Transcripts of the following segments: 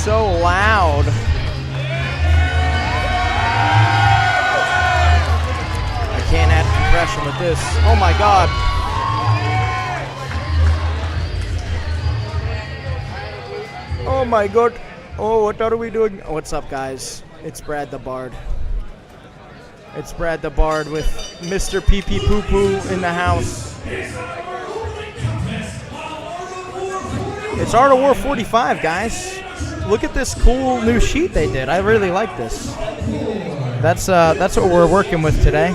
so loud. I can't add compression with this. Oh my God. Oh my God. Oh, what are we doing? Oh, what's up, guys? It's BradElBard. It's BradElBard with Mr. Pee Pee Poo Poo in the house. It's Art of War 45, guys. Look at this cool new sheet they did. I really like this. That's what we're working with today.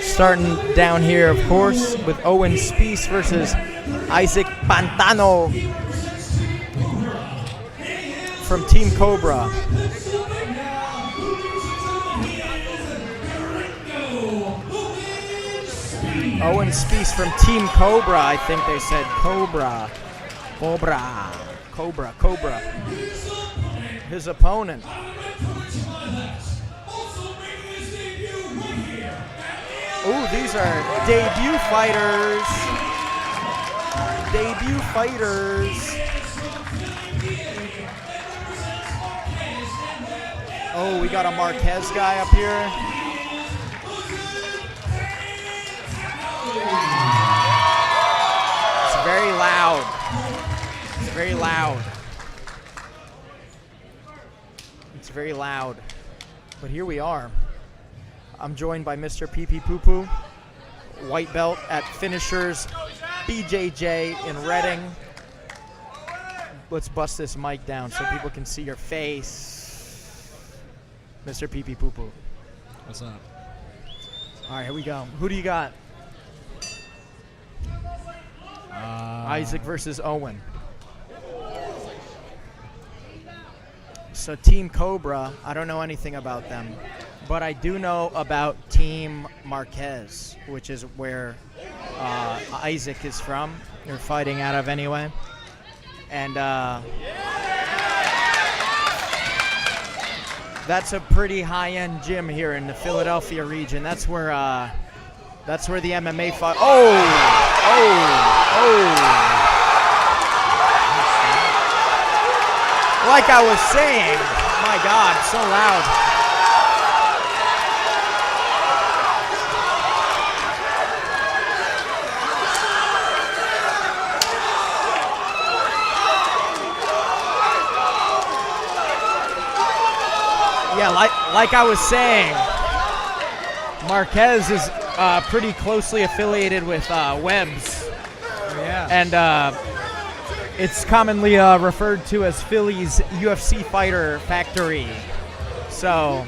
Starting down here, of course, with Owen Spiess versus Isaac Pantano from Team Cobra. Owen Spiess from Team Cobra, I think they said. Cobra. His opponent. Ooh, these are debut fighters. Oh, we got a Marquez guy up here. It's very loud. It's very loud. It's very loud. But here we are. I'm joined by Mr. Pee Pee Poo Poo, white belt at Finishers BJJ in Reading. Let's bust this mic down so people can see your face. Mr. Pee Pee Poo Poo. What's up? All right, here we go. Who do you got? Isaac versus Owen. So Team Cobra, I don't know anything about them, but I do know about Team Marquez, which is where Isaac is from. They're fighting out of anyway. And that's a pretty high-end gym here in the Philadelphia region. That's where the MMA fight. Like I was saying, my God, so loud. Yeah, like I was saying, Marquez is pretty closely affiliated with Webb's. Yeah. And it's commonly referred to as Philly's UFC fighter factory. So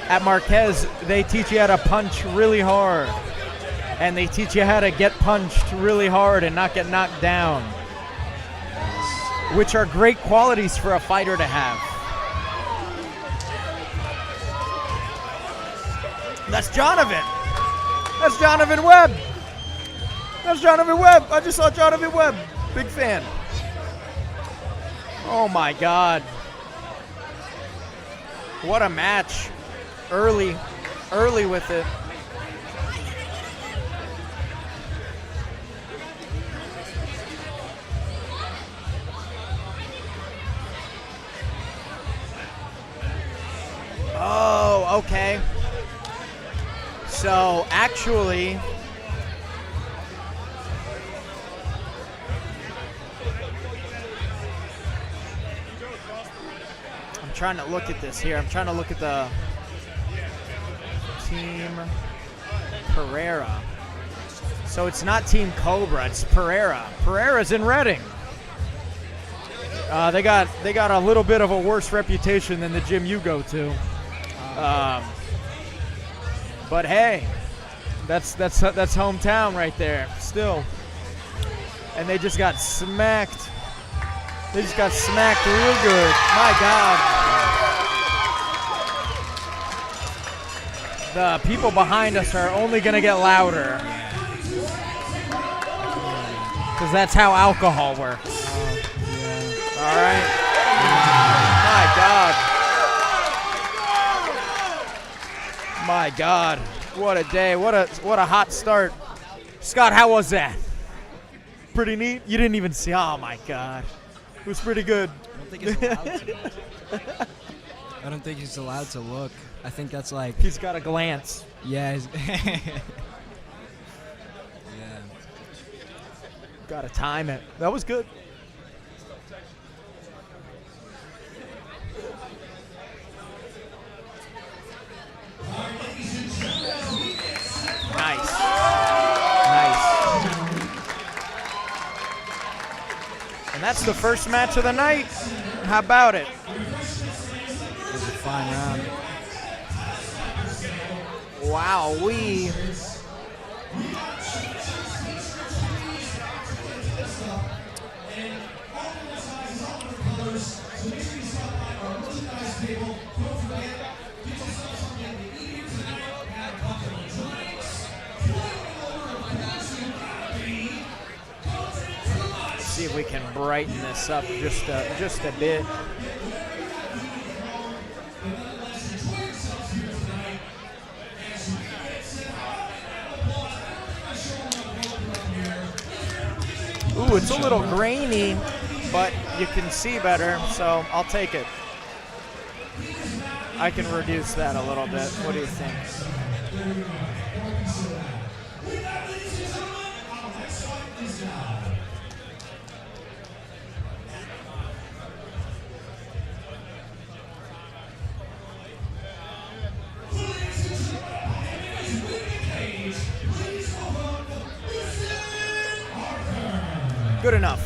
at Marquez, they teach you how to punch really hard. And they teach you how to get punched really hard and not get knocked down, which are great qualities for a fighter to have. That's Jonathan. That's Jonathan Webb. That's Jonathan Webb. I just saw Jonathan Webb. Big fan. Oh my God. What a match. Early with it. Oh, okay. So actually, I'm trying to look at this here. I'm trying to look at the Team Pereira. So it's not Team Cobra, it's Pereira. Pereira's in Reading. They got a little bit of a worse reputation than the gym you go to. But hey, that's hometown right there. Still, and they just got smacked. They just got smacked real good. My God. The people behind us are only gonna get louder, because that's how alcohol works. All right. My God. My God, what a day, what a hot start. Scott, how was that? Pretty neat? You didn't even see, oh my God. was pretty good. I don't think he's allowed to. I don't think he's allowed to look. I think that's like... He's got a glance. Yeah. Yeah. Got to time it. That was good. Nice. Nice. And that's the first match of the night. How about it? It was a fine round. Wow, we... See if we can brighten this up just a bit. Ooh, it's a little grainy, but you can see better, so I'll take it. I can reduce that a little bit. What do you think? Good enough.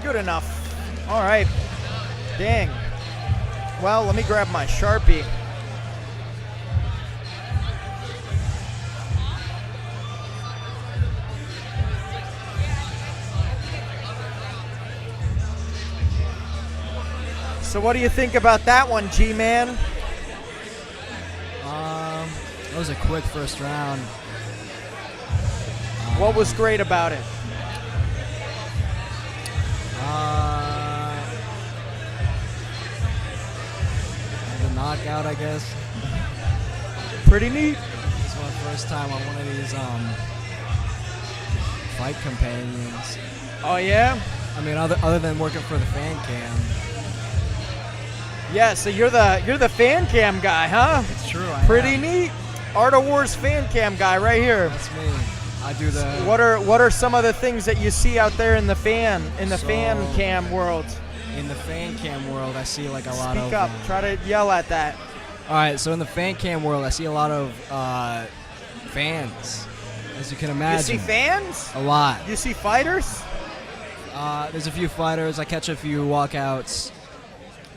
Good enough. All right. Dang. Well, let me grab my Sharpie. So what do you think about that one, G-Man? That was a quick first round. What was great about it? The knockout, I guess. Pretty neat. It's my first time on one of these fight companions. Oh yeah? I mean, other than working for the fan cam. Yeah, so you're the fan cam guy, huh? It's true. Pretty neat. Art of War's fan cam guy right here. That's me. I do the. What are some of the things that you see out there in the fan cam world? In the fan cam world, I see like a lot of. Speak up. Try to yell at that. All right, so in the fan cam world, I see a lot of fans, as you can imagine. You see fans? A lot. You see fighters? There's a few fighters. I catch a few walkouts.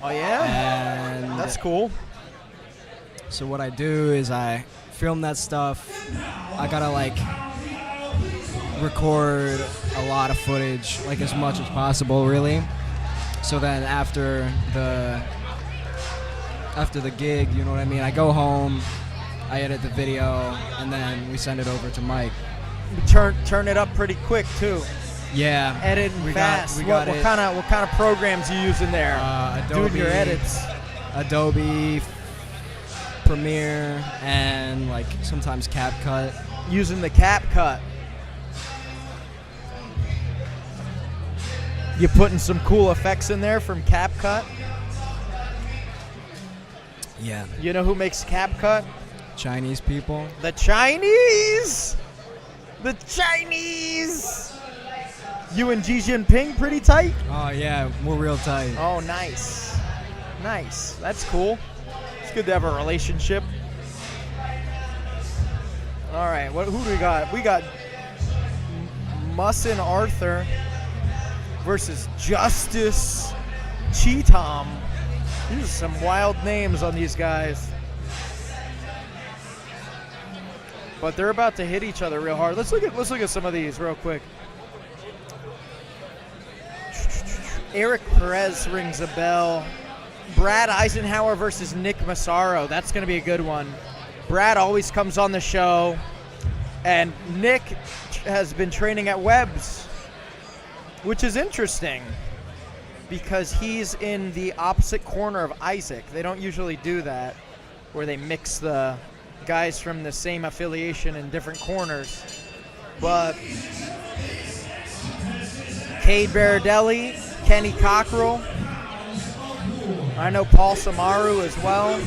Oh yeah. And that's cool. So what I do is I film that stuff. I gotta like record a lot of footage, like as much as possible, really. So then after the gig, you know what I mean, I go home, I edit the video, and then we send it over to Mike. Turn it up pretty quick too. Yeah. Editing fast. What kind of programs you using there? Adobe, doing your edits. Adobe Premiere and like sometimes CapCut. Using the CapCut. You putting some cool effects in there from CapCut? Yeah. You know who makes CapCut? Chinese people. The Chinese! The Chinese! You and Xi Jinping pretty tight? Oh yeah, we're real tight. Oh, nice. Nice. That's cool. It's good to have a relationship. All right, who do we got? We got Mussin Arthur versus Justice Cheatham. These are some wild names on these guys. But they're about to hit each other real hard. Let's look at some of these real quick. Eric Perez rings a bell. Brad Eisenhower versus Nick Massaro. That's going to be a good one. Brad always comes on the show, and Nick has been training at Webb's, which is interesting because he's in the opposite corner of Isaac. They don't usually do that, where they mix the guys from the same affiliation in different corners. But Cade Barradelli Kenny Cockrell. I know Paul Samaru as well.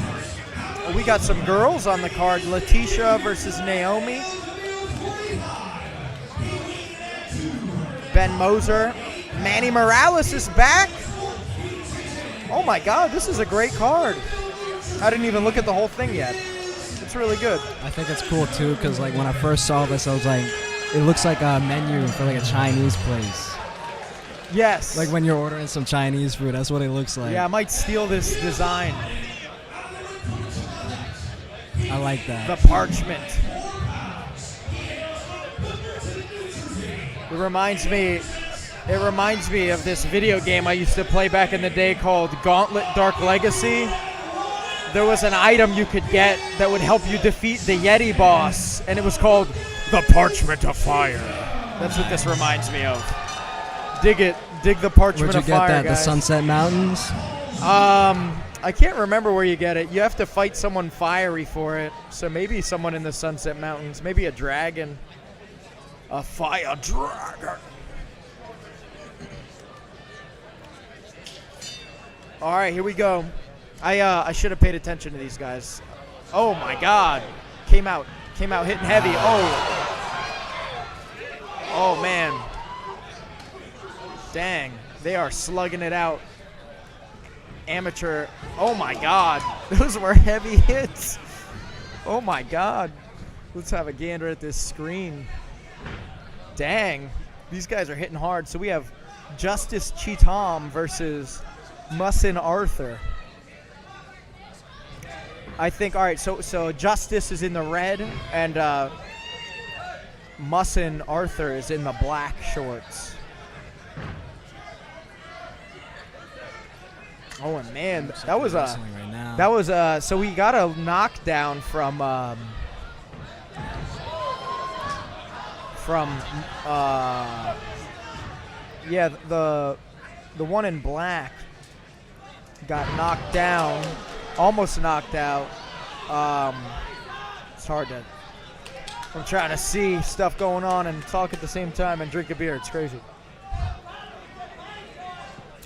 We got some girls on the card. Letitia versus Naomi. Ben Moser. Manny Morales is back. Oh my God, this is a great card. I didn't even look at the whole thing yet. It's really good. I think it's cool too, because like when I first saw this, I was like, it looks like a menu for like a Chinese place. Yes. Like when you're ordering some Chinese food, that's what it looks like. Yeah, I might steal this design. I like that. The parchment. It reminds me of this video game I used to play back in the day called Gauntlet Dark Legacy. There was an item you could get that would help you defeat the Yeti boss, and it was called the Parchment of Fire. That's what this reminds me of. Dig it. Dig the Parchment of Fire, Where'd you get that? guys. The Sunset Mountains? I can't remember where you get it. You have to fight someone fiery for it. So maybe someone in the Sunset Mountains. Maybe a dragon. A fire dragon. All right, here we go. I should have paid attention to these guys. Oh my God. Came out hitting heavy. Oh man. Dang, they are slugging it out. Amateur. Oh my God, those were heavy hits. Oh my God. Let's have a gander at this screen. Dang, these guys are hitting hard. So we have Justice Cheatham versus Mussin Arthur. I think, all right, so Justice is in the red, and Mussin Arthur is in the black shorts. Oh, and man, that was so we got a knockdown from yeah, the one in black got knocked down, almost knocked out. It's hard to, I'm trying to see stuff going on and talk at the same time and drink a beer. It's crazy.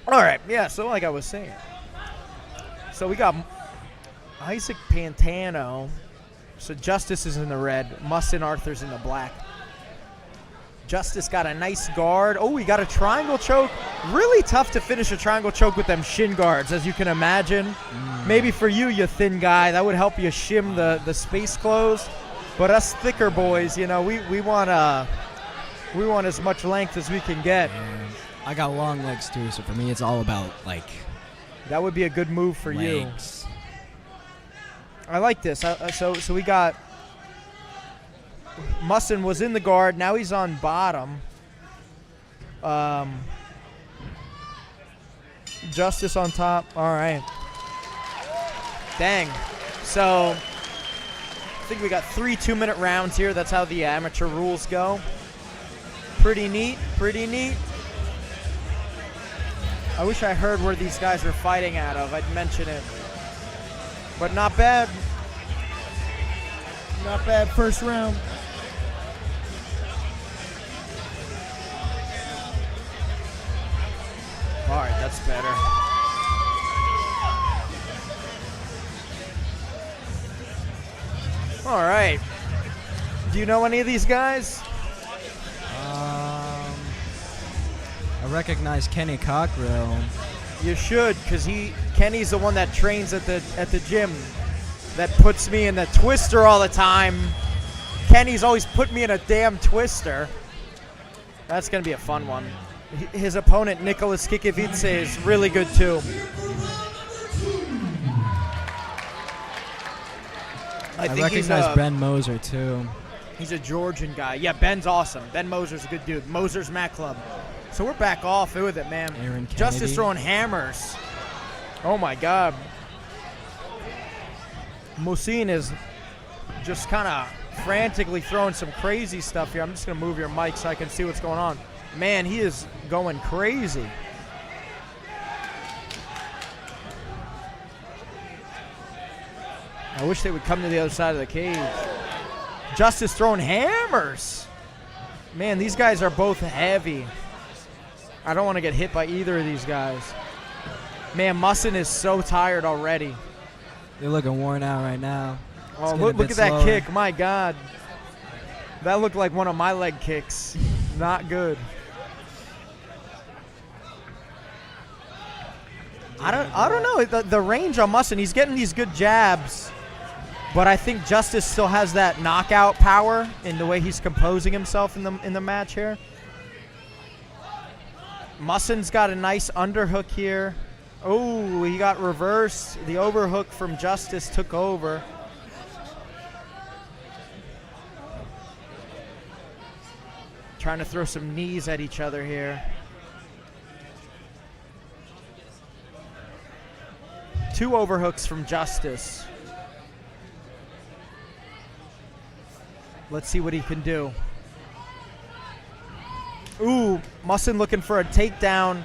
All right, yeah, so like I was saying. So we got Isaac Pantano. So Justice is in the red. Mussin Arthur's in the black. Justice got a nice guard. Oh, we got a triangle choke. Really tough to finish a triangle choke with them shin guards, as you can imagine. Maybe for you, you thin guy, that would help you shim the space close. But us thicker boys, you know, we want as much length as we can get. I got long legs too, so for me it's all about like that would be a good move for legs. you. I like this. So we got Mussin was in the guard. Now he's on bottom. Justice on top. All right. Dang. So I think we got 3 2-minute rounds here. That's how the amateur rules go. Pretty neat. Pretty neat. I wish I heard where these guys are fighting out of. I'd mention it. But not bad. Not bad first round. All right, that's better. All right. Do you know any of these guys? I recognize Kenny Cockrell. You should, because Kenny's the one that trains at the gym, that puts me in the twister all the time. Kenny's always put me in a damn twister. That's gonna be a fun one. His opponent Nicholas Kikovice is really good too. I recognize Ben Moser too. He's a Georgian guy. Yeah, Ben's awesome. Ben Moser's a good dude. Moser's Mac Club. So we're back off with it, man. Aaron Kennedy. Justice throwing hammers. Oh my God. Musin is just kind of frantically throwing some crazy stuff here. I'm just going to move your mic so I can see what's going on. Man, he is going crazy. I wish they would come to the other side of the cage. Justice throwing hammers. Man, these guys are both heavy. I don't want to get hit by either of these guys. Man, Mussin is so tired already. They're looking worn out right now. Oh, look at that kick. My God. That looked like one of my leg kicks. Not good. I don't know. The range on Mussin, he's getting these good jabs. But I think Justice still has that knockout power in the way he's composing himself in the match here. Mussin's got a nice underhook here. Oh, he got reversed. The overhook from Justice took over. Trying to throw some knees at each other here. Two overhooks from Justice. Let's see what he can do. Ooh, Mussin looking for a takedown.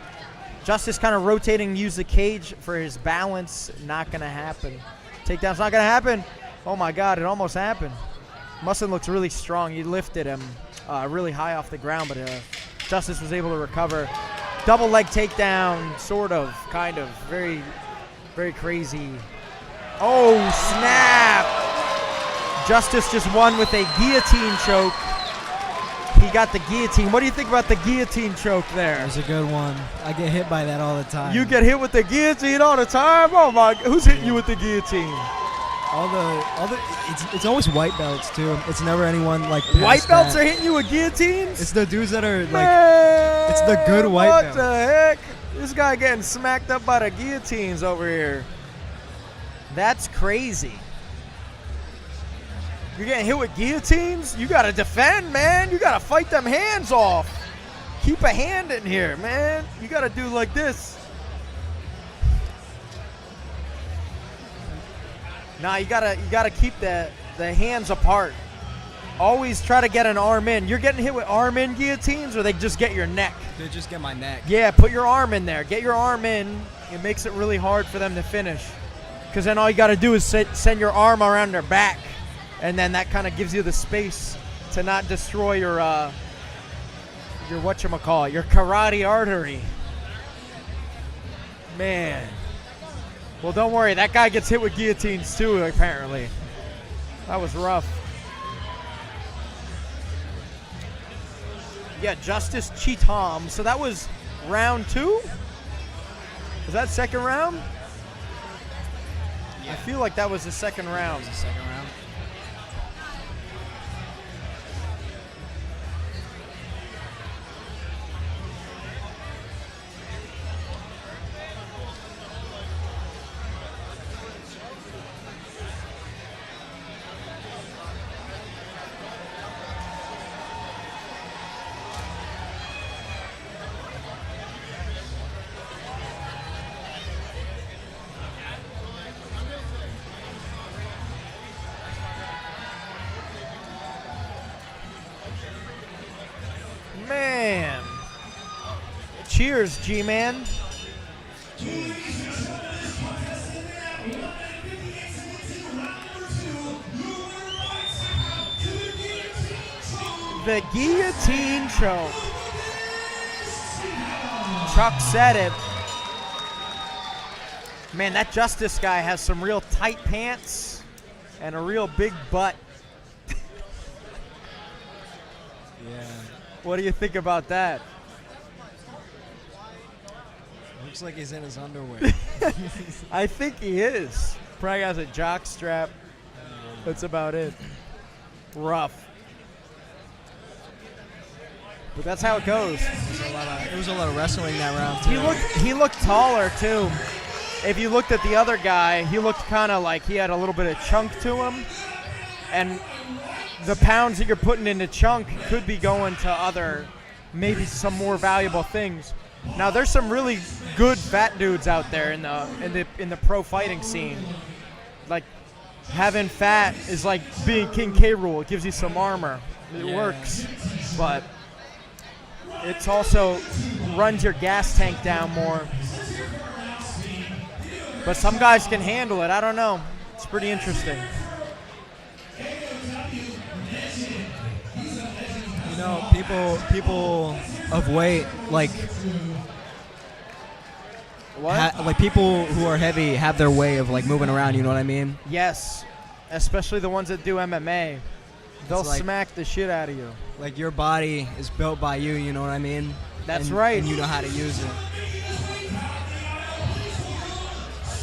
Justice kind of rotating, use the cage for his balance. Not going to happen. Takedown's not going to happen. Oh, my God, it almost happened. Mussin looks really strong. He lifted him really high off the ground, but Justice was able to recover. Double leg takedown, sort of, kind of. Very, very crazy. Oh, snap! Justice just won with a guillotine choke. He got the guillotine. What do you think about the guillotine choke there? That was a good one. I get hit by that all the time. You get hit with the guillotine all the time? Oh my! Who's hitting you with the guillotine? It's always white belts too. It's never anyone like white belts are hitting you with guillotines. It's the dudes that are like. Man, it's the good white belts. What the heck? This guy getting smacked up by the guillotines over here. That's crazy. You're getting hit with guillotines? You got to defend, man. You got to fight them hands off. Keep a hand in here, man. You got to do like this. Nah, you gotta keep the hands apart. Always try to get an arm in. You're getting hit with arm in guillotines, or they just get your neck? They just get my neck. Yeah, put your arm in there. Get your arm in. It makes it really hard for them to finish. Because then all you got to do is send your arm around their back. And then that kind of gives you the space to not destroy your whatchamacallit, your carotid artery. Man. Well, don't worry. That guy gets hit with guillotines too, apparently. That was rough. Yeah, Justice Cheatham. So that was round 2? Was that second round? Yeah. I feel like that was the second round. That was the second round. Man. Cheers, G-Man. The guillotine choke. Chuck said it. Man, that Justice guy has some real tight pants and a real big butt. Yeah. What do you think about that? Looks like he's in his underwear. I think he is. Probably has a jock strap. That's about it. Rough. But that's how it goes. It was a lot of wrestling that round too. He looked taller too. If you looked at the other guy, he looked kind of like he had a little bit of chunk to him. And the pounds that you're putting into chunk could be going to other, maybe some more valuable things. Now there's some really good fat dudes out there in the pro fighting scene. Like having fat is like being King K. Rool. It gives you some armor. It works, but it's also runs your gas tank down more. But some guys can handle it. I don't know. It's pretty interesting. You know, people of weight, like What? like people who are heavy have their way of like moving around. You know what I mean? Yes, especially the ones that do MMA. They'll It's like- smack the shit out of you. Like your body is built by you. You know what I mean? That's And- right. And you know how to use it.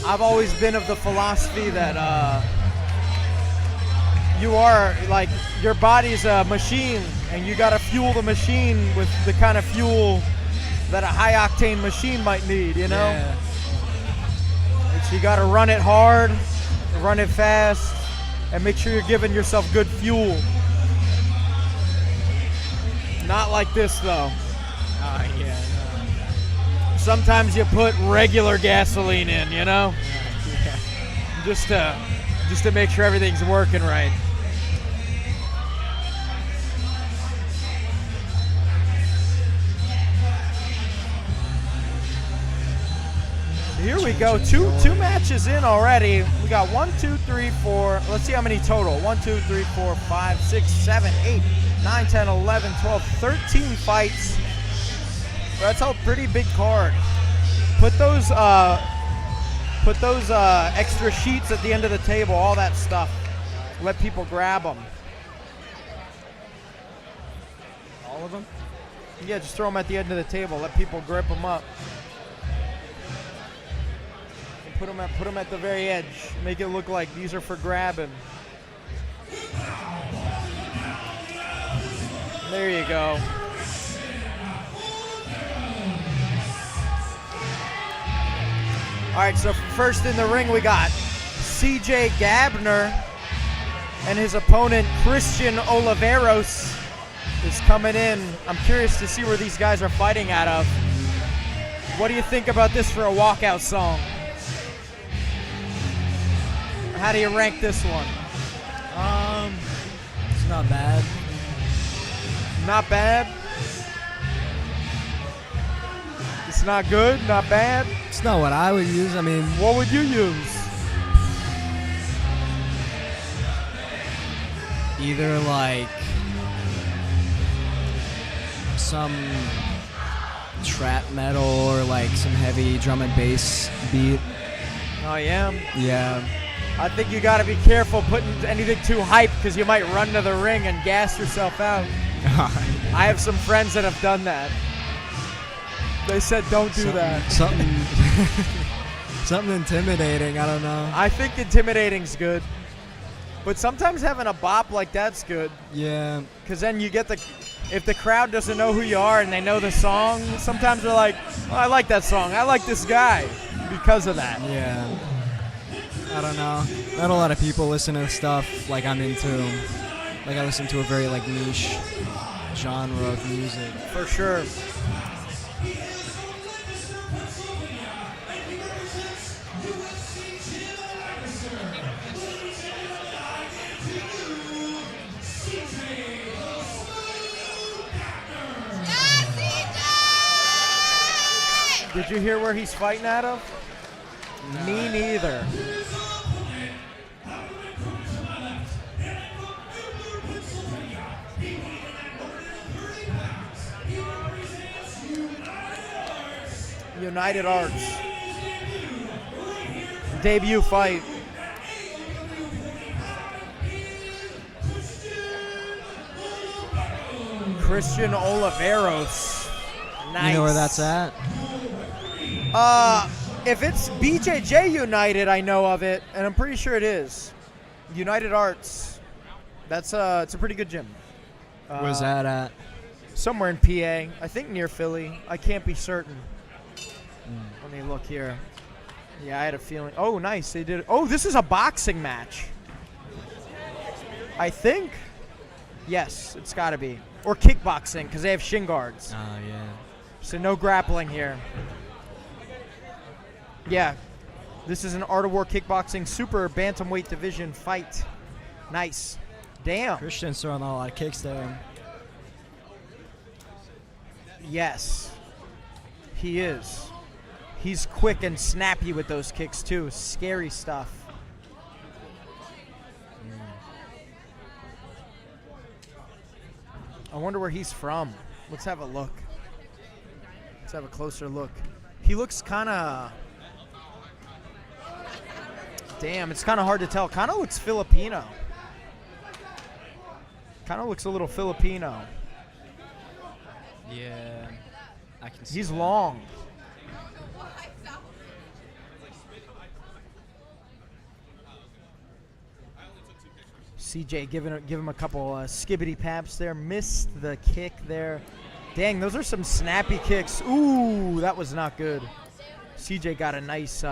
I've always been of the philosophy that you are, like, your body's a machine, and you gotta fuel the machine with the kind of fuel that a high-octane machine might need, you know? Yeah. So you gotta run it hard, run it fast, and make sure you're giving yourself good fuel. Not like this, though. Oh yeah. Sometimes you put regular gasoline in, you know? Yeah. Just to make sure everything's working right. Here we go. Two matches in already. We got 1, 2, 3, 4. Let's see how many total. 1, 2, 3, 4, 5, 6, 7, 8, 9, 10, 11, 12, 13 fights. That's a pretty big card. Put those extra sheets at the end of the table, all that stuff. Let people grab them. All of them? Yeah, just throw them at the end of the table. Let people grip them up. And put them at the very edge. Make it look like these are for grabbing. There you go. All right, so first in the ring we got CJ Gabner and his opponent Christian Oliveros is coming in. I'm curious to see where these guys are fighting out of. What do you think about this for a walkout song? How do you rank this one? It's not bad. Not bad? It's not good, not bad? It's not what I would use. I mean, What would you use? either like some trap metal or like some heavy drum and bass beat. Oh, yeah? Yeah. I think you got to be careful putting anything too hype because you might run to the ring and gas yourself out. I have some friends that have done that. They said don't do that. Something something intimidating, I don't know. I think intimidating's good. But sometimes having a bop like that's good Yeah. because then you get if the crowd doesn't know who you are and they know the song, sometimes they're like, oh, I like that song. I like this guy because of that. Yeah. I don't know. Not a lot of people listen to stuff like I'm into. Like I listen to a very like niche genre of music. For sure. Did you hear where he's fighting out of? Me neither. United Arts. Debut fight. Christian Oliveros. Nice. You know where that's at? If it's BJJ United, I know of it, and I'm pretty sure it is. United Arts. It's a pretty good gym. Where's that at? Somewhere in PA. I think near Philly. I can't be certain. Let me look here. Yeah, I had a feeling. Oh, nice. They did. Oh, this is a boxing match. I think. Yes, it's got to be. Or kickboxing, because they have shin guards. Oh, yeah. So no grappling here. Yeah. This is an Art of War Kickboxing Super Bantamweight Division fight. Nice. Damn. Christian's throwing a lot of kicks there. Yes. He is. He's quick and snappy with those kicks, too. Scary stuff. I wonder where he's from. Let's have a look. Let's have a closer look. He looks kind of... Damn, it's kind of hard to tell. Kind of looks Filipino. Kind of looks a little Filipino. Yeah, I can see He's that. long. CJ give him a couple skibbity paps there. Missed the kick there. Dang, those are some snappy kicks. Ooh, that was not good. CJ got a nice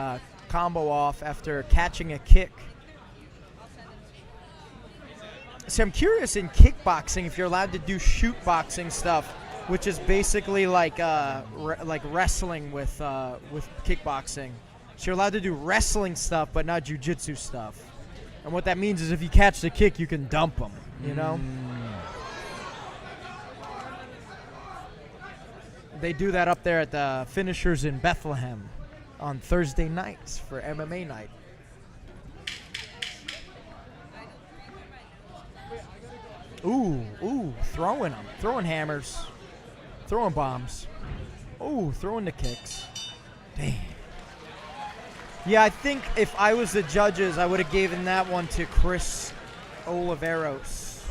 combo off after catching a kick. So I'm curious in kickboxing if you're allowed to do shoot boxing stuff, which is basically like wrestling with kickboxing. So you're allowed to do wrestling stuff, but not jiu-jitsu stuff. And what that means is if you catch the kick, you can dump them, you know? They do that up there at the Finishers in Bethlehem on Thursday nights for MMA night. Ooh, throwing them. Throwing hammers. Throwing bombs. Ooh, throwing the kicks. Dang. Yeah, I think if I was the judges, I would have given that one to Chris Oliveros.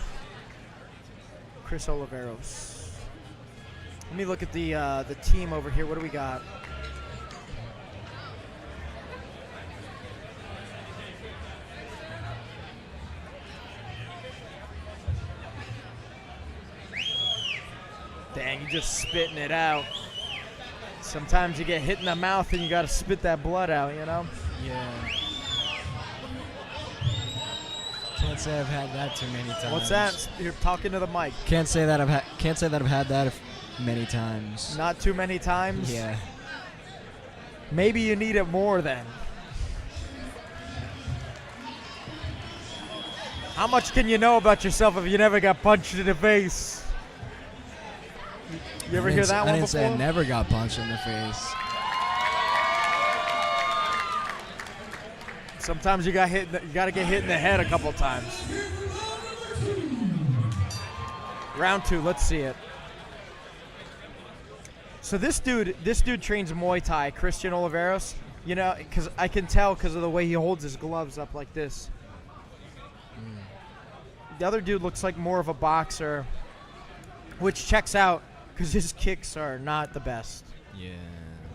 Chris Oliveros. Let me look at the team over here. What do we got? Dang, you're just spitting it out. Sometimes you get hit in the mouth and you got to spit that blood out, you know? Yeah. Can't say I've had that too many times. What's that? You're talking to the mic. Can't say that I've had that many times. Not too many times? Yeah. Maybe you need it more then. How much can you know about yourself if you never got punched in the face? You ever hear that one before? I didn't say I never got punched in the face. Sometimes you got to get hit in the head a couple times. Round 2, let's see it. So this dude trains Muay Thai, Christian Oliveros. You know, because I can tell because of the way he holds his gloves up like this. The other dude looks like more of a boxer, which checks out because his kicks are not the best. Yeah.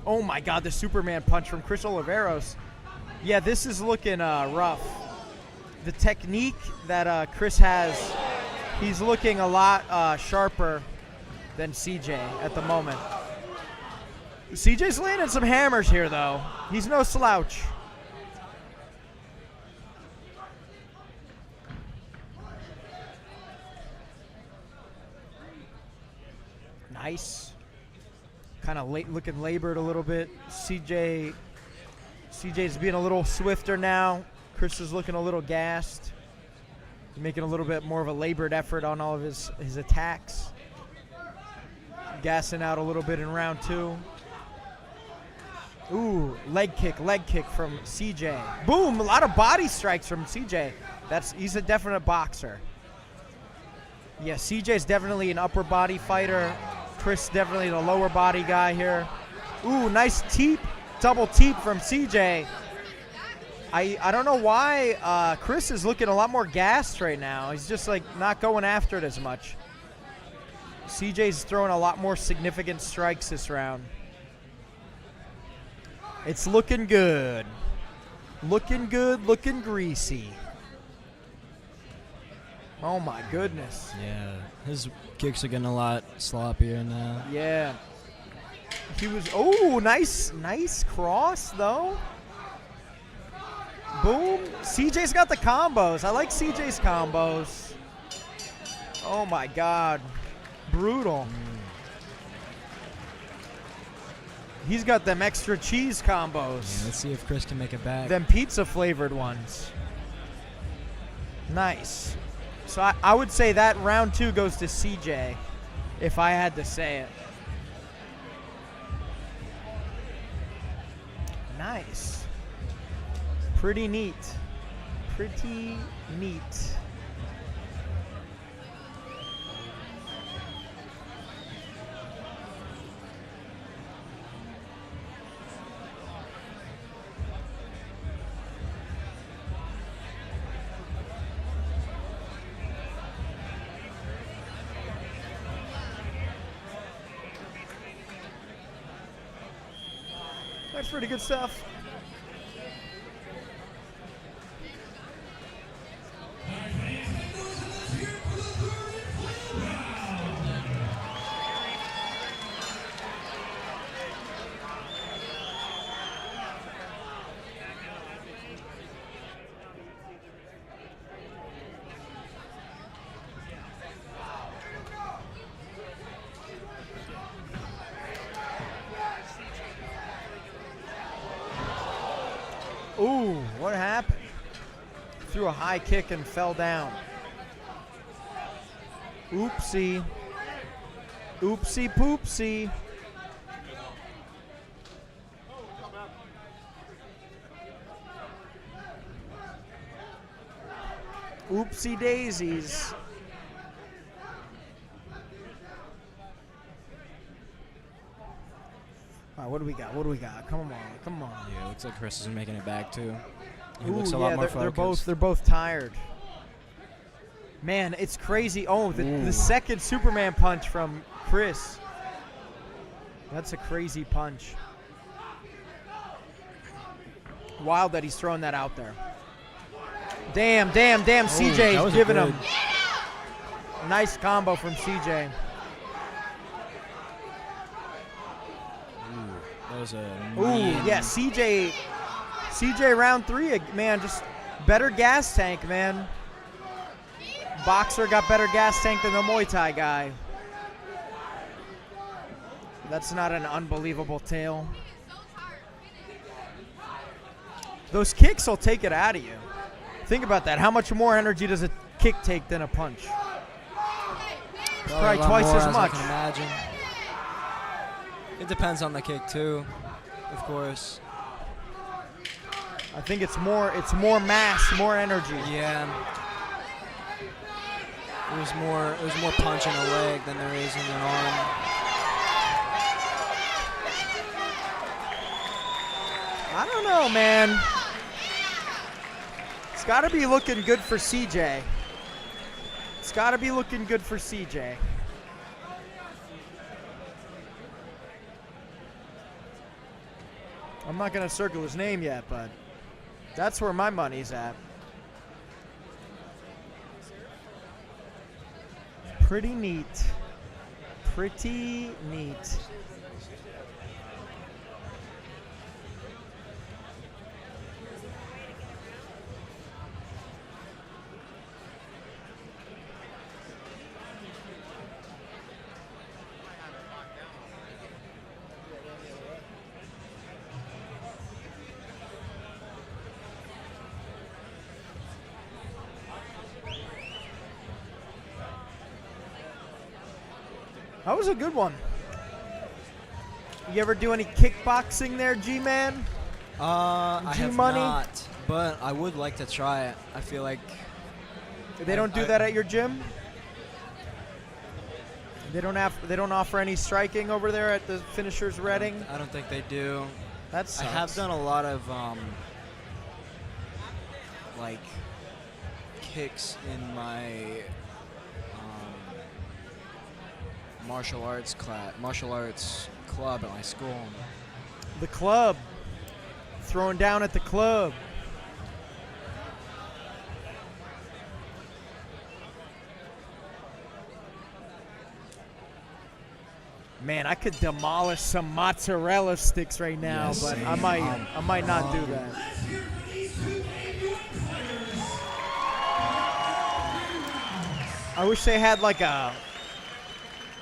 Oh my God, the Superman punch from Chris Oliveros. Yeah, this is looking rough. The technique that Chris has, he's looking a lot sharper than CJ at the moment. CJ's landing some hammers here, though. He's no slouch. Nice. Kind of looking labored a little bit. CJ's being a little swifter now. Chris is looking a little gassed. He's making a little bit more of a labored effort on all of his attacks. Gassing out a little bit in round 2. Ooh, leg kick from CJ. Boom, a lot of body strikes from CJ. He's a definite boxer. Yeah, CJ's definitely an upper body fighter. Chris definitely the lower body guy here. Ooh, nice teep, double teep from CJ. I don't know why Chris is looking a lot more gassed right now. He's just like not going after it as much. CJ's throwing a lot more significant strikes this round. It's looking good. Looking good, looking greasy. Oh my goodness. Yeah, his kicks are getting a lot sloppier now. Yeah. He was, oh, nice cross though. Boom. CJ's got the combos. I like CJ's combos. Oh my God. Brutal. He's got them extra cheese combos. Yeah, let's see if Chris can make it back. Them pizza flavored ones. Nice. So I would say that round 2 goes to CJ, if I had to say it. Nice. Pretty neat. Pretty neat. That's pretty good stuff. Ooh, what happened? Threw a high kick and fell down. Oopsie. Oopsie poopsie. Oopsie daisies. All right, what do we got? What do we got? Come on, come on. Yeah, looks like Chris is making it back too. He Ooh, looks a lot more they're focused. both tired. Man, it's crazy. Oh, the second Superman punch from Chris. That's a crazy punch. Wild that he's throwing that out there. Damn, damn, damn. CJ's giving him. Nice combo from CJ. That was a yeah, CJ round 3, man, just better gas tank, man. Boxer got better gas tank than the Muay Thai guy. That's not an unbelievable tail. Those kicks will take it out of you. Think about that. How much more energy does a kick take than a punch? It's probably twice as much. I can imagine. It depends on the kick too, of course. I think it's more mass, more energy. Yeah. There's more punch in a leg than there is in an arm. I don't know, man. It's got to be looking good for CJ. It's got to be looking good for CJ. I'm not going to circle his name yet, but that's where my money's at. Pretty neat. Pretty neat. That was a good one. You ever do any kickboxing there, G-Man? I have G-Money? not, but I would like to try it. I feel like They don't do that at your gym? They don't offer any striking over there at the Finishers Reading? I don't think they do. That sucks. I have done a lot of like kicks in my martial arts club at my school. The club. Throwing down at the club. Man, I could demolish some mozzarella sticks right now, Yes, but same. I might not do that. I wish they had like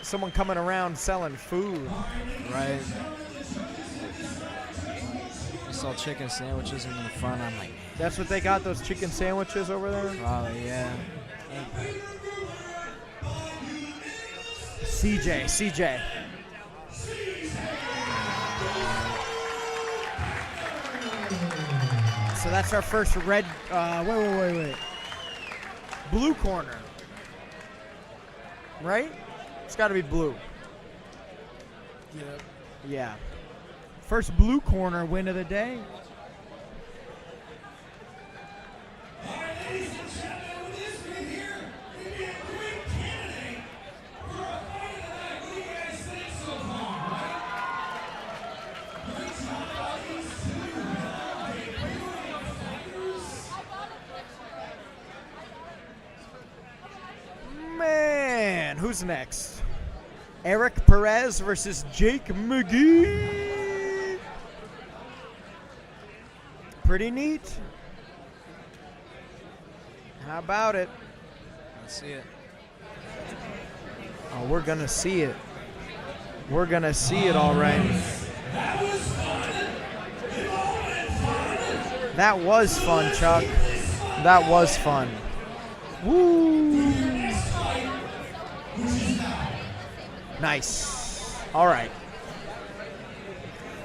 someone coming around selling food. Right. I saw chicken sandwiches in the front. I'm like, That's what they got, those chicken sandwiches over there? probably, yeah. CJ. So that's our first red, wait. Blue corner. Right? It's got to be blue. Yep. Yeah. First blue corner win of the day. Who's next? Eric Perez versus Jake McGee. Pretty neat. How about it? Let's see it. Oh, we're gonna see it. We're gonna see it, all right. That was fun, Chuck. That was fun. Woo! Nice. All right.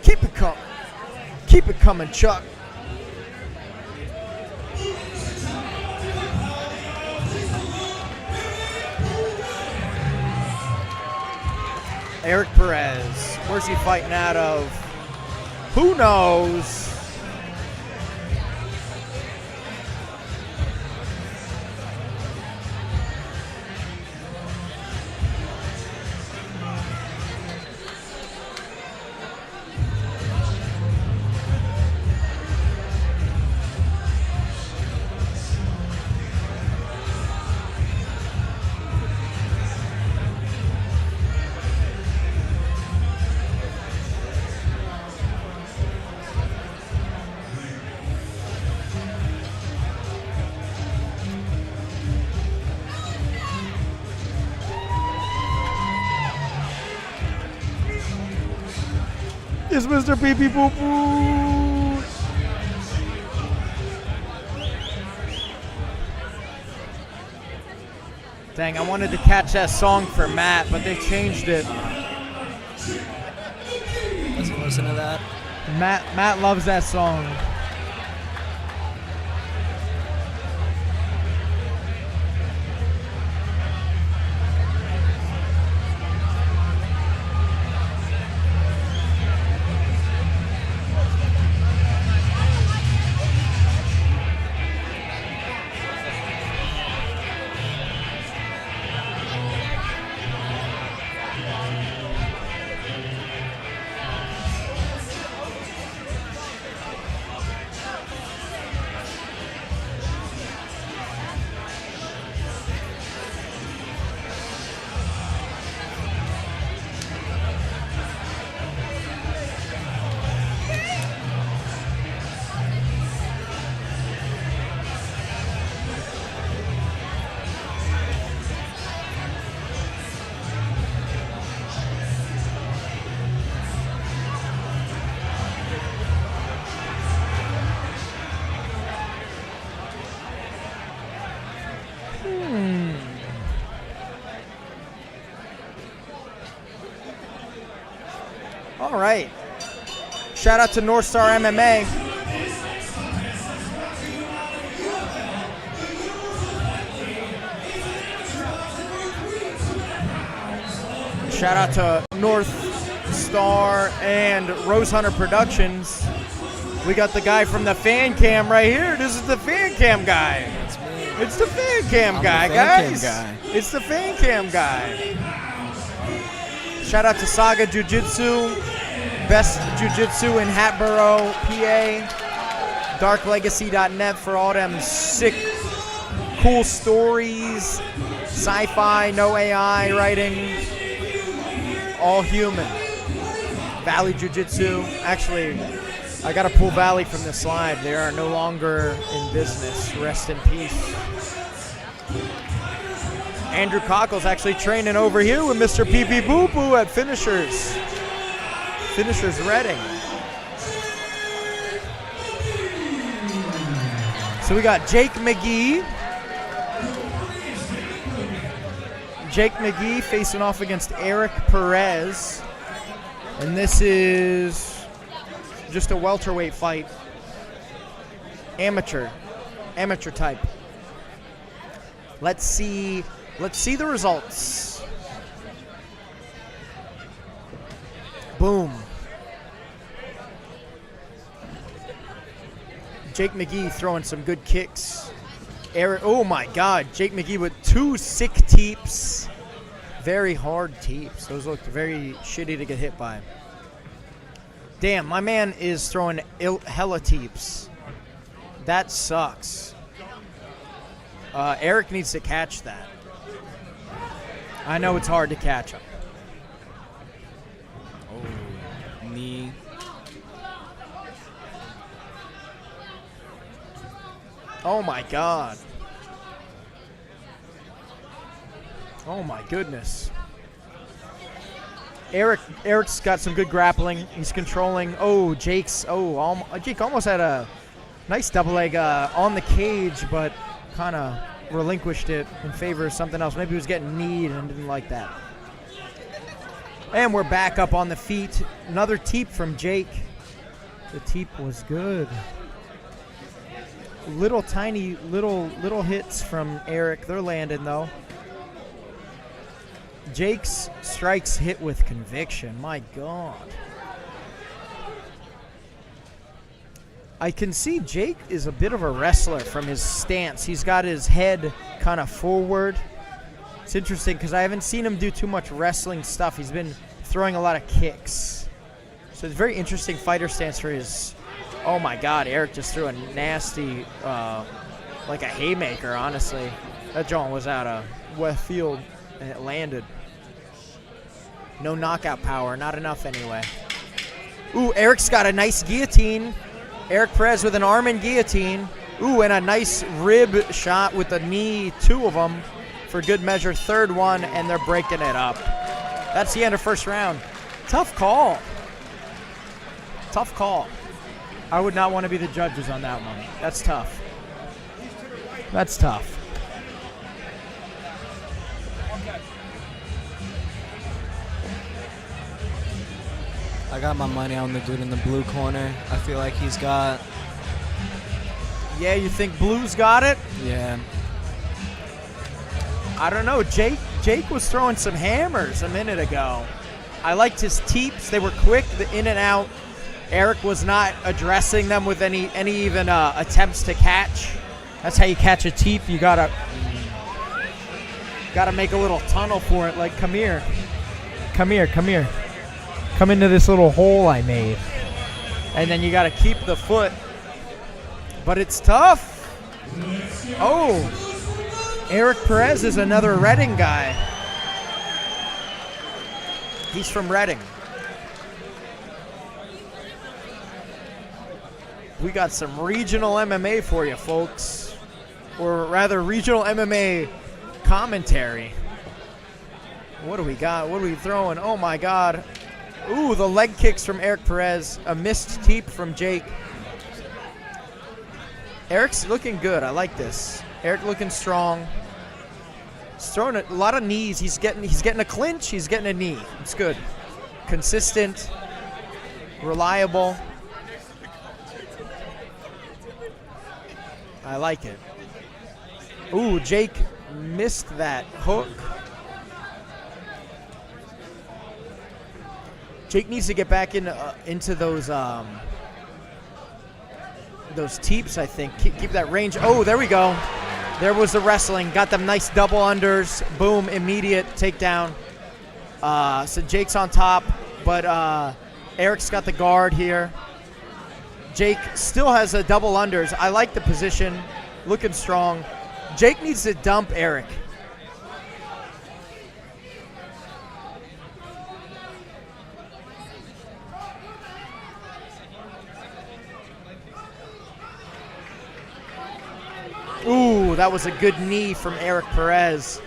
Keep it coming. Keep it coming, Chuck. Eric Perez. Where's he fighting out of? Who knows? It's Mr. Pee Pee Poo Poo. Dang, I wanted to catch that song for Matt, but they changed it. Doesn't listen to that. Matt loves that song. All right. Shout out to North Star MMA. Shout out to North Star and Rose Hunter Productions. We got the guy from the fan cam right here. This is the fan cam guy. That's me. It's the fan cam I'm guy, the fan guys. cam guy. It's the fan cam guy. Shout out to Saga Jiu-Jitsu, best jiu-jitsu in Hatboro, PA. Darklegacy.net for all them sick, cool stories, sci-fi, no AI writing, all human. Valley Jiu-Jitsu. Actually, I gotta pull Valley from the slide. They are no longer in business. Rest in peace. Andrew Cockle's actually training over here with Mr. Pee Pee Poo Poo at Finishers. Finishers Reading. So we got Jake McGee. Jake McGee facing off against Eric Perez. And this is just a welterweight fight. Amateur type. Let's see the results. Boom. Jake McGee throwing some good kicks. Eric, oh my God, Jake McGee with 2 sick teeps. Very hard teeps. Those looked very shitty to get hit by. Damn, my man is throwing hella teeps. That sucks. Eric needs to catch that. I know it's hard to catch him. Oh, knee. Oh my God. Oh my goodness. Eric's got some good grappling. He's controlling. Oh, Jake almost had a nice double leg on the cage, but kind of relinquished it in favor of something else. Maybe he was getting kneed and didn't like that. And we're back up on the feet. Another teep from Jake. The teep was good. Little tiny little hits from Eric. They're landing though. Jake's strikes hit with conviction. My God. I can see Jake is a bit of a wrestler from his stance. He's got his head kind of forward. It's interesting because I haven't seen him do too much wrestling stuff. He's been throwing a lot of kicks. So it's a very interesting fighter stance for his... Oh my God, Eric just threw a nasty, like a haymaker, honestly. That joint was out of left field and it landed. No knockout power, not enough anyway. Ooh, Eric's got a nice guillotine. Eric Perez with an arm and guillotine. Ooh, and a nice rib shot with the knee, 2 of them for good measure. Third one, and they're breaking it up. That's the end of first round. Tough call. Tough call. I would not want to be the judges on that one. That's tough. That's tough. I got my money on the dude in the blue corner. I feel like he's got... Yeah, you think Blue's got it? Yeah. I don't know. Jake was throwing some hammers a minute ago. I liked his teeps. They were quick, the in and out. Eric was not addressing them with any even attempts to catch. That's how you catch a teep. You gotta make a little tunnel for it. Like, come here. Come here, come here. Come into this little hole I made. And then you gotta keep the foot. But it's tough. Oh, Eric Perez is another Reading guy. He's from Reading. We got some regional MMA for you, folks. Or rather, regional MMA commentary. What do we got? What are we throwing? Oh, my God. Ooh, the leg kicks from Eric Perez. A missed teep from Jake. Eric's looking good. I like this. Eric looking strong. He's throwing a lot of knees. He's getting a clinch. He's getting a knee. It's good. Consistent. Reliable. I like it. Ooh, Jake missed that hook. Jake needs to get back into those teeps, I think. Keep that range. Oh, there we go. There was the wrestling. Got them nice double unders. Boom, immediate takedown. So Jake's on top, but Eric's got the guard here. Jake still has a double unders. I like the position. Looking strong. Jake needs to dump Eric. Ooh, that was a good knee from Eric Perez.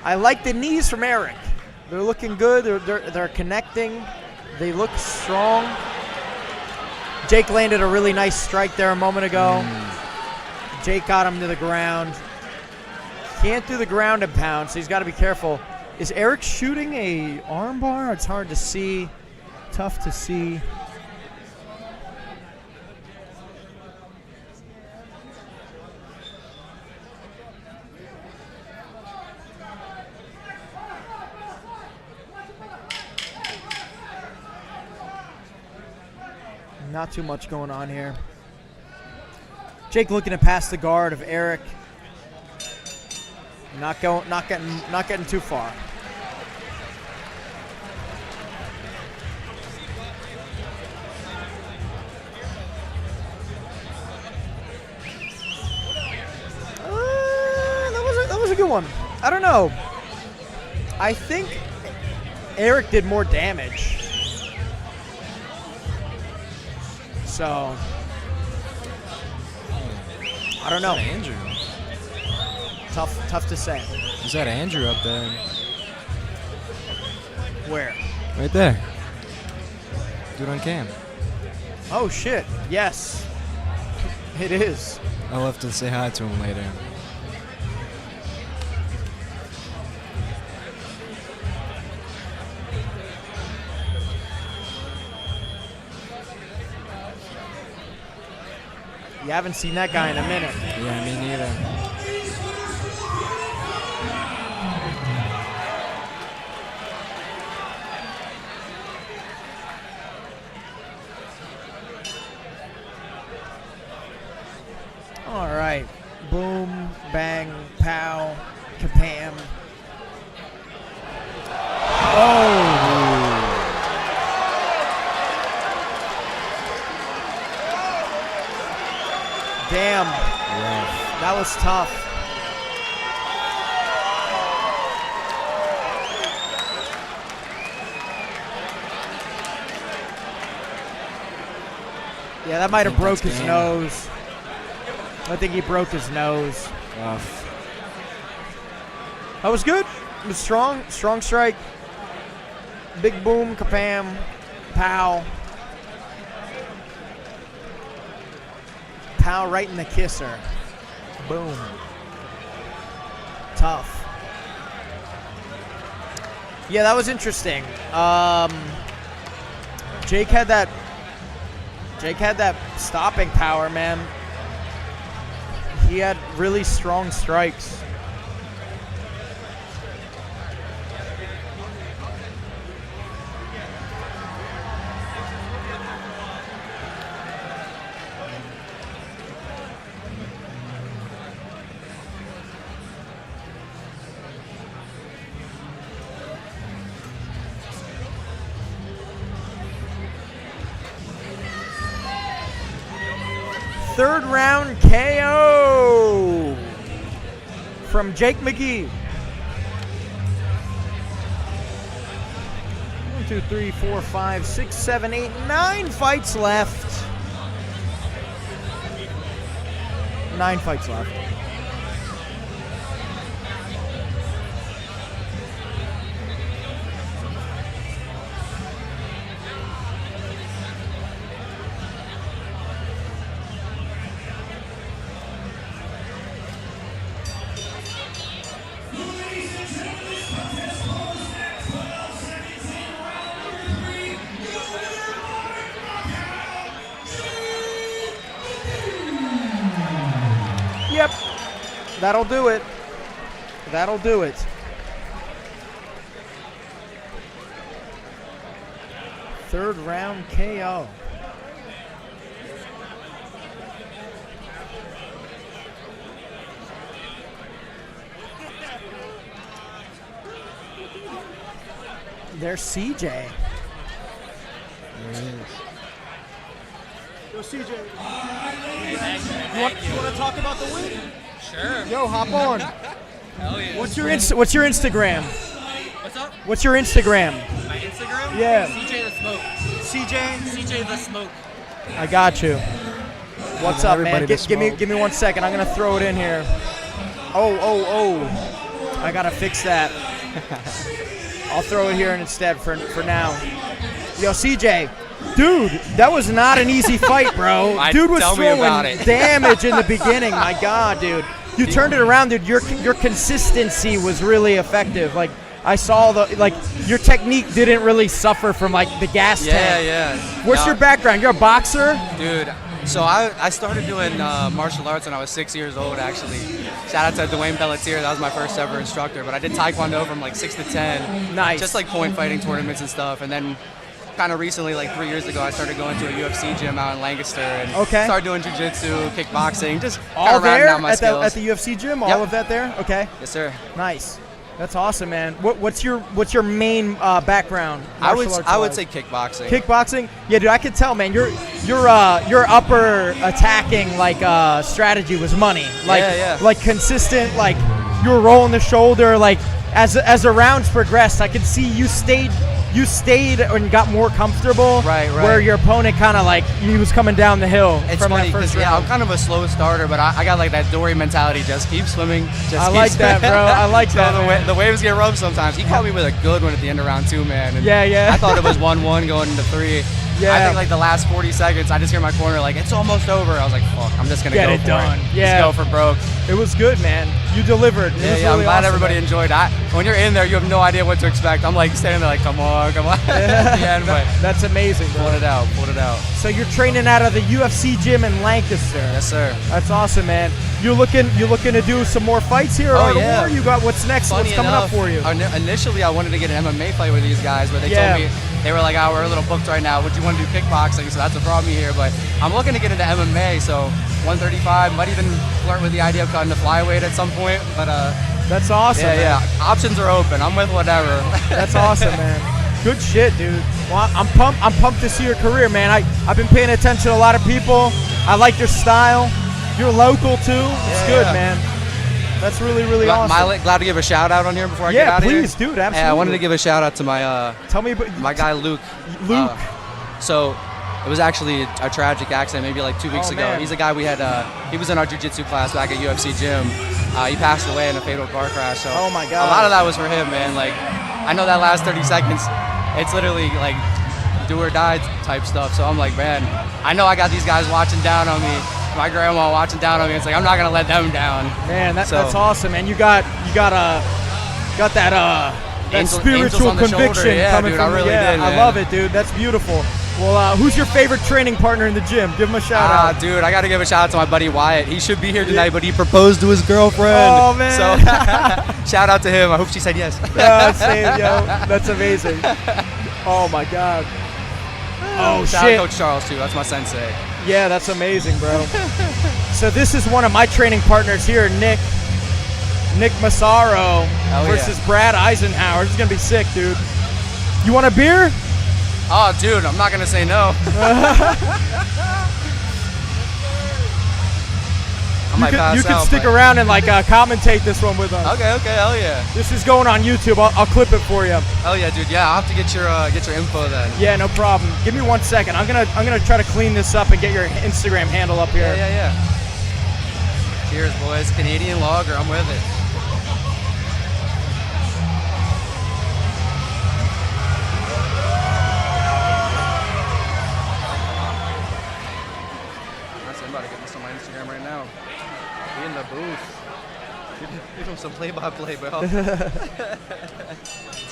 I like the knees from Eric. They're looking good. They're connecting. They look strong. Jake landed a really nice strike there a moment ago. Jake got him to the ground. Can't do the ground and pound, so he's got to be careful. Is Eric shooting a arm bar? It's hard to see. Tough to see. Not too much going on here. Jake looking to pass the guard of Eric. Not getting too far. That was a good one. I don't know. I think Eric did more damage. So, I don't know. Andrew. Tough to say. Is that Andrew up there? Where? Right there. Dude on cam. Oh shit! Yes, it is. I'll have to say hi to him later. You haven't seen that guy in a minute. Yeah, me neither. All right. Boom, bang, pow, kapam. Oh! Damn. Rough. That was tough. Yeah, that might have broke his nose. I think he broke his nose. Rough. That was good. It was strong. Strong strike. Big boom, kapam, pow. Pow right in the kisser. Boom. Tough. Yeah, that was interesting. Jake had that stopping power, man. He had really strong strikes. Third round KO from Jake McGee. 1, 2, 3, 4, 5, 6, 7, 8, 9 fights left. 9 fights left. Yep, that'll do it. That'll do it. Third round KO. There's CJ. There it is. Yo, CJ. You want to talk about the win? Sure. Yo, hop on. Hell yeah. What's your Instagram? What's up? What's your Instagram? My Instagram? Yeah. CJ the Smoke. CJ the Smoke. I got you. What's up, man? Everybody to Give me 1 second. I'm gonna throw it in here. Oh. I gotta fix that. I'll throw it here instead for now. Yo, CJ. Dude, that was not an easy fight, bro. Dude was throwing damage in the beginning. My God, dude. You turned it around, dude. Your consistency was really effective. Like, I saw your technique didn't really suffer from like the gas tank. Yeah. What's your background? You're a boxer? Dude, so I started doing martial arts when I was 6 years old, actually. Shout out to b.o.a.t. That was my first ever instructor. But I did Taekwondo from like 6 to 10. Nice. Just like point fighting tournaments and stuff. And then kind of recently, like 3 years ago, I started going to a UFC gym out in Lancaster and started doing Jiujitsu, kickboxing, just all there out my at skills. the UFC gym. Yep. All of that there. Okay. Yes, sir. Nice. That's awesome, man. What's your main background? I would say kickboxing. Kickboxing? Yeah, dude, I could tell, man. Your upper attacking like strategy was money. Like yeah. like consistent. Like you were rolling the shoulder. Like as the rounds progressed, I could see you stayed and got more comfortable. Right. Where your opponent kind of like he was coming down the hill It's from funny that first because round. I'm kind of a slow starter, but I got like that Dory mentality. Just keep swimming. Just I keep like that, swimming. bro. I like So that. the waves get rough sometimes. He caught me with a good one at the end of round 2, man. And Yeah. I thought it was 1-1 going into 3. Yeah. I think like the last 40 seconds, I just hear my corner like, it's almost over. I was like, fuck, I'm just gonna Get go it for done. it. Yeah. Just go for broke. It was good, man. You delivered. It was I'm really glad awesome, everybody man. enjoyed it. When you're in there, you have no idea what to expect. I'm like standing there like, come on. At the end, but That's amazing, bro. pulled it out. So you're training out of the UFC gym in Lancaster. Yes, sir. That's awesome, man. You looking to do some more fights here? Oh, or yeah. more? You got what's next? Funny what's coming enough, up for you? Initially, I wanted to get an MMA fight with these guys, but they Yeah. told me, they were like, oh, we're a little booked right now. Would you want to do kickboxing? So that's what brought me here. But I'm looking to get into MMA, so 135. Might even flirt with the idea of cutting the flyweight at some point. But That's awesome. man. yeah, options are open. I'm with whatever. That's awesome, man. Good shit, dude. Well, I'm pumped. I'm pumped to see your career, man. I've been paying attention to a lot of people. I like your style. You're local too. It's Yeah, good, yeah. man. That's really awesome. Glad to give a shout out on here before I Yeah, get out of here. please, dude, Yeah, I absolutely. wanted to give a shout out to my Tell me about my guy Luke. Luke. So it was actually a tragic accident maybe like 2 weeks Oh, ago. man. He's a guy we had, he was in our jiu-jitsu class back at UFC gym. He passed away in a fatal car crash. So Oh, my God. a lot of that was for him, man. Like, I know that last 30 seconds, it's literally like do or die type stuff. So I'm like, man, I know I got these guys watching down on me. My grandma watching down on me. It's like, I'm not going to let them down. Man, So- that's awesome, man. You got that Angels spiritual on the shoulder. conviction Yeah, coming dude, from I really yeah, did, I man. love it, dude. That's beautiful. Well, who's your favorite training partner in the gym? Give him a shout out. Dude, I got to give a shout out to my buddy Wyatt. He should be here tonight, but he proposed to his girlfriend. Oh, man. So shout out to him. I hope she said yes. That's amazing. Oh my God. Oh Shout shit. out Coach Charles too. That's my sensei. Yeah, that's amazing, bro. So this is one of my training partners here, Nick Massaro Hell versus yeah. Brad Eisenhower. This is gonna be sick, dude. You want a beer? Oh, dude, I'm not gonna say no. I might pass You can out, stick but- around and like commentate this one with us. Okay, hell yeah. This is going on YouTube. I'll clip it for you. Hell yeah, dude. Yeah, I'll have to get your info then. Yeah, no problem. Give me 1 second. I'm gonna try to clean this up and get your Instagram handle up here. Yeah. Cheers, boys. Canadian lager. I'm with it. I'm about to get this on my Instagram right now. Be in the booth. Give him some play-by-play, bro. Let's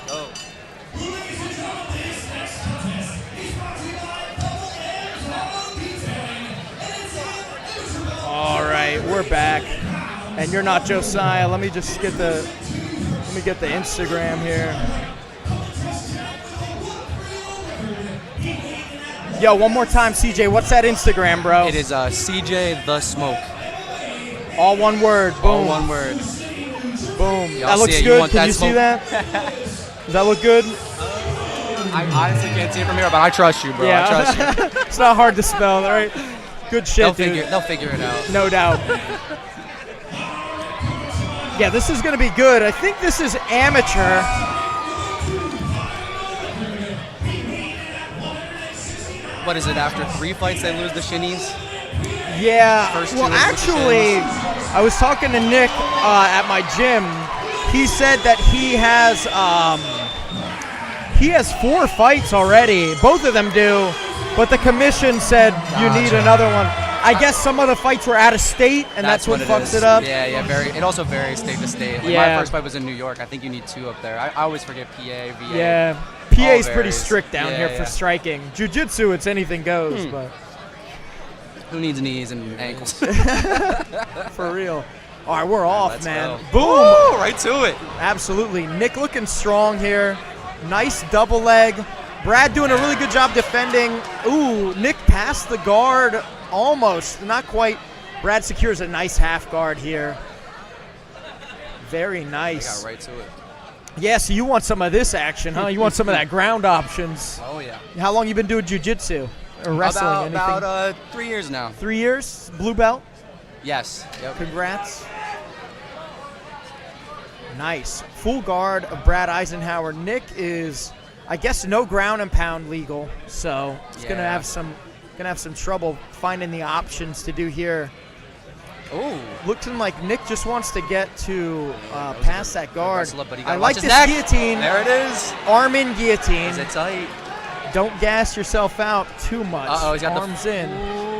go. All right, we're back, and you're not Josiah. Let me just get the Instagram here. Yo, one more time, CJ. What's that Instagram, bro? It is CJ the Smoke. All one word. Boom. All one word. Boom. Y'all That looks see it? You good. want Can that you see smoke? that? Does that look good? I honestly can't see it from here, but I trust you, bro. I trust you. It's not hard to spell, all right? Good shit, dude. They'll figure it out. No doubt. Yeah, this is going to be good. I think this is amateur. What is it, after 3 fights they lose the shinnies? Yeah. First Well, two is with the actually, I was talking to Nick at my gym. He said that he has 4 fights already. Both of them do, but the commission said you need Gotcha. another one. I guess some of the fights were out of state, and that's what fucks is. it up. Yeah, very. It also varies state to state. Like Yeah. My first fight was in New York. I think you need 2 up there. I always forget PA, VA. Yeah. PA's pretty varies. strict down Yeah, here for yeah. striking. Jiu-jitsu, it's anything goes, but Who needs knees and ankles? for real. All right, we're off, Let's man. go. Boom. Woo, right to it. Absolutely. Nick looking strong here. Nice double leg. Brad doing a really good job defending. Ooh, Nick passed the guard almost. Not quite. Brad secures a nice half guard here. Very I nice. got right to it. Yeah, so you want some of this action, huh? You want some of that ground options. Oh, yeah. How long you been doing jiu-jitsu or wrestling? Anything? About 3 years now. 3 years? Blue belt? Yes. Yep. Congrats. Nice. Full guard of Brad Eisenhower. Nick is, I guess, no ground and pound legal, so he's gonna have some trouble finding the options to do here. Oh, Looking like Nick just wants to get to past that guard. I like this neck. guillotine. There it is. Arm in guillotine. Is it tight? Don't gas yourself out too much. Uh-oh, he's got arms in. Ooh.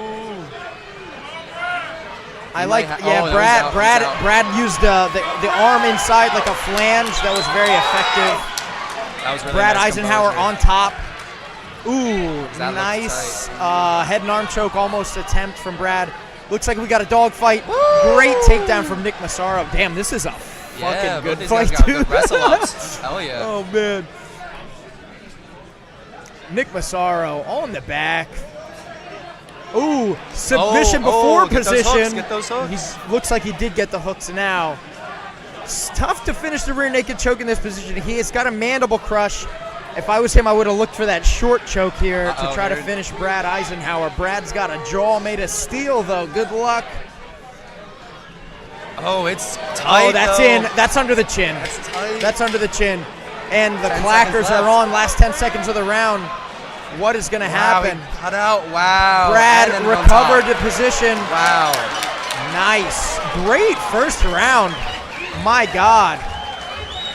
I like, Brad used the arm inside like a flange. That was very effective. That was really Brad nice Eisenhower composure. on top. Ooh, That nice head and arm choke almost attempt from Brad. Looks like we got a dog fight. Great takedown from Nick Massaro. Damn, this is a fucking good both these fight, guys got dude. good wrestle ups. Hell yeah. Oh, man. Nick Massaro on the back. Ooh, submission before get those position. hooks, get those hooks. He looks like he did get the hooks now. It's tough to finish the rear naked choke in this position. He has got a mandible crush. If I was him, I would have looked for that short choke here to try to finish Brad Eisenhower. Brad's got a jaw made of steel, though. Good luck. Oh, it's tight. Oh, that's though. in. That's under the chin. That's tight. That's under the chin. And the 10 clackers seconds are left. on. Last 10 seconds of the round. What is going to happen? Wow, he cut out. Wow. Brad And then on recovered top. the position. Wow. Nice. Great first round. My God.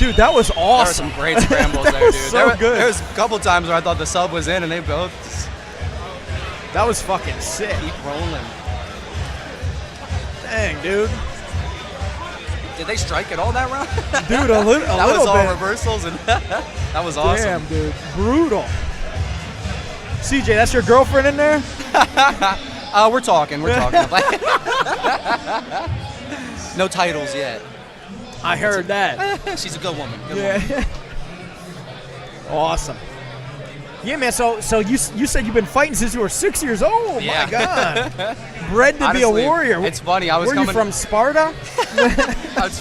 Dude, that was There were awesome. some great scrambles That there, was dude. so good. There was a couple times where I thought the sub was in, and they both just That was fucking sick. keep rolling. Dang, dude. Did they strike it all that round? Dude, a little that was all bit. reversals, and that was awesome. Damn, dude. Brutal. CJ, that's your girlfriend in there? We're talking. No titles yet. I heard that. She's a good woman. Good woman. Yeah. Awesome. Yeah, man. So you said you've been fighting since you were 6 years old. Yeah. My God. Bred to be Honestly, a warrior. it's funny. I was Were you coming from Sparta?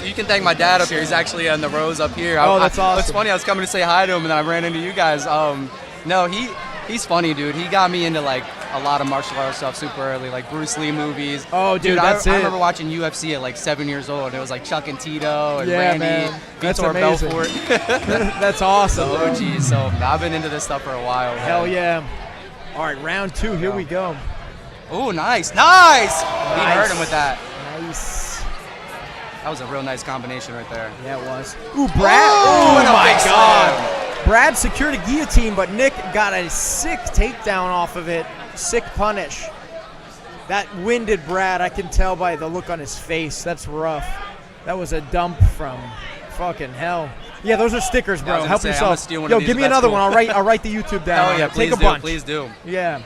You can thank my dad up here. He's actually in the rows up here. Oh, that's awesome. It's funny. I was coming to say hi to him, and then I ran into you guys. No, he's funny, dude. He got me into like a lot of martial arts stuff super early, like Bruce Lee movies. Oh, dude, I that's it. remember watching UFC at like 7 years old. It was like Chuck and Tito and Yeah, Randy, man. That's Vitor amazing. Belfort. That's awesome. So bro. OG. So I've been into this stuff for a while. Man. Hell yeah. All right, round 2. Here we go. Ooh, nice. He hurt him with that. Nice. That was a real nice combination right there. Yeah, it was. Ooh, Brad. Oh, and a my big God. Brad secured a guillotine, but Nick got a sick takedown off of it. Sick punish. That winded Brad, I can tell by the look on his face. That's rough. That was a dump from fucking hell. Yeah, those are stickers, bro. Help I'm gonna yourself. steal one Yo, of these give me if that's another cool. one. I'll write the YouTube down. Hell yeah, Take please a bunch. Please do. Yeah.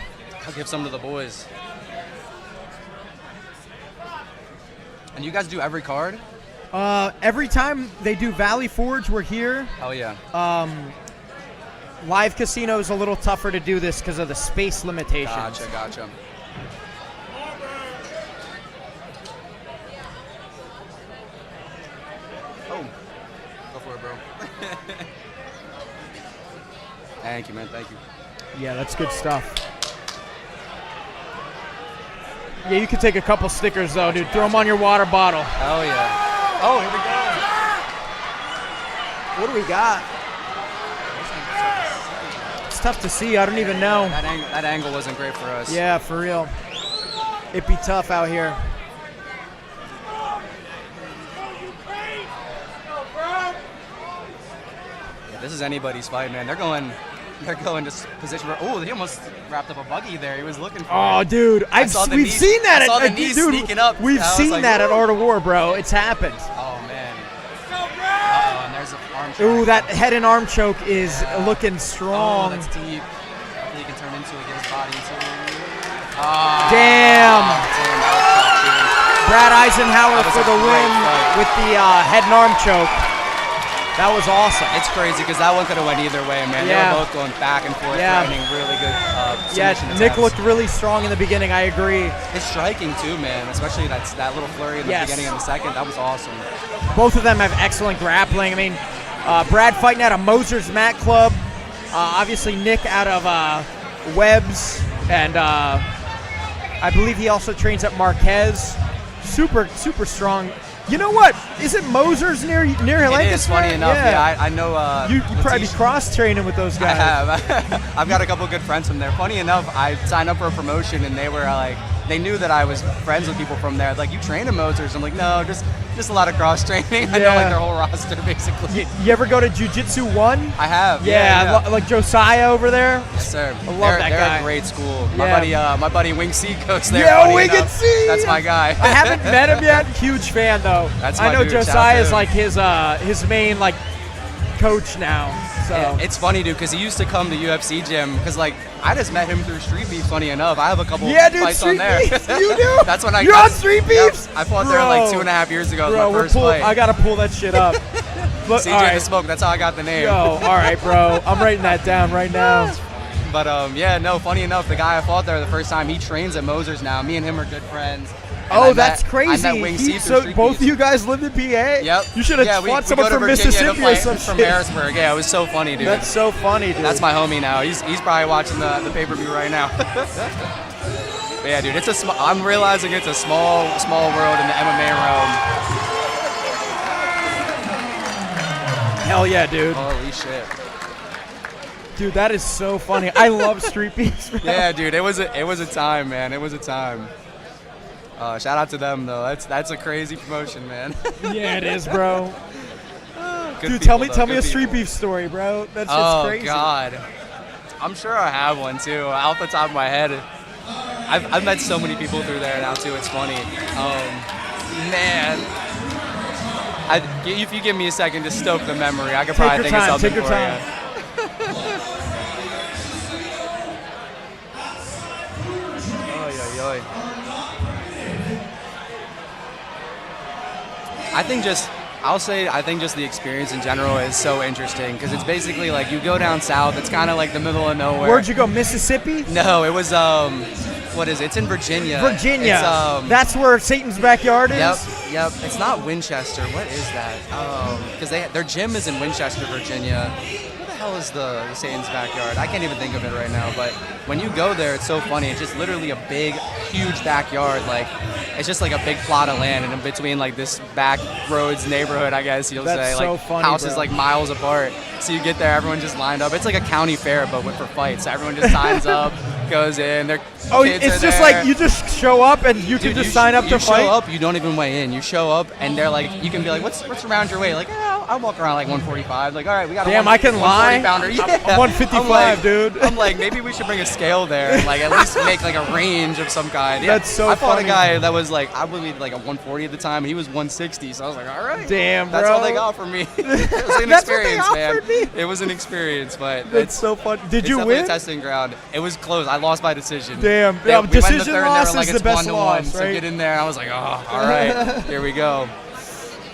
I'll give some to the boys. And you guys do every card? Every time they do Valley Forge, we're here. Hell yeah. Live casino is a little tougher to do this because of the space limitations. Gotcha. Oh, go for it, bro. Thank you, man. Thank you. Yeah, that's good stuff. Yeah, you can take a couple stickers though, dude. Throw them on your water bottle. Hell yeah. Oh, here we go. What do we got? It's tough to see. I don't even know. That angle wasn't great for us. Yeah, for real. It'd be tough out here. Yeah, this is anybody's fight, man. They're going to position where. Oh, he almost wrapped up a buggy there. He was looking for Oh, it. dude, I saw the we've knees- seen that. I saw the at, knees dude, sneaking up. We've I was seen like, that at whoa. Art of War, bro. It's happened. Oh man. Uh-oh, and there's an arm Ooh, choke. that head and arm choke is looking Oh, strong. that's deep. Hopefully he can turn into it, get his body into it. Damn. Brad Eisenhower That was for a the great win fight. with the head and arm choke. That was awesome. It's crazy because that one could have went either way, man. Yeah. They were both going back and forth, Yeah. threatening really good Yeah, submission Nick attempts. looked really strong in the beginning. I agree. It's striking too, man. Especially that little flurry in the Yes. beginning and the second. That was awesome. Both of them have excellent grappling. I mean, Brad fighting out of Moser's Mat Club. Obviously, Nick out of Webb's. And I believe he also trains at Marquez. Super strong You know what? Isn't Moser's near Lancaster? It is, funny enough. Yeah, I know. You probably cross training with those guys. I have. I've got a couple good friends from there. Funny enough, I signed up for a promotion, and they were like, they knew that I was friends with people from there. Like, you train in Moser's? I'm like, no, just a lot of cross training. I know like their whole roster basically. You ever go to Jiu-Jitsu 1? I have. Yeah. Like Josiah over there. Yes, sir. I love that guy. They're a great school. My buddy Wing C goes there. Yo, Wing C. That's my guy. I haven't met him yet. Huge fan though. That's my I know dude. Josiah is like his main like coach now. So yeah, it's funny, dude, because he used to come to UFC gym. Because like I just met him through Street Beef. Funny enough, I have a couple fights on there. Beefs. You do? That's when You're on Street Beefs? Yep, I fought there like 2.5 years ago. Bro, my first fight. I gotta pull that shit up. Look, CJ the Smoke. That's how I got the name. Yo, all right, bro. I'm writing that down right now. But yeah, no. Funny enough, the guy I fought there the first time, he trains at Moser's now. Me and him are good friends. Oh, that's crazy. I met Wing C so Street both Beefs. of you guys lived in PA? Yep. You should have fought someone from Mississippi or some from shit. Harrisburg. Yeah, it was so funny, dude. That's so funny, dude. That's my homie now. He's probably watching the pay-per-view right now. But yeah, dude, I'm realizing it's a small world in the MMA realm. Hell yeah, dude. Holy shit. Dude, that is so funny. I love Street Beefs. Yeah, dude, it was a time, man. It was a time. Shout out to them though. That's a crazy promotion, man. Yeah, it is, bro. Dude, people, tell me good a Street people. Beef story, bro. That's just crazy. Oh God, I'm sure I have one too. Off the top of my head, I've met so many people through there now too. It's funny. Man, if you give me a second to stoke the memory, I could probably think of something for you. Oy. I think just the experience in general is so interesting because it's basically like you go down south. It's kind of like the middle of nowhere. Where'd you go, Mississippi? No, it was what is it? It's in Virginia. Virginia. It's, that's where Satan's backyard is? Yep. It's not Winchester. What is that? Because their gym is in Winchester, Virginia. Where the hell is the Satan's backyard? I can't even think of it right now. But when you go there, it's so funny. It's just literally a big, huge backyard. Like it's just like a big plot of land, and in between like this back roads neighborhood, I guess you'll That's say, so like funny, houses bro. like miles apart. So you get there, everyone just lined up. It's like a county fair, but for fights. So everyone just signs up, goes in. It's just like you just show up and you can just sign up to fight? You show up, you don't even weigh in. You show up and they're like, you can be like, what's around your weight? Like, yeah, I'll walk around like 145. Like, all right, we got a Damn, I can lie. 140 pounder. Yeah. I'm 155, dude. I'm like, maybe we should bring a scale there and like at least make like a range of some kind. Yeah, That's so I fought funny. a guy that was like, I believe like a 140 at the time, and he was 160. So I was like, all right. Damn, bro. That's all they got for me. It was an That's what they experience, man. offered me? It was an experience, but That's so fun. Did you definitely win? a testing ground. It was close. I lost by decision. Damn. We went Decision the third, loss and they were like, is it's the best 1-1, loss, so right? get in there. I was like, oh, all right, here we go.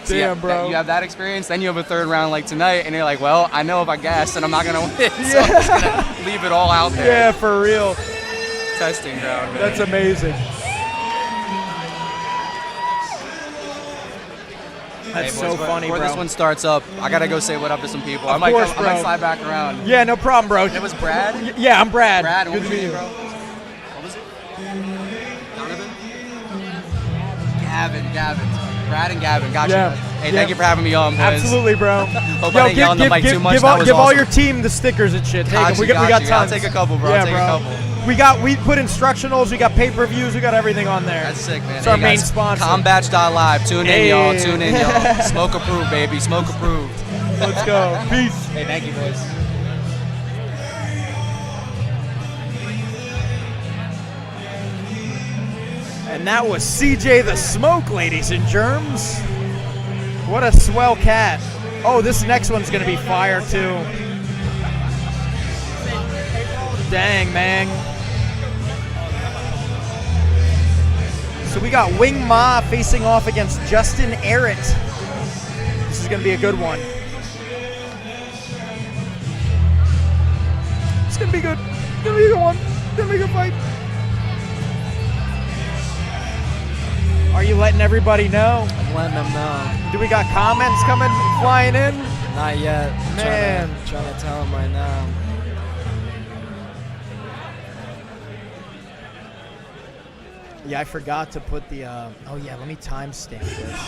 So Damn, bro. You have that experience, then you have a third round like tonight, and you're like, well, I know if I gas, then I'm not gonna win, so I'm just gonna leave it all out there. Yeah, for real. Testing ground, man. That's amazing. That's Hey, so boys, funny, before bro. this one starts up, I gotta go say what up to some people. Of course, I might bro. slide back around. Yeah, no problem, bro. It was Brad? Yeah, I'm Brad. Brad, what Good was to your meet name, you. bro? What was it? Donovan? Gavin. Brad and Gavin, gotcha. Yeah. Hey, thank you for having me on, boys. Absolutely, bro. Hope I didn't yell on the mic too much. Give, That all, was give all awesome. your team the stickers and shit. Take Gotcha, them. We got gotcha. tons. I'll take a couple, bro. Yeah, I'll take a couple. We put instructionals. We got pay-per-views. We got everything on there. That's sick, man. It's our Hey, main guys, sponsor. Combatch.live. Tune in, Hey. y'all. Tune in, y'all. Smoke approved, baby. Smoke approved. Let's go. Peace. Hey, thank you, boys. And that was CJ the Smoke, ladies and germs. What a swell cat. Oh, this next one's going to be fire, too. Dang, man. So we got Wing Ma facing off against Justin Arrett. This is going to be a good one. It's going to be good. It's going to be a good one. It's going to be a good fight. Are you letting everybody know? I'm letting them know. Do we got comments coming flying in? Not yet. Man. Trying to tell them right now. Yeah, I forgot to put the, oh yeah, let me timestamp this.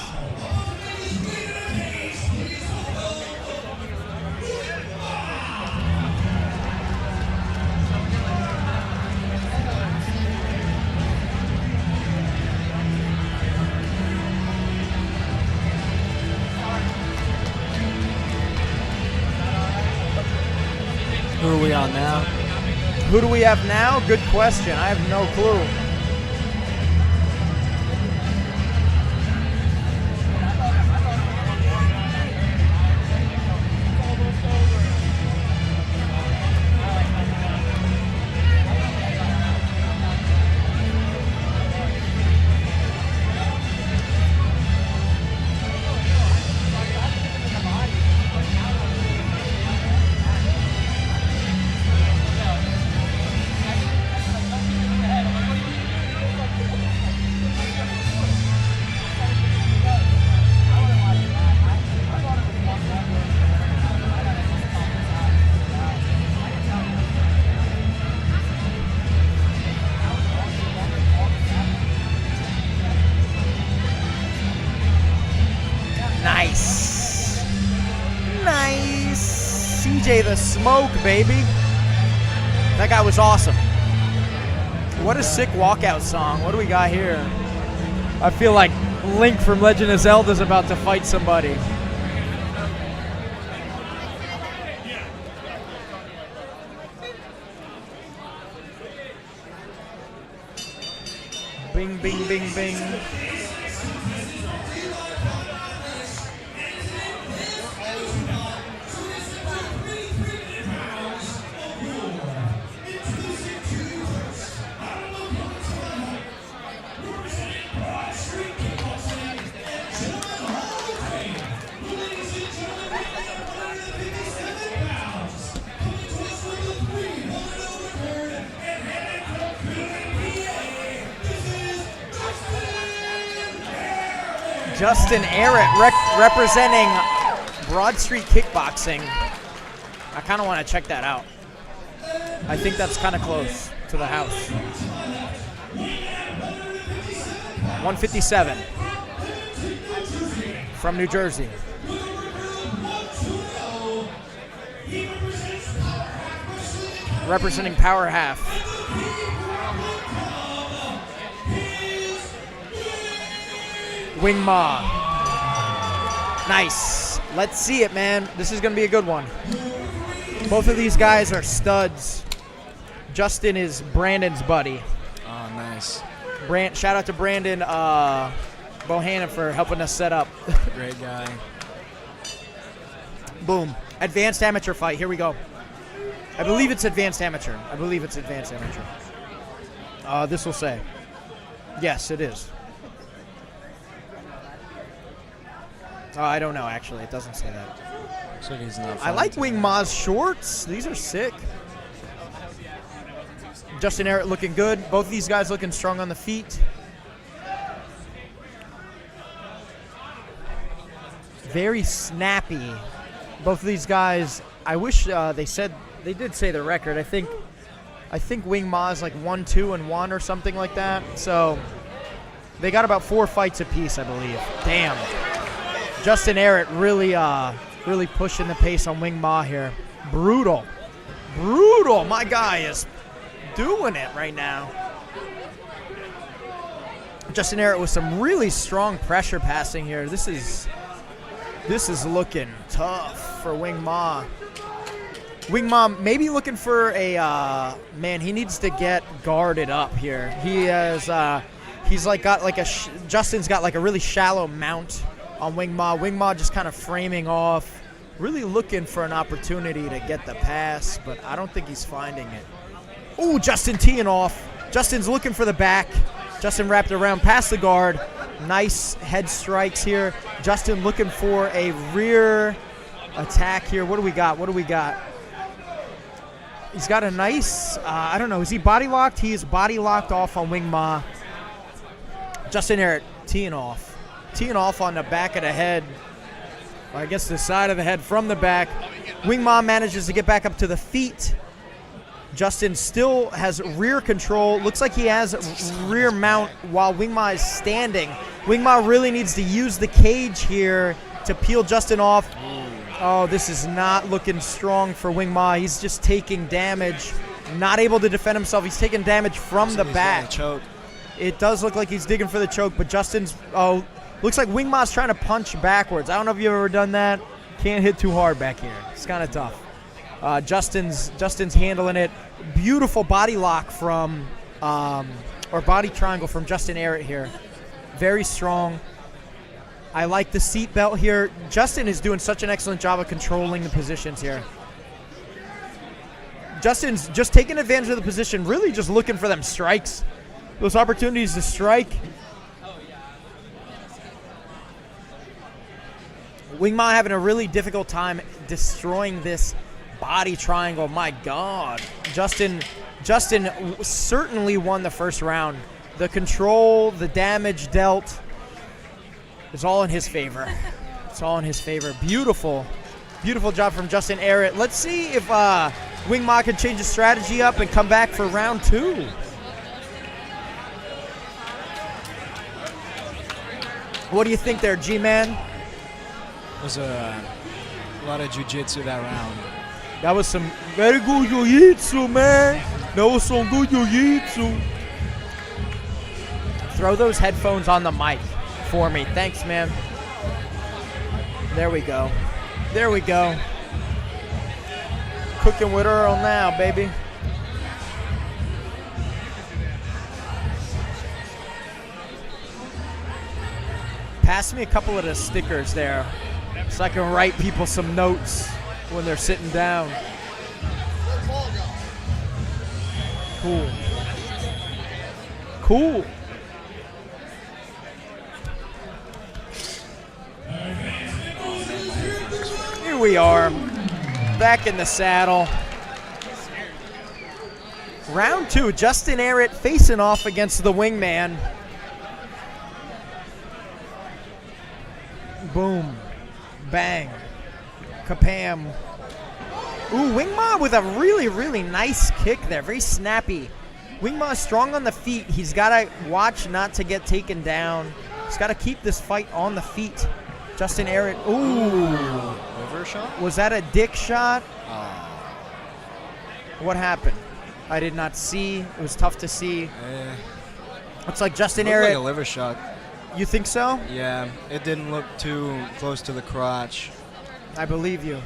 Who are we on now? Who do we have now? Good question. I have no clue. Nice. Nice. CJ the Smoke, baby. That guy was awesome. What a sick walkout song. What do we got here? I feel like Link from Legend of Zelda is about to fight somebody. Bing, bing, bing, bing. Justin Arrett representing Broad Street Kickboxing. I kind of want to check that out. I think that's kind of close to the house. 157 from New Jersey. Representing Power Half. Wing Ma. Nice. Let's see it, man. This is going to be a good one. Both of these guys are studs. Justin is Brandon's buddy. Oh, nice. Shout out to Brandon Bohannon for helping us set up. Great guy. Boom. Advanced amateur fight. Here we go. I believe it's advanced amateur. This will say. Yes, it is. I don't know, actually. It doesn't say that. So he's not I like Wing Ma's shorts. These are sick. Justin Arrett looking good. Both of these guys looking strong on the feet. Very snappy. Both of these guys, I wish they did say the record. I think Wing Ma's like 1-2-1 or something like that. So they got about 4 fights apiece, I believe. Damn. Justin Arrett really pushing the pace on Wing Ma here. Brutal. My guy is doing it right now. Justin Arrett with some really strong pressure passing here. This is looking tough for Wing Ma. Wing Ma maybe looking for a man. He needs to get guarded up here. He has Justin's got like a really shallow mount on Wing Ma. Wing Ma just kind of framing off, really looking for an opportunity to get the pass, but I don't think he's finding it. Ooh, Justin teeing off. Justin's looking for the back. Justin wrapped around past the guard. Nice head strikes here. Justin looking for a rear attack here. What do we got? He's got a nice, I don't know, is he body locked? He is body locked off on Wing Ma. Justin Arrett teeing off on the back of the head, or I guess the side of the head from the back. Wing Ma manages to get back up to the feet. Justin still has rear control. Looks like he has rear mount while Wing Ma is standing. Wing Ma really needs to use the cage here to peel Justin off. Oh, this is not looking strong for Wing Ma. He's just taking damage. Not able to defend himself. He's taking damage from the back. Choke. It does look like he's digging for the choke, but Justin's, looks like Wing Ma's trying to punch backwards. I don't know if you've ever done that. Can't hit too hard back here. It's kind of tough. Justin's handling it. Beautiful body lock from, or body triangle from Justin Arrett here. Very strong. I like the seat belt here. Justin is doing such an excellent job of controlling the positions here. Justin's just taking advantage of the position, really just looking for them strikes. Those opportunities to strike. Wing Ma having a really difficult time destroying this body triangle. My God. Justin certainly won the first round. The control, the damage dealt is all in his favor. It's all in his favor. Beautiful. Beautiful job from Justin Arrett. Let's see if Wing Ma can change his strategy up and come back for round 2. What do you think there, G-Man? It was a lot of jiu-jitsu that round. That was some very good jiu-jitsu, man. That was some good jiu-jitsu. Throw those headphones on the mic for me. Thanks, man. There we go. There we go. Cooking with Earl now, baby. Pass me a couple of the stickers there so I can write people some notes when they're sitting down. Cool. Cool. Here we are, back in the saddle. Round 2, Justin Arrett facing off against the Wingman. Boom. Bang. Kapam. Ooh, Wing Ma with a really, really nice kick there. Very snappy. Wing Ma is strong on the feet. He's got to watch not to get taken down. He's got to keep this fight on the feet. Justin Arrett. Ooh. Liver shot? Was that a dick shot? What happened? I did not see. It was tough to see. Looks like Justin Arrett. Like a liver shot. You think so? Yeah, it didn't look too close to the crotch. I believe you.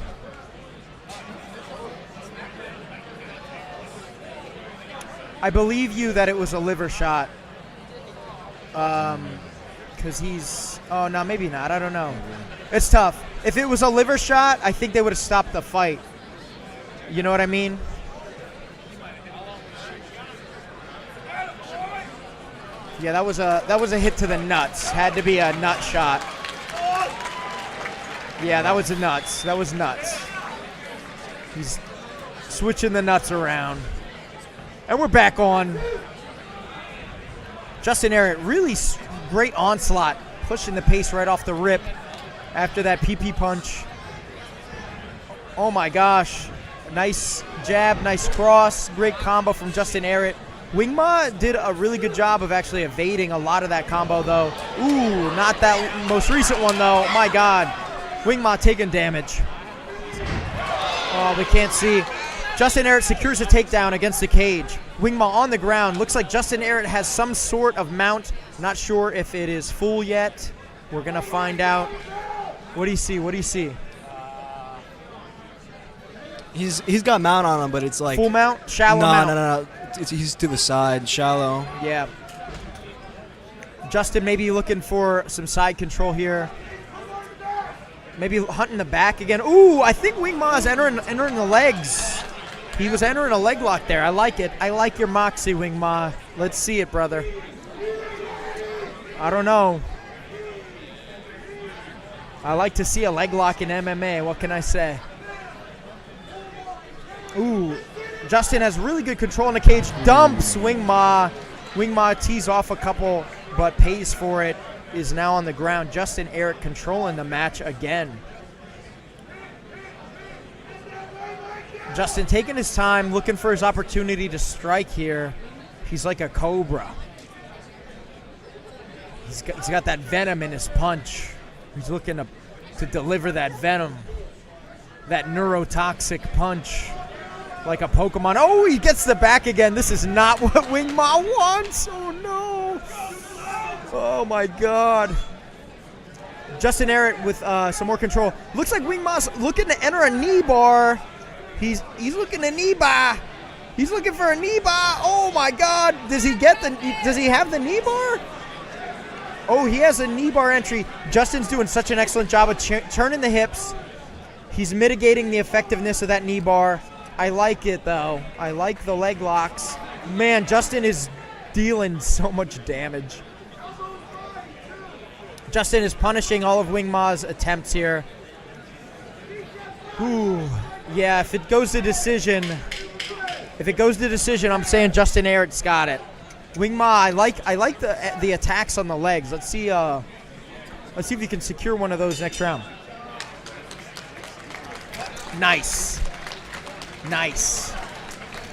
I believe you that it was a liver shot. Because he's... Oh, no, maybe not. I don't know. It's tough. If it was a liver shot, I think they would have stopped the fight. You know what I mean? Yeah, that was a hit to the nuts. Had to be a nut shot. Yeah, that was a nuts. That was nuts. He's switching the nuts around. And we're back on. Justin Arrett, really great onslaught. Pushing the pace right off the rip after that PP punch. Oh my gosh. Nice jab, nice cross. Great combo from Justin Arrett. Wing Ma did a really good job of actually evading a lot of that combo, though. Ooh, not that most recent one, though. My God. Wing Ma taking damage. Oh, we can't see. Justin Arrett secures a takedown against the cage. Wing Ma on the ground. Looks like Justin Arrett has some sort of mount. Not sure if it is full yet. We're going to find out. What do you see? What do you see? He's got mount on him, but it's like... Full mount? Shallow mount? No. He's to the side, shallow. Yeah. Justin maybe looking for some side control here. Maybe hunting the back again. Ooh, I think Wing Ma is entering the legs. He was entering a leg lock there. I like it. I like your moxie, Wing Ma. Let's see it, brother. I don't know. I like to see a leg lock in MMA. What can I say? Ooh. Justin has really good control in the cage. Dumps Wing Ma. Wing Ma tees off a couple, but pays for it. Is now on the ground. Justin Arrett controlling the match again. Justin taking his time, looking for his opportunity to strike here. He's like a cobra. He's got that venom in his punch. He's looking to deliver that venom, that neurotoxic punch, like a Pokemon. Oh, he gets the back again. This is not what Wing Ma wants. Oh, no. Oh, my God. Justin Arrett with some more control. Looks like Wing Ma's looking to enter a knee bar. He's looking to knee bar. He's looking for a knee bar. Oh, my God. Does he have the knee bar? Oh, he has a knee bar entry. Justin's doing such an excellent job of turning the hips. He's mitigating the effectiveness of that knee bar. I like it, though. I like the leg locks. Man, Justin is dealing so much damage. Justin is punishing all of Wing Ma's attempts here. Ooh, yeah, if it goes to decision, I'm saying Justin Arrett's got it. Wing Ma, I like the attacks on the legs. Let's see if you can secure one of those next round. Nice.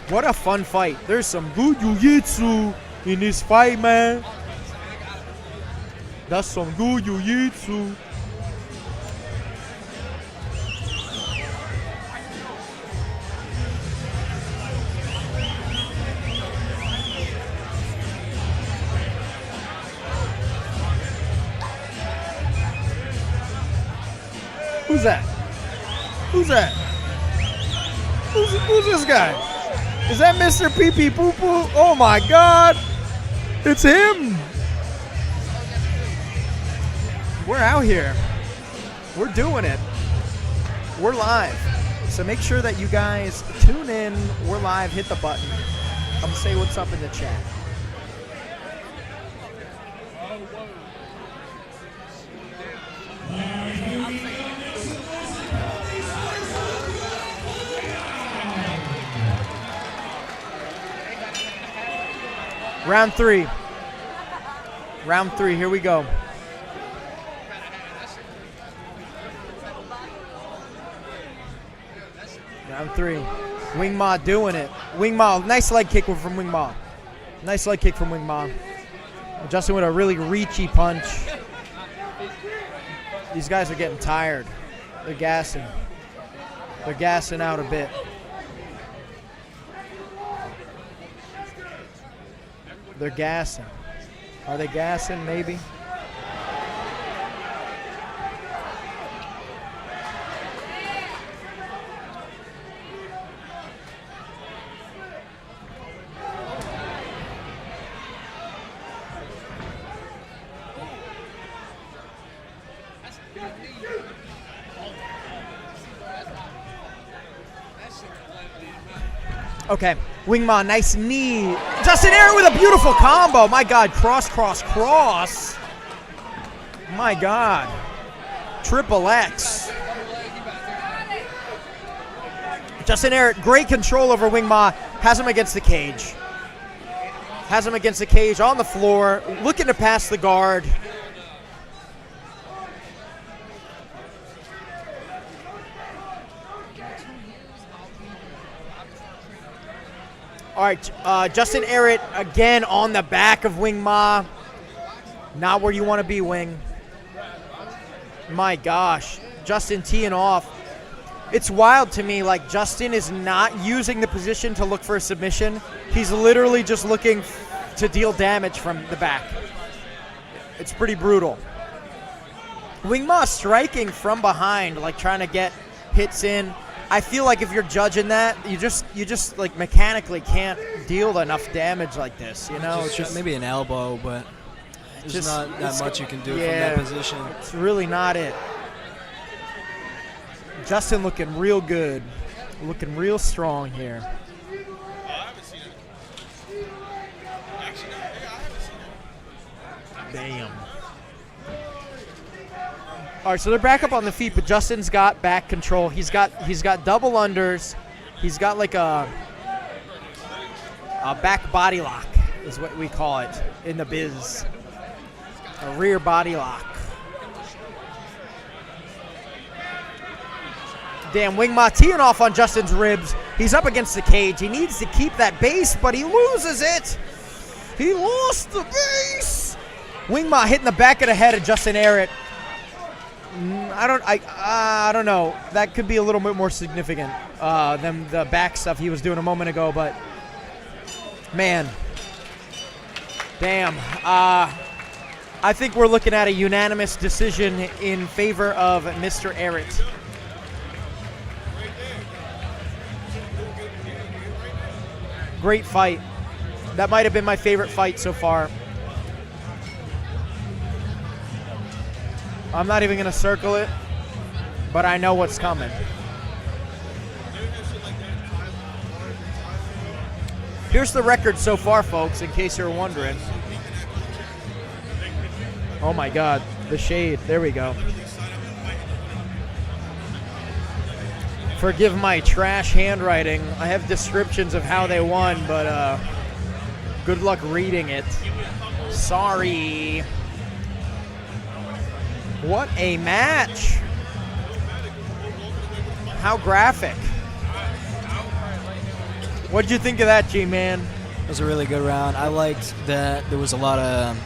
What a fun fight. There's some good jiu-jitsu in this fight, man. That's some good jiu-jitsu. Who's that? Who's this guy? Is that Mr. Pee Pee Poo Poo? Oh my God. It's him. We're out here. We're doing it. We're live. So make sure that you guys tune in. We're live. Hit the button. Come say what's up in the chat. Round three. Here we go. Round three. Wing Ma doing it. Wing Ma, nice leg kick from Wing Ma. Justin with a really reachy punch. These guys are getting tired. They're gassing out a bit. They're gassing. Are they gassing? Maybe. Okay, Wing Ma, nice knee. Justin Arrett with a beautiful combo. My God, cross. My God. Triple X. Justin Arrett, great control over Wing Ma. Has him against the cage. On the floor, looking to pass the guard. All right, Justin Arrett again on the back of Wing Ma. Not where you want to be, Wing. My gosh, Justin teeing off. It's wild to me, like Justin is not using the position to look for a submission. He's literally just looking to deal damage from the back. It's pretty brutal. Wing Ma striking from behind, like trying to get hits in. I feel like if you're judging that, you just like mechanically can't deal enough damage like this, you know? It's just maybe an elbow, but there's not that much you can do from that position. It's really not it. Justin looking real good, looking real strong here. Damn. All right, so they're back up on the feet, but Justin's got back control. He's got double unders. He's got like a back body lock is what we call it in the biz. A rear body lock. Damn, Wing Ma teeing off on Justin's ribs. He's up against the cage. He needs to keep that base, but he loses it. He lost the base. Wingma hitting the back of the head of Justin Arrett. I don't know. That could be a little bit more significant than the back stuff he was doing a moment ago, but man, damn. I think we're looking at a unanimous decision in favor of Mr. Arrett. Great fight. That might have been my favorite fight so far. I'm not even going to circle it, but I know what's coming. Here's the record so far, folks, in case you're wondering. Oh my God, the shade. There we go. Forgive my trash handwriting. I have descriptions of how they won, but good luck reading it. Sorry. What a match. How graphic. What'd you think of that, G-Man? It was a really good round. I liked that there was a lot of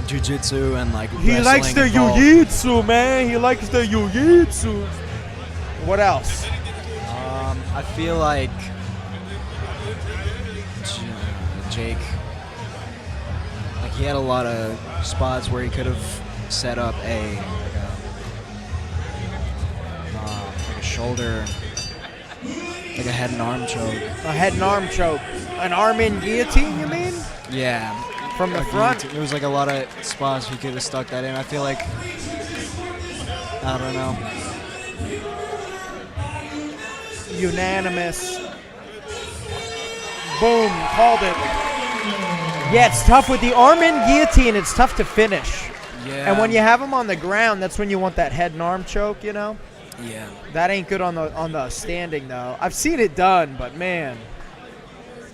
jiu-jitsu and like He likes the jiu-jitsu, man. He likes the jiu-jitsu. What else? I feel like Jake, like he had a lot of spots where he could have set up a shoulder, like a head and arm choke. A head and arm choke. An arm in guillotine, you mean? Yeah. From the front? There was like a lot of spots he could have stuck that in. I feel like, I don't know. Unanimous. Boom, called it. Yeah, it's tough with the arm in guillotine. It's tough to finish. Yeah. And when you have them on the ground, that's when you want that head and arm choke, you know? Yeah. That ain't good on the standing, though. I've seen it done, but man,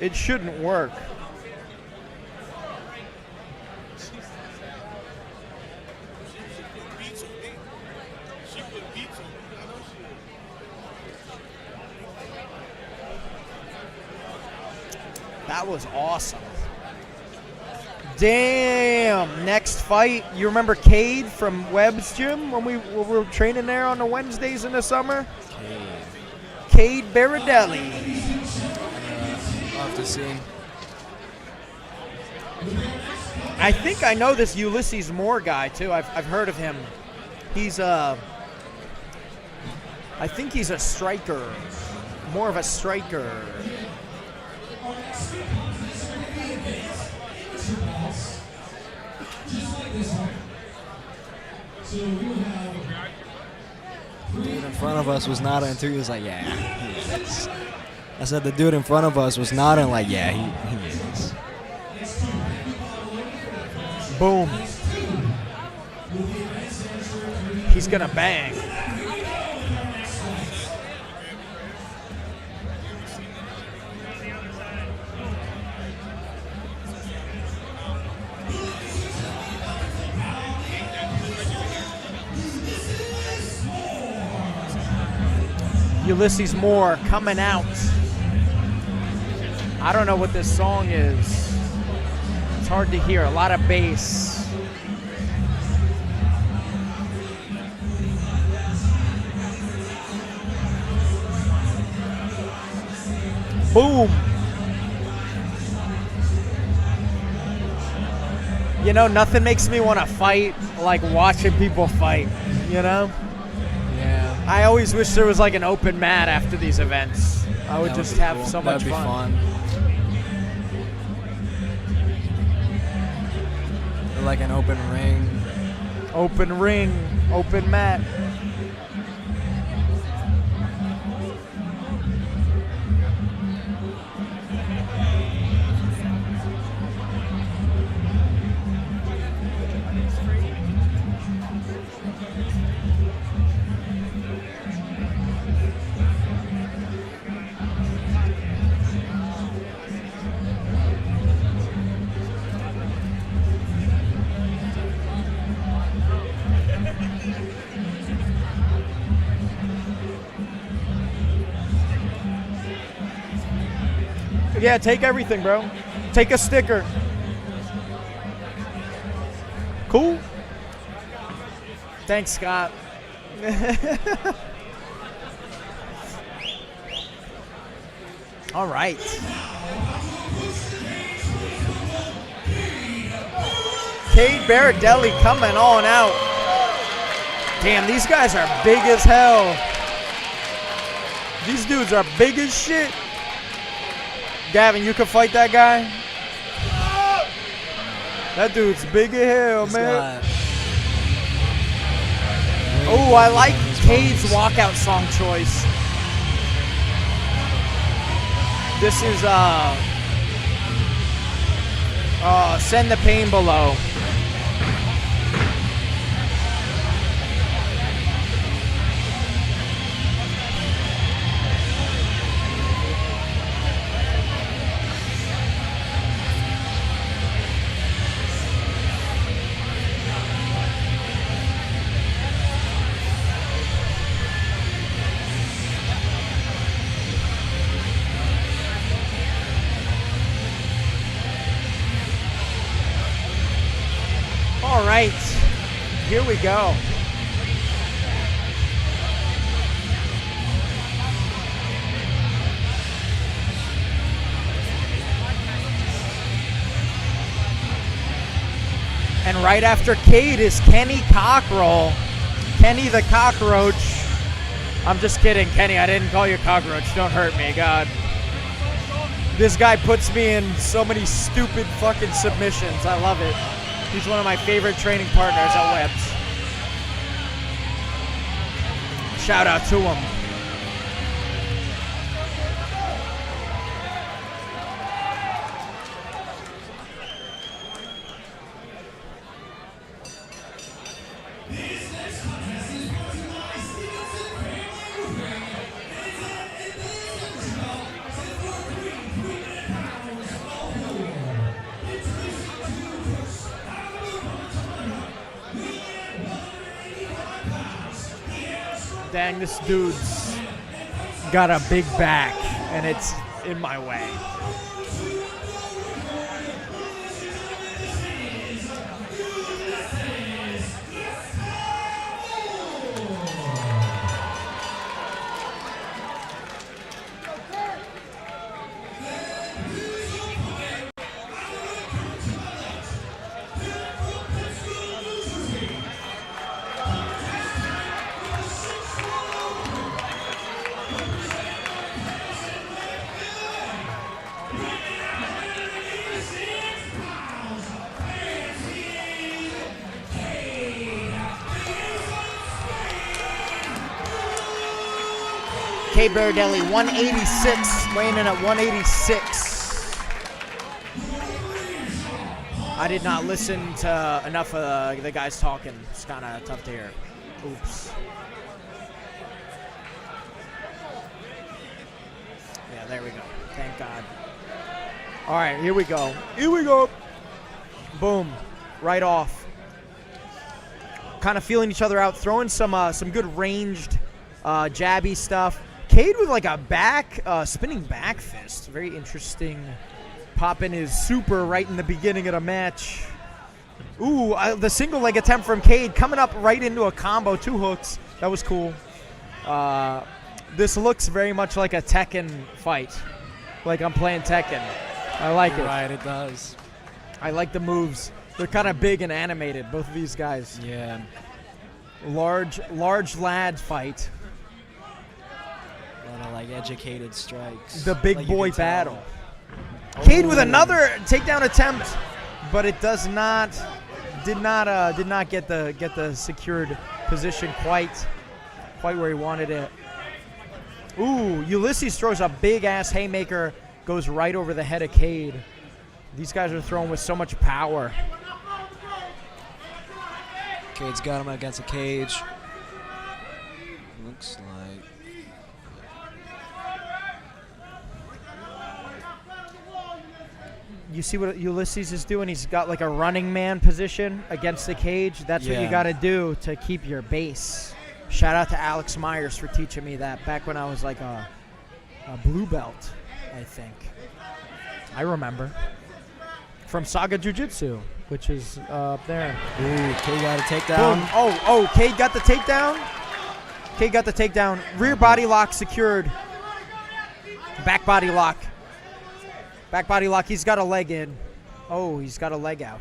it shouldn't work. That was awesome. Damn. Next fight. You remember Cade from Webb's gym when we were training there on the Wednesdays in the summer? Cade Baradelli. I'll have to see. I think I know this Ulysses Moore guy too. I've heard of him. He's I think he's a striker. More of a striker. The dude in front of us was nodding until he was like, yeah, he is. I said the dude in front of us was nodding like, yeah, he is. Boom. He's gonna bang. Ulysses Moore coming out. I don't know what this song is. It's hard to hear. A lot of bass. Boom. You know, nothing makes me want to fight like watching people fight, you know? Yeah. I always wish there was like an open mat after these events. I would just have cool. so much That'd be fun. Or like an open ring. Open ring, open mat. Yeah, take everything, bro. Take a sticker. Cool. Thanks, Scott. All right. Cade BradElBard coming on out. Damn, these guys are big as hell. These dudes are big as shit. Gavin, you can fight that guy? That dude's big as hell, man. Oh, I like Cade's walkout song choice. This is Send the Pain Below. All right, here we go. And right after Cade is Kenny Cockrell. Kenny the Cockroach. I'm just kidding, Kenny. I didn't call you Cockroach. Don't hurt me, God. This guy puts me in so many stupid fucking submissions. I love it. He's one of my favorite training partners at Webs. Shout out to him. Dang, this dude's got a big back, and it's in my way. Cade BradElBard, 186, weighing in at 186. I did not listen to enough of the guys talking. It's kind of tough to hear. Oops. Yeah, there we go. Thank God. All right, here we go. Here we go. Boom. Right off. Kind of feeling each other out, throwing some good ranged jabby stuff. Cade with like a spinning back fist. Very interesting. Popping his super right in the beginning of the match. Ooh, the single leg attempt from Cade coming up right into a combo, 2 hooks. That was cool. This looks very much like a Tekken fight. Like I'm playing Tekken. I like it. Right, it does. I like the moves. They're kind of big and animated, both of these guys. Yeah. Large lad fight. A lot of like educated strikes. The big like boy battle. Cade with another takedown attempt, but it did not get the secured position quite where he wanted it. Ooh, Ulysses throws a big ass haymaker, goes right over the head of Cade. These guys are throwing with so much power. Cade's got him against a cage. Looks like. You see what Ulysses is doing? He's got like a running man position against the cage. That's what you got to do to keep your base. Shout out to Alex Myers for teaching me that back when I was like a blue belt. I think. I remember. From Saga Jiu-Jitsu, which is up there. Ooh, Cade got a takedown. Boom. Oh, Cade got the takedown. Cade got the takedown. Rear body lock secured. Back body lock. Back body lock. He's got a leg in. Oh, he's got a leg out.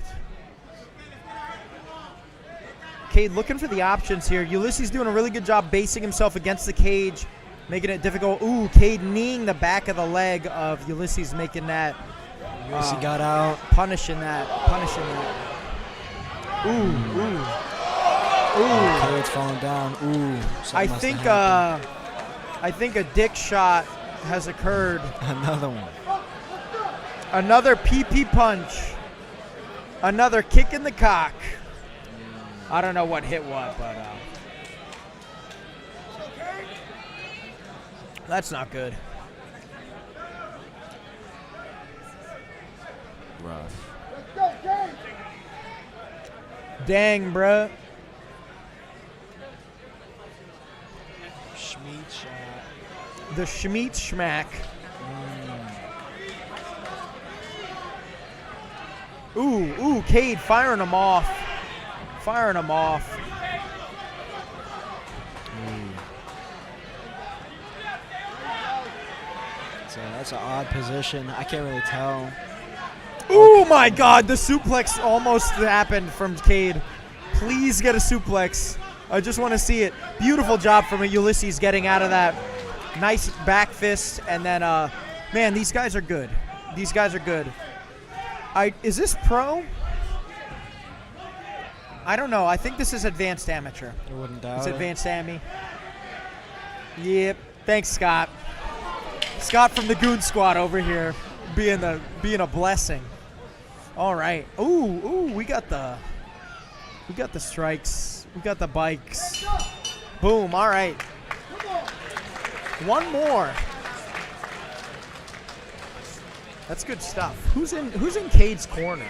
Cade looking for the options here. Ulysses doing a really good job basing himself against the cage, making it difficult. Ooh, Cade kneeing the back of the leg of Ulysses, making that. Ulysses got out. Punishing that. Ooh. Cade's falling down. Ooh. I think a dick shot has occurred. Another one. Another PP punch. Another kick in the cock. I don't know what hit what, but that's not good. Rough. Dang, bruh. Schmeat shot. The Schmeat schmack. Ooh, Cade firing him off. So that's an odd position. I can't really tell. Oh my God, the suplex almost happened from Cade. Please get a suplex. I just want to see it. Beautiful job from Ulysses getting out of that. Nice back fist, and then, man, these guys are good. Is this pro? I don't know. I think this is advanced amateur. I wouldn't doubt It's it. advanced Ammy. Yep. Thanks, Scott. Scott from the Goon Squad over here, being a blessing. All right. Ooh, we got the strikes. We got the bikes. Boom. All right. One more. That's good stuff. Who's in Cade's corner?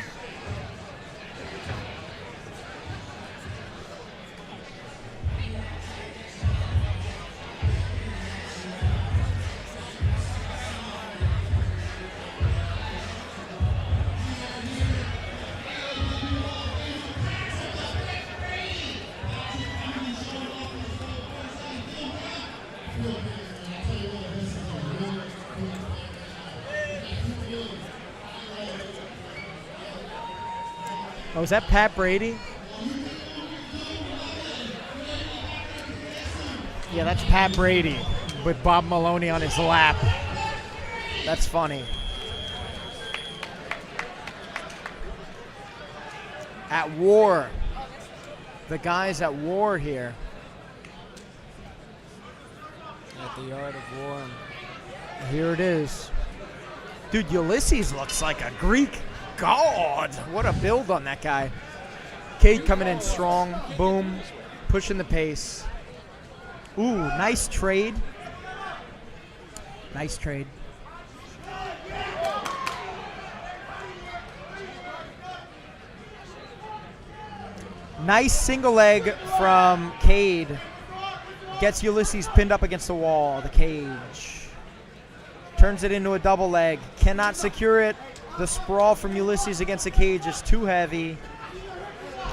Oh, is that Pat Brady? Yeah, that's Pat Brady with Bob Maloney on his lap. That's funny. At war. The guys at war here. At the Art of War. Here it is. Dude, Ulysses looks like a Greek god. What a build on that guy. Cade coming in strong. Boom. Pushing the pace. Ooh, nice trade. Nice trade. Nice single leg from Cade. Gets Ulysses pinned up against the wall, the cage. Turns it into a double leg. Cannot secure it. The sprawl from Ulysses against the cage is too heavy.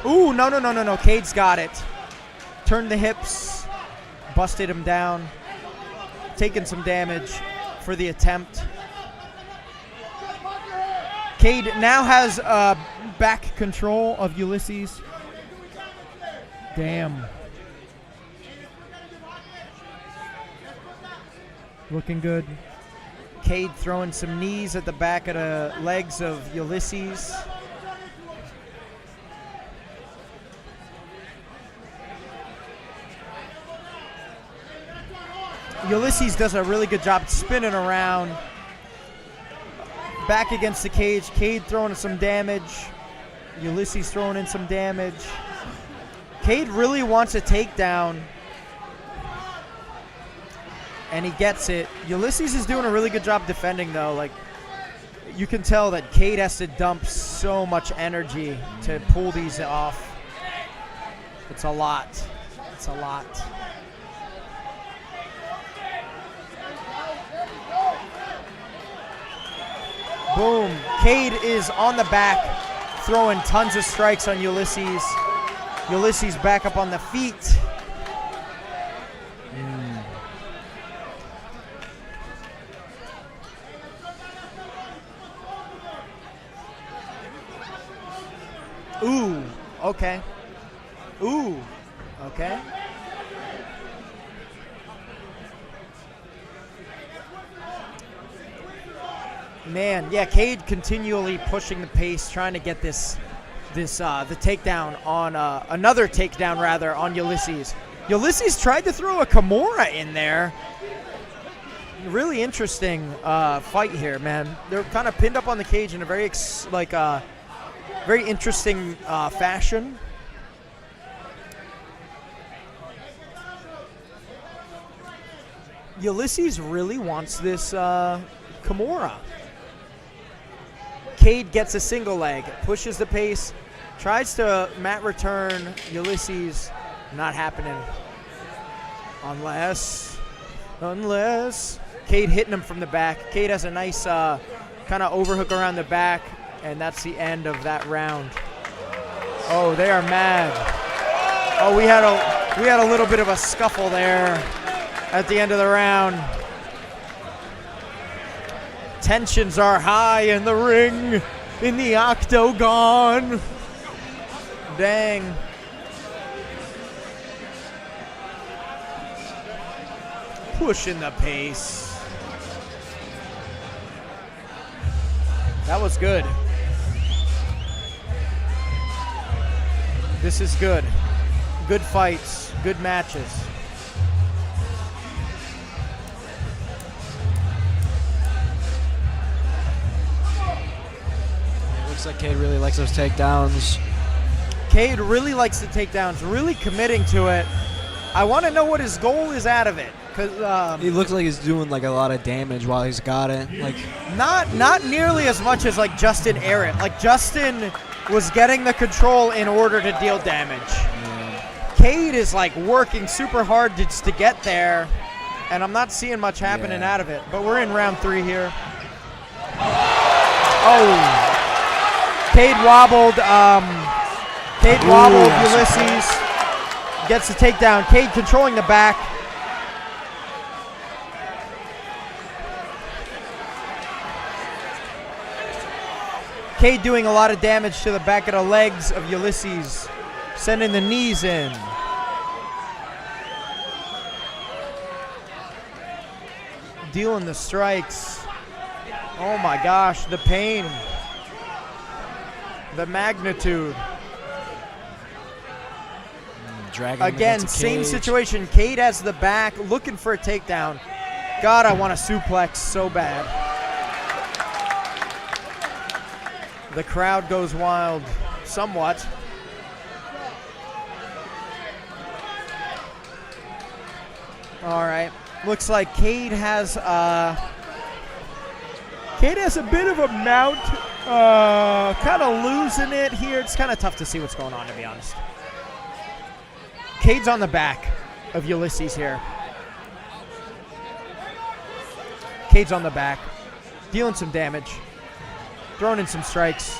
Ooh, no. Cade's got it. Turned the hips. Busted him down. Taking some damage for the attempt. Cade now has back control of Ulysses. Damn. Looking good. Cade throwing some knees at the back of the legs of Ulysses. Ulysses does a really good job spinning around. Back against the cage. Cade throwing some damage. Ulysses throwing in some damage. Cade really wants a takedown. And he gets it. Ulysses is doing a really good job defending, though. Like, you can tell that Cade has to dump so much energy to pull these off. It's a lot. It's a lot. Boom. Cade is on the back, throwing tons of strikes on Ulysses. Ulysses back up on the feet. Ooh, okay. Ooh, okay. Man, yeah, Cade continually pushing the pace, trying to get the takedown on another takedown rather on Ulysses. Ulysses tried to throw a Kimura in there. Really interesting fight here, man. They're kind of pinned up on the cage in a very very interesting fashion. Ulysses really wants this Kimura. Cade gets a single leg, pushes the pace, tries to mat return. Ulysses, not happening. Unless Cade hitting him from the back. Cade has a nice kind of overhook around the back, and that's the end of that round. Oh, they are mad. Oh, we had a little bit of a scuffle there at the end of the round. Tensions are high in the ring, in the octagon. Dang. Pushing the pace. That was good. This is good. Good fights, good matches. Looks like Cade really likes those takedowns. Cade really likes the takedowns, really committing to it. I want to know what his goal is out of it. He looks like he's doing like a lot of damage while he's got it. Like not nearly as much as like Justin Aaron. Like Justin was getting the control in order to deal damage. Yeah. Cade is like working super hard just to get there, and I'm not seeing much happening out of it. But we're in round 3 here. Oh. Cade wobbled. Ulysses gets the takedown. Cade controlling the back. Cade doing a lot of damage to the back of the legs of Ulysses, sending the knees in. Dealing the strikes. Oh my gosh, the pain. The magnitude. Again, same situation. Cade has the back, looking for a takedown. God, I want a suplex so bad. The crowd goes wild, somewhat. All right, looks like Cade has a bit of a mount. Kind of losing it here. It's kind of tough to see what's going on, to be honest. Cade's on the back of Ulysses here. Cade's on the back, dealing some damage, throwing in some strikes.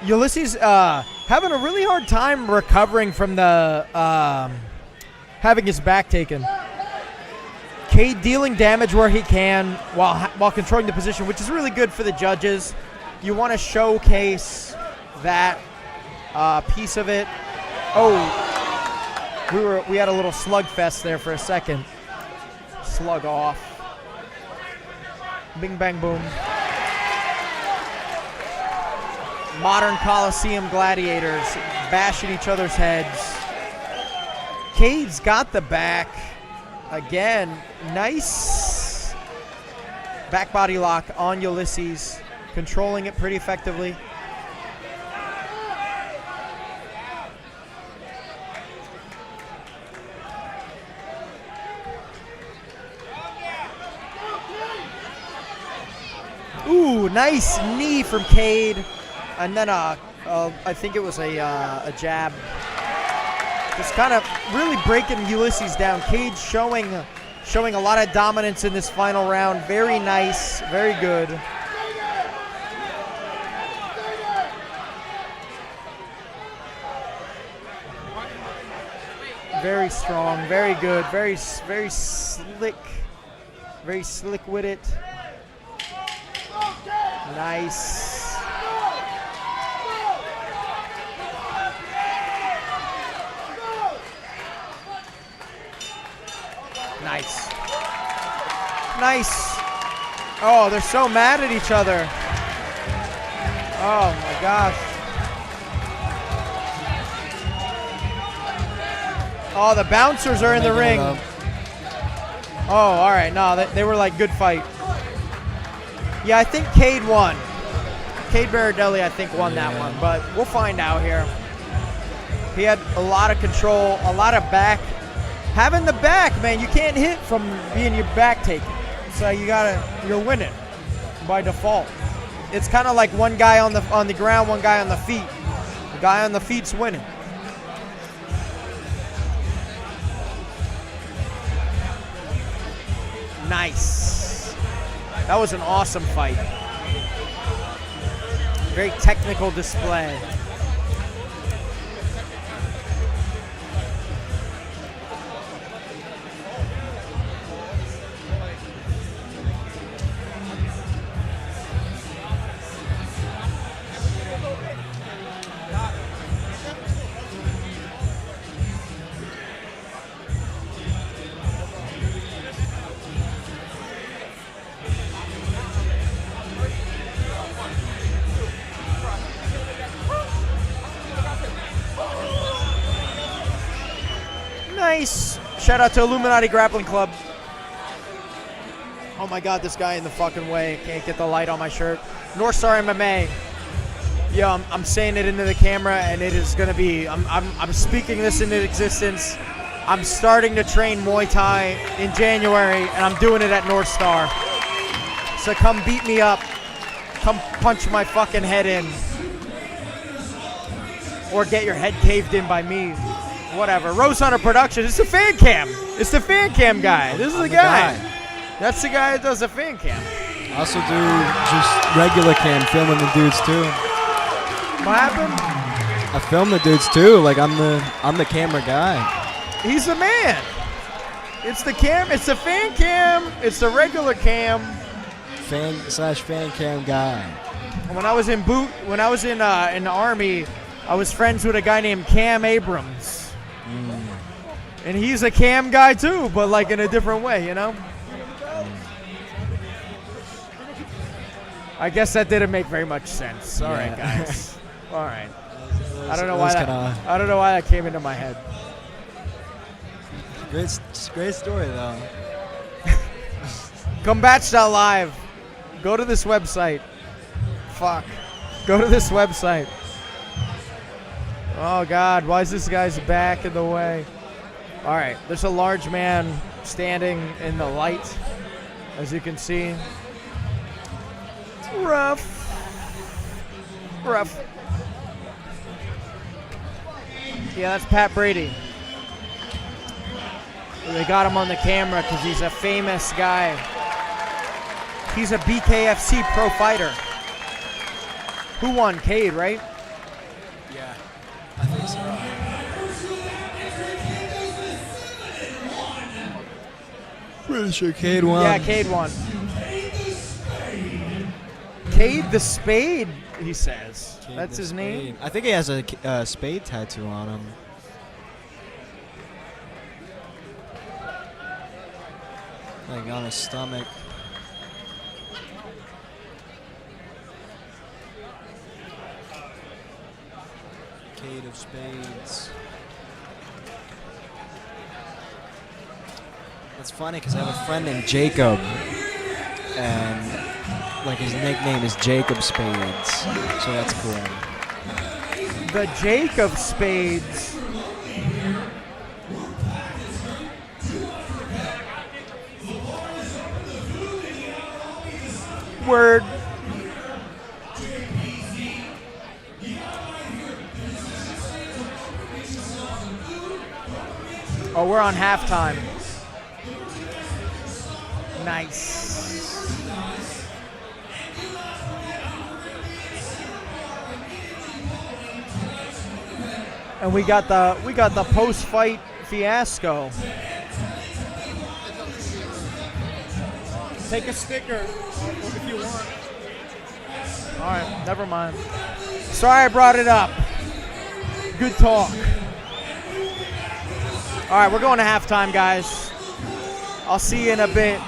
Ulysses having a really hard time recovering from the having his back taken. Cade dealing damage where he can while controlling the position, which is really good for the judges. You want to showcase that piece of it. Oh, we had a little slugfest there for a second. Slug off. Bing, bang, boom. Modern Coliseum gladiators bashing each other's heads. Cade's got the back. Again, nice back body lock on Ulysses, controlling it pretty effectively. Ooh, nice knee from Cade. And then I think it was a jab. Just kind of really breaking Ulysses down. Cade showing a lot of dominance in this final round. Very nice, very good. Very strong, very good, very slick with it. Nice. Nice. Nice. Oh, they're so mad at each other. Oh my gosh. Oh, the bouncers are in the ring. Oh, all right. No, they were like good fight. Yeah, I think Cade won. Cade BradElBard, I think, won that one, but we'll find out here. He had a lot of control, a lot of back. Having the back, man, you can't hit from being your back taken. So you're winning by default. It's kind of like one guy on the ground, one guy on the feet. The guy on the feet's winning. Nice. That was an awesome fight. Very technical display. Nice. Shout out to Illuminati Grappling Club. Oh my God, this guy in the fucking way. Can't get the light on my shirt. North Star MMA. Yo, I'm saying it into the camera, and it is gonna be. I'm speaking this into existence. I'm starting to train Muay Thai in January, and I'm doing it at North Star. So come beat me up. Come punch my fucking head in, or get your head caved in by me. Whatever. Rose Hunter Productions. It's the fan cam. It's the fan cam guy. This is the guy. That's the guy that does the fan cam. I also do just regular cam, filming the dudes too. What happened? I film the dudes too. Like I'm the camera guy. He's the man. It's the cam. It's the fan cam. It's the regular cam. Fan cam guy. When I was in in the Army, I was friends with a guy named Cam Abrams. And he's a cam guy too, but like in a different way, you know? I guess that didn't make very much sense. All right, guys. All right. I don't know why that came into my head. Great story though. Combat.live. Go to this website. Fuck. Go to this website. Oh God, why is this guy's back in the way? All right, there's a large man standing in the light, as you can see. Rough. Yeah, that's Pat Brady. They got him on the camera because he's a famous guy. He's a BKFC pro fighter. Who won? Cade, right? Yeah, I think so. Pretty sure Cade won. Yeah, Cade won. Cade the Spade, he says. Cade That's his name? I think he has a spade tattoo on him. Like on his stomach. Cade of Spades. It's funny because I have a friend named Jacob, and like his nickname is Jacob Spades, so that's cool. The Jacob Spades. Word. Oh, we're on halftime. Nice. And we got the post-fight fiasco. Take a sticker if you want. All right, never mind. Sorry I brought it up. Good talk. All right, we're going to halftime, guys. I'll see you in a bit.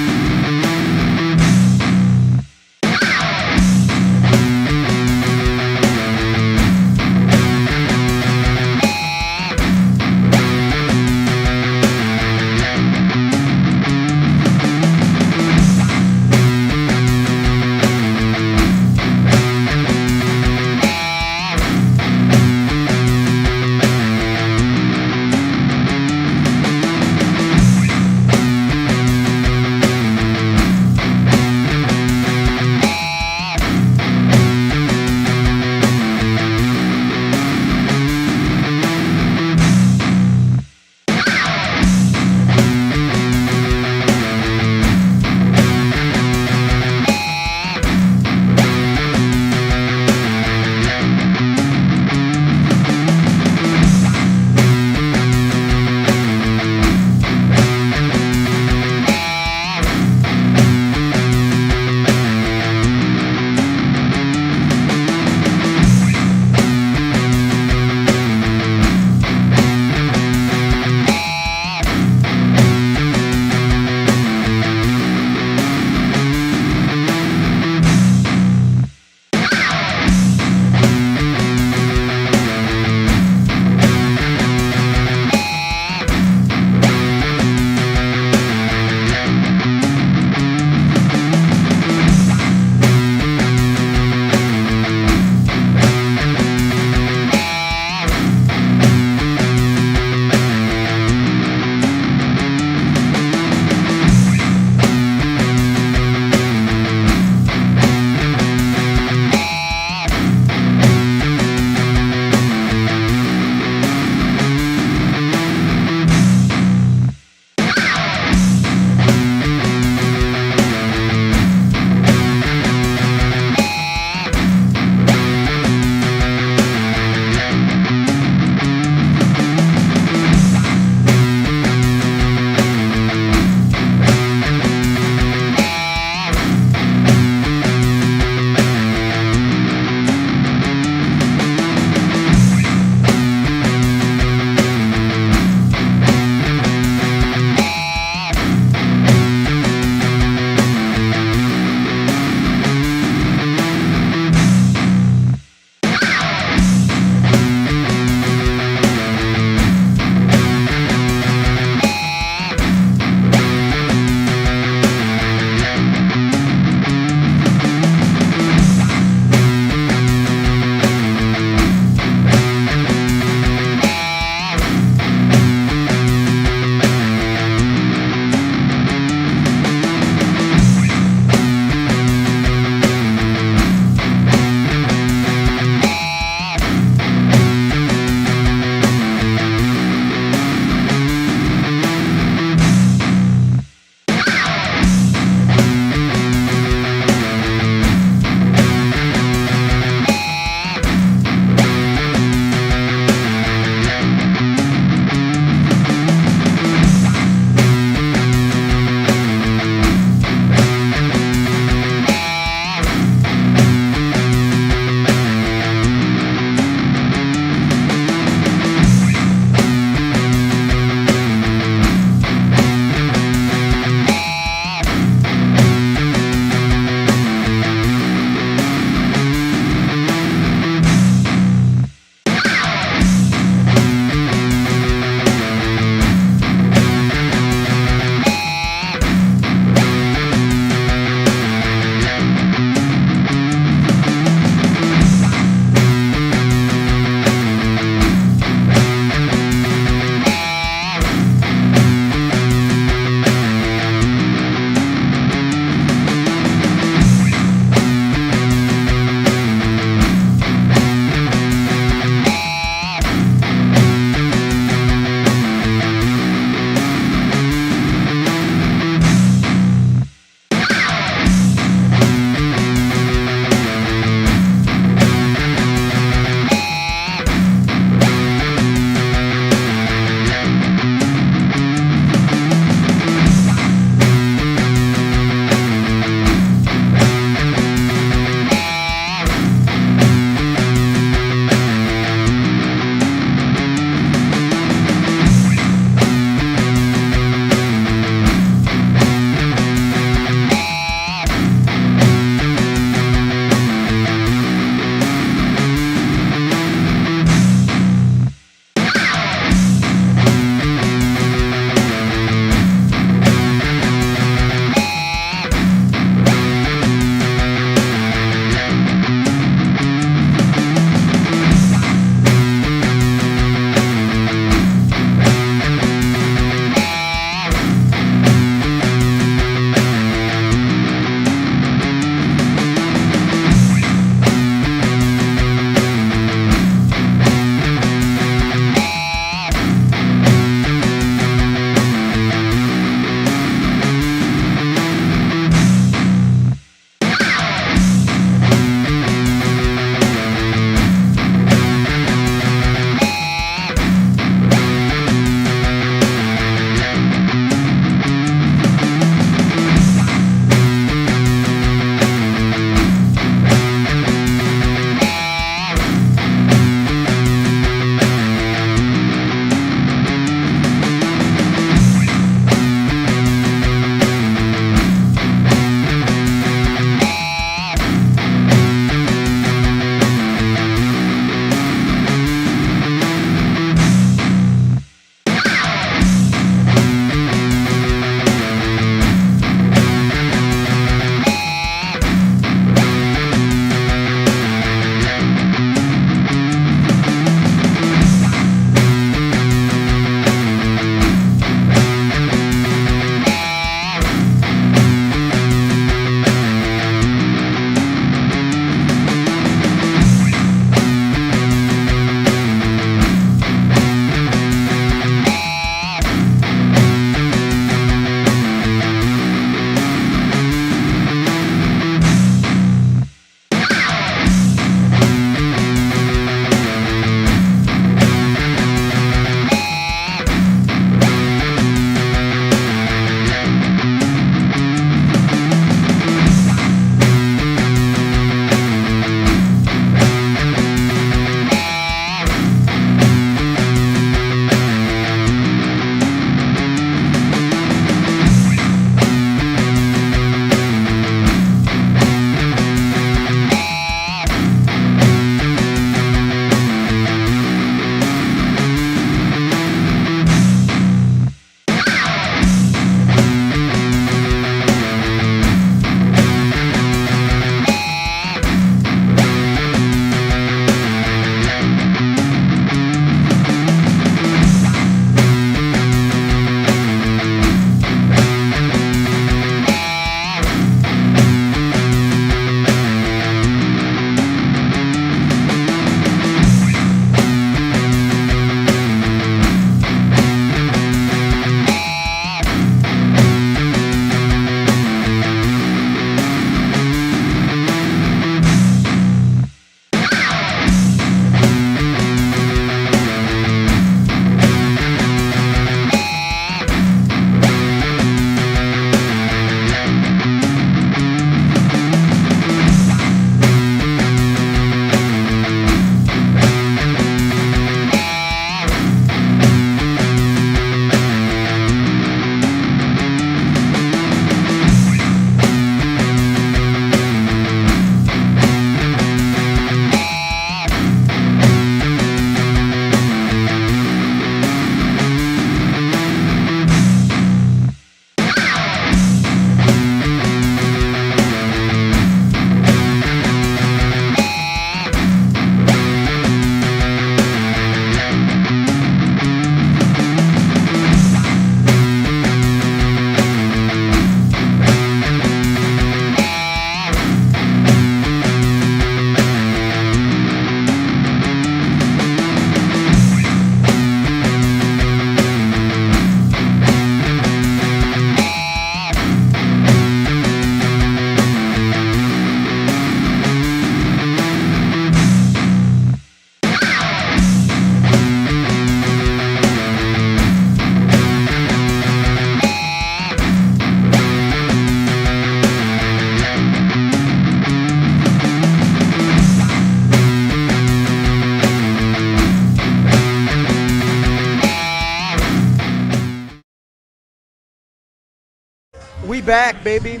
We back, baby.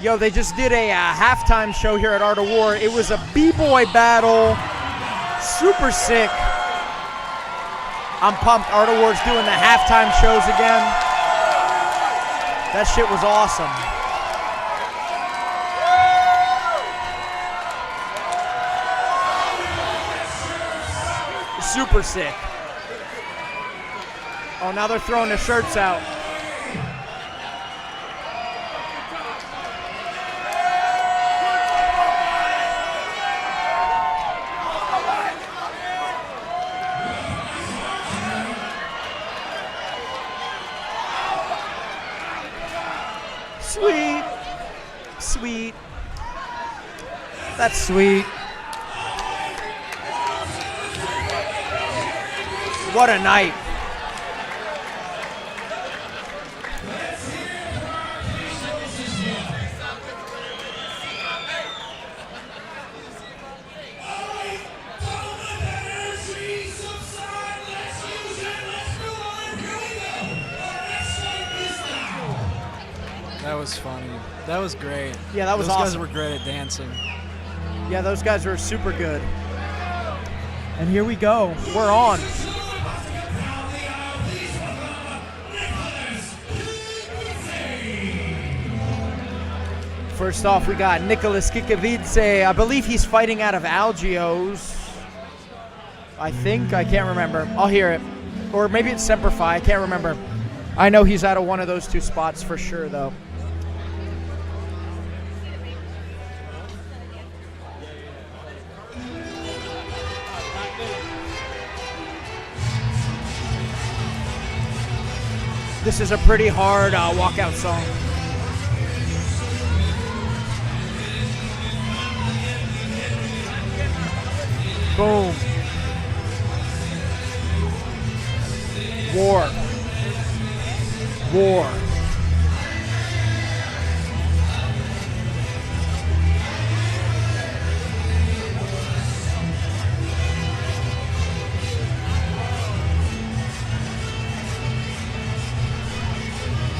Yo, they just did a halftime show here at Art of War. It was a b-boy battle. Super sick. I'm pumped. Art of War's doing the halftime shows again. That shit was awesome. Super sick. Oh, now they're throwing the shirts out. Sweet. Sweet. That's sweet. What a night. That was funny. That was great. Yeah, that was Those awesome. guys were great at dancing. Yeah, those guys were super good. And here we go. We're on. First off, we got Nicholas Kikavidze. I believe he's fighting out of Algios. I think. I can't remember. I'll hear it. Or maybe it's Semper Fi. I can't remember. I know he's out of one of those two spots for sure, though. This is a pretty hard walkout song. Boom. War. War.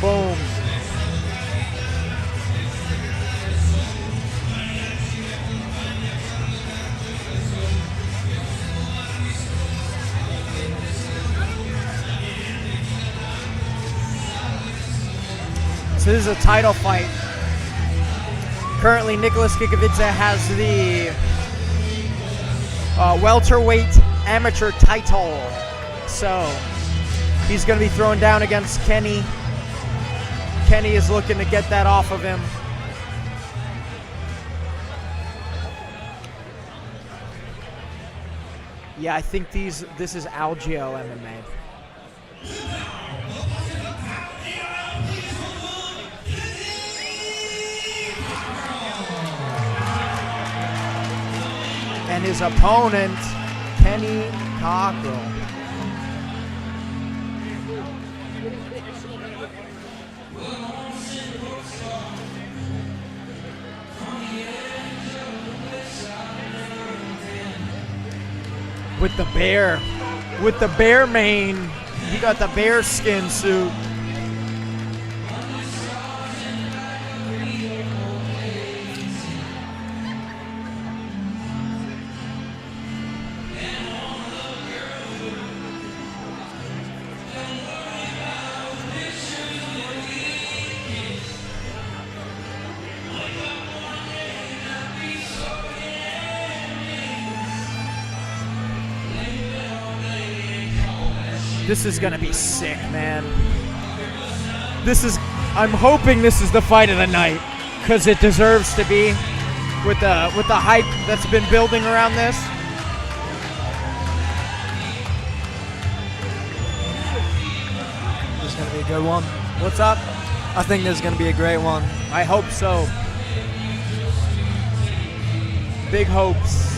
Boom. So this is a title fight. Currently, Nicholas Kikavidze has the welterweight amateur title. So he's going to be thrown down against Kenny. Kenny is looking to get that off of him. Yeah, I think this is Algio MMA. And his opponent, Kenny Cockrell. With the bear mane. He got the bear skin suit. This is gonna be sick, man. I'm hoping this is the fight of the night, because it deserves to be with the hype that's been building around this. This is going to be a good one. What's up? I think this is going to be a great one. I hope so. Big hopes.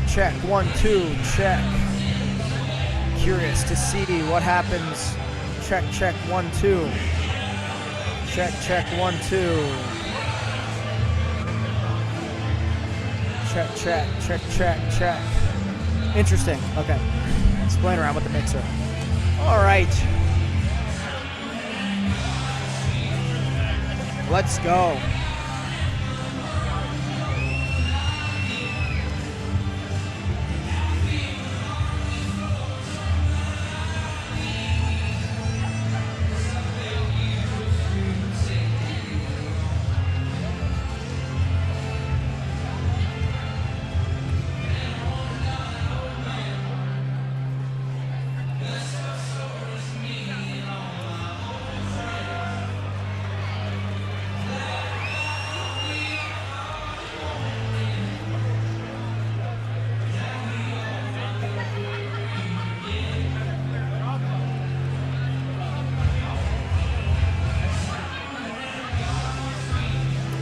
Check, 1, 2, check. Curious to see what happens. Check, 1, 2. Check, 1, 2. Check. Interesting. Okay. playing around with the mixer. All right. Let's go.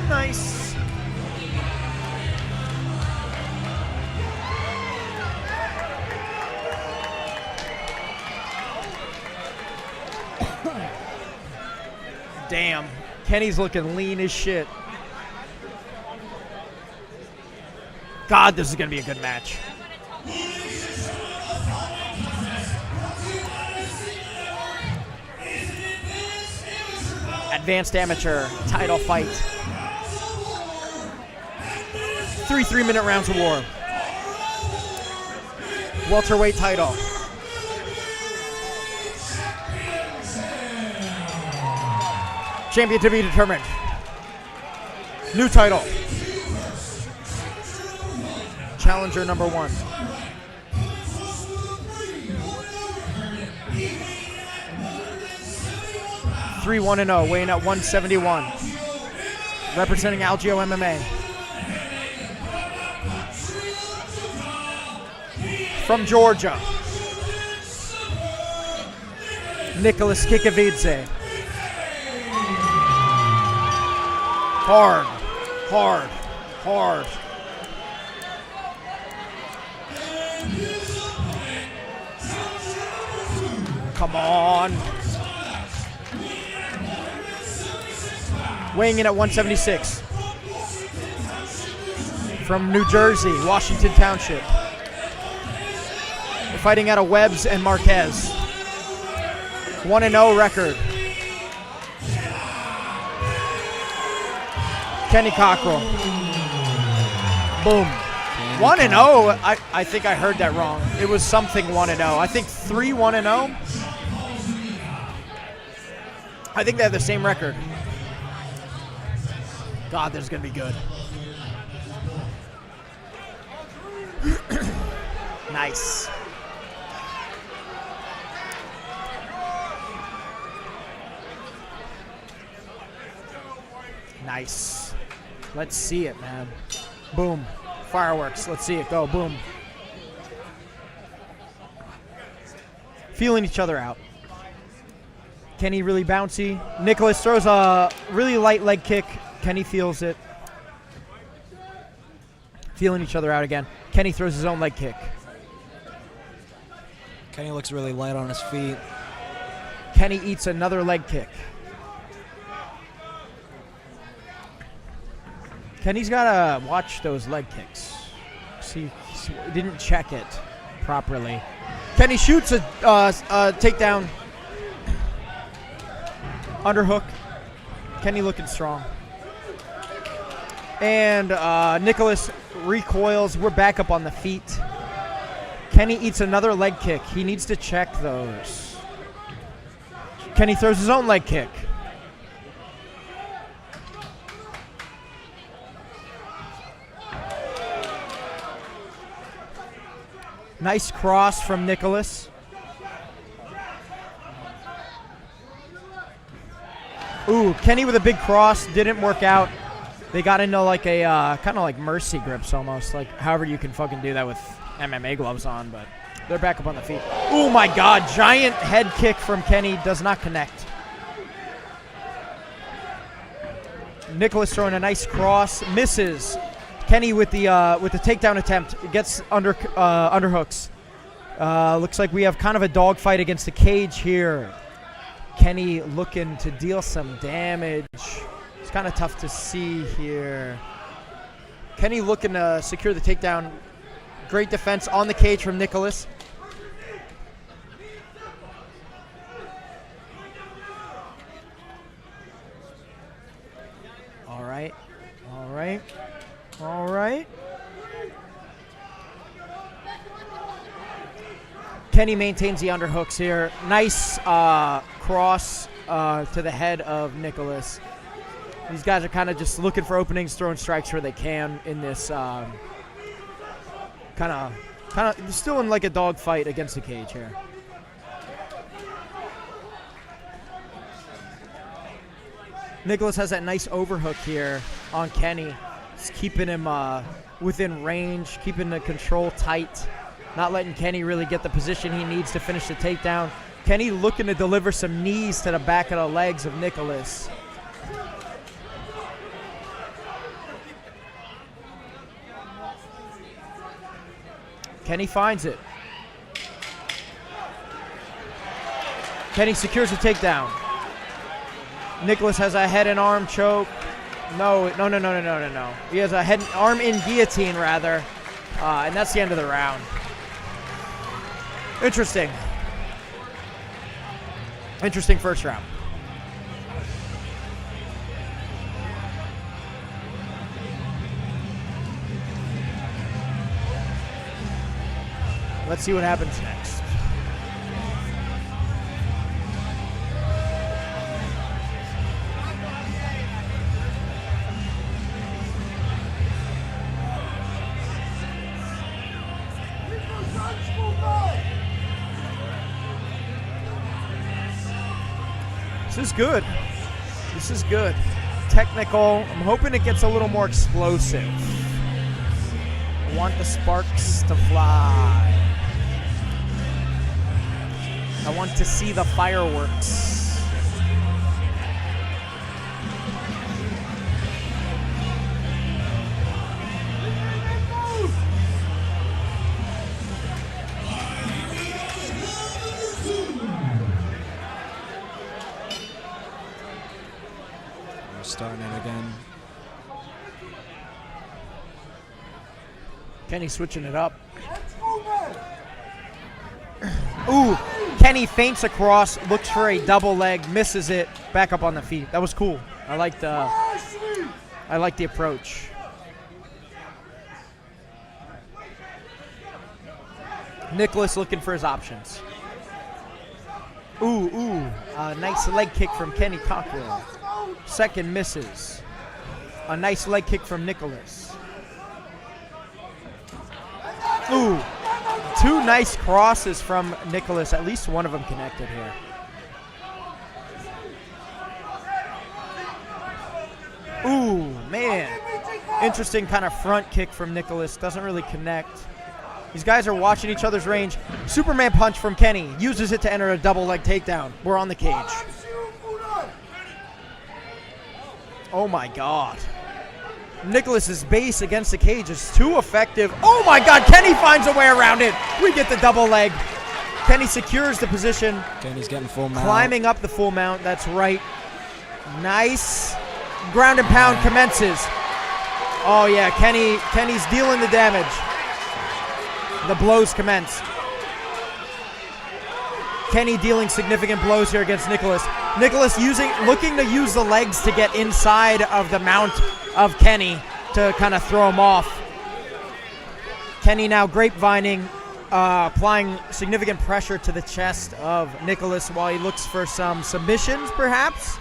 Nice. Damn. Kenny's looking lean as shit. God, this is going to be a good match. Advanced Amateur title fight. 3 3-minute rounds of war. Welterweight title. Champion to be determined. New title. Challenger number 1. Three 1-0, weighing at 171. Representing Algeo MMA. From Georgia, Nicholas Kikavidze. Hard, hard, hard. Come on. Weighing in at 176. From New Jersey, Washington Township. Fighting out of Webbs and Marquez. 1-0 record. Kenny Cockrell. Boom. 1-0. I think I heard that wrong. It was something 1-0. I think 3 1-0. I think they have the same record. God, this is going to be good. Nice. Nice. Let's see it, man. Boom. Fireworks. Let's see it go. Boom. Feeling each other out. Kenny really bouncy. Nicholas throws a really light leg kick. Kenny feels it. Feeling each other out again. Kenny throws his own leg kick. Kenny looks really light on his feet. Kenny eats another leg kick. Kenny's got to watch those leg kicks. See, he didn't check it properly. Kenny shoots a takedown. Underhook. Kenny looking strong. And Nicholas recoils. We're back up on the feet. Kenny eats another leg kick. He needs to check those. Kenny throws his own leg kick. Nice cross from Nicholas. Ooh, Kenny with a big cross. Didn't work out. They got into like a kind of like mercy grips almost. Like however you can fucking do that with MMA gloves on, but they're back up on the feet. Oh my God, giant head kick from Kenny. Does not connect. Nicholas throwing a nice cross. Misses. Kenny with the takedown attempt gets underhooks. Looks like we have kind of a dogfight against the cage here. Kenny looking to deal some damage. It's kind of tough to see here. Kenny looking to secure the takedown. Great defense on the cage from Nicholas. Kenny maintains the underhooks here. Nice cross to the head of Nicholas. These guys are kind of just looking for openings, throwing strikes where they can in this kind of still in like a dog fight against the cage here. Nicholas has that nice overhook here on Kenny. It's keeping him within range, keeping the control tight, not letting Kenny really get the position he needs to finish the takedown. Kenny looking to deliver some knees to the back of the legs of Nicholas. Kenny finds it. Kenny secures a takedown. Nicholas has a head and arm choke. No. He has a head and arm in guillotine, rather. And that's the end of the round. Interesting. Interesting first round. Let's see what happens next. This is good. This is good. Technical. I'm hoping it gets a little more explosive. I want the sparks to fly. I want to see the fireworks. We're starting it again. Kenny switching it up. Ooh, Kenny feints across, looks for a double leg, misses it, back up on the feet. That was cool. I liked the approach. Nicholas looking for his options. Ooh, nice leg kick from Kenny Cockrell. Second misses. A nice leg kick from Nicholas. Ooh. Two nice crosses from Nicholas. At least one of them connected here. Ooh, man. Interesting kind of front kick from Nicholas. Doesn't really connect. These guys are watching each other's range. Superman punch from Kenny. Uses it to enter a double leg takedown. We're on the cage. Oh my God. Nicholas's base against the cage is too effective. Oh my God, Kenny finds a way around it. We get the double leg. Kenny secures the position. Kenny's getting full mount. Climbing up the full mount, that's right. Nice. Ground and pound commences. Oh yeah, Kenny's dealing the damage. The blows commence. Kenny dealing significant blows here against Nicholas. Nicholas looking to use the legs to get inside of the mount of Kenny to kind of throw him off. Kenny now grapevining, applying significant pressure to the chest of Nicholas while he looks for some submissions, perhaps.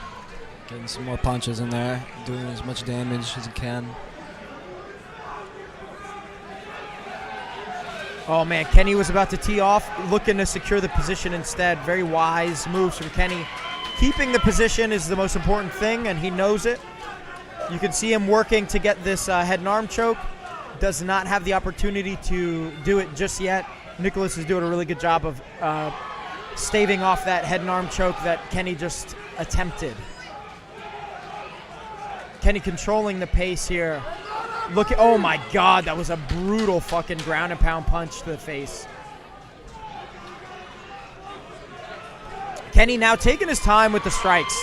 Getting some more punches in there, doing as much damage as he can. Oh man, Kenny was about to tee off, looking to secure the position instead. Very wise moves from Kenny. Keeping the position is the most important thing, and he knows it. You can see him working to get this head and arm choke. Does not have the opportunity to do it just yet. Nicholas is doing a really good job of staving off that head and arm choke that Kenny just attempted. Kenny controlling the pace here. Look at, oh my God, that was a brutal fucking ground and pound punch to the face. Kenny now taking his time with the strikes.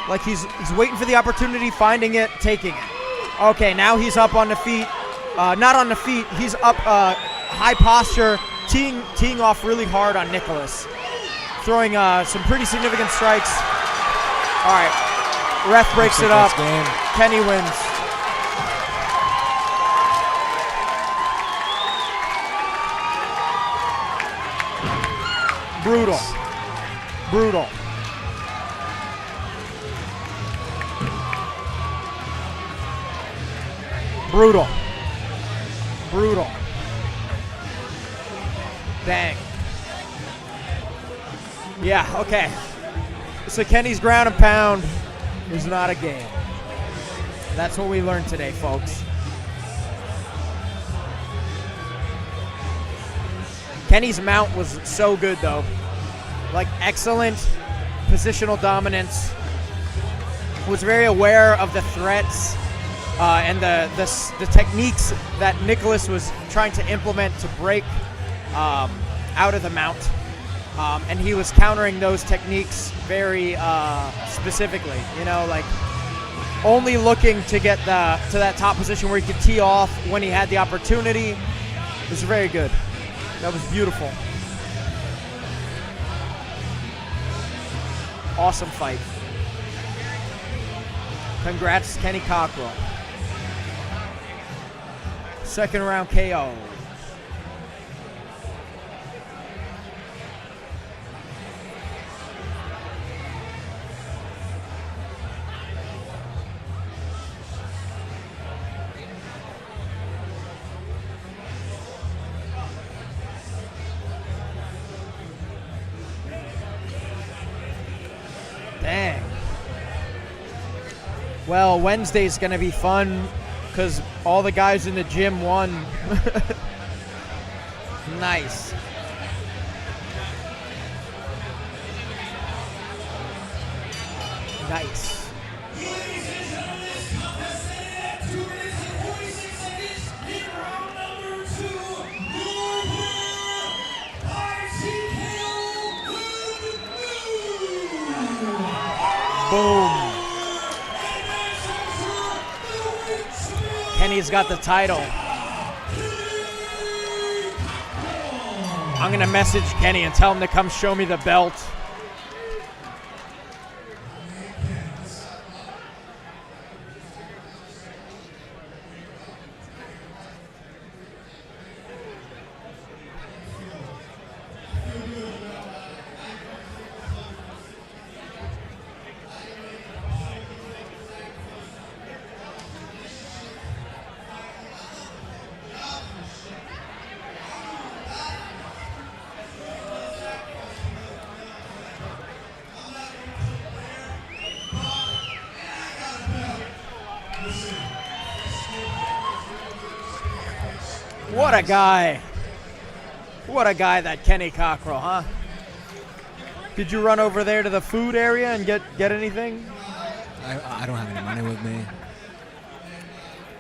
Like he's waiting for the opportunity, finding it, taking it. Okay, now he's up on the feet. Not on the feet, he's up high posture, teeing off really hard on Nicholas. Throwing some pretty significant strikes. All right, ref breaks it up. Kenny wins. Brutal. Brutal. Brutal. Brutal. Dang. Yeah, okay. So Kenny's ground and pound is not a game. That's what we learned today, folks. Kenny's mount was so good, though. Like, excellent positional dominance. Was very aware of the threats and the techniques that Nicholas was trying to implement to break out of the mount. And he was countering those techniques very specifically, you know, like only looking to get to that top position where he could tee off when he had the opportunity. It was very good. That was beautiful. Awesome fight. Congrats, Kenny Cockrell. Second round KO. Dang. Well, Wednesday's going to be fun because all the guys in the gym won. Nice. Nice. Boom. Kenny's got the title. I'm going to message Kenny and tell him to come show me the belt. What a guy. What a guy, that Kenny Cockrell, huh? Did you run over there to the food area and get anything? I don't have any money with me.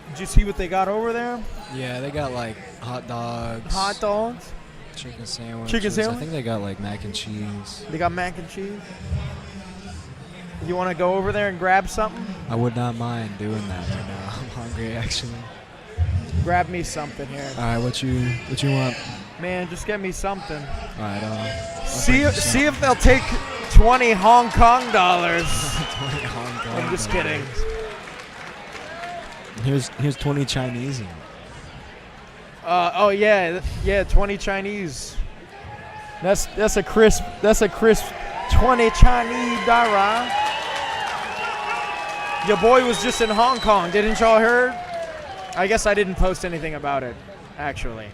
Did you see what they got over there? Yeah, they got like hot dogs. Hot dogs? Chicken sandwiches. Chicken sandwich? I think they got like mac and cheese. They got mac and cheese? You want to go over there and grab something? I would not mind doing that right now. I'm hungry, actually. Grab me something here. All right, what you want? Man, just get me something. All right, I'll See if they'll take 20 Hong Kong dollars. 20 Hong Kong I'm just kidding. Here's 20 Chinese. Oh yeah, 20 Chinese. That's a crisp 20 Chinese dollar. Your boy was just in Hong Kong, didn't y'all heard? I guess I didn't post anything about it, actually.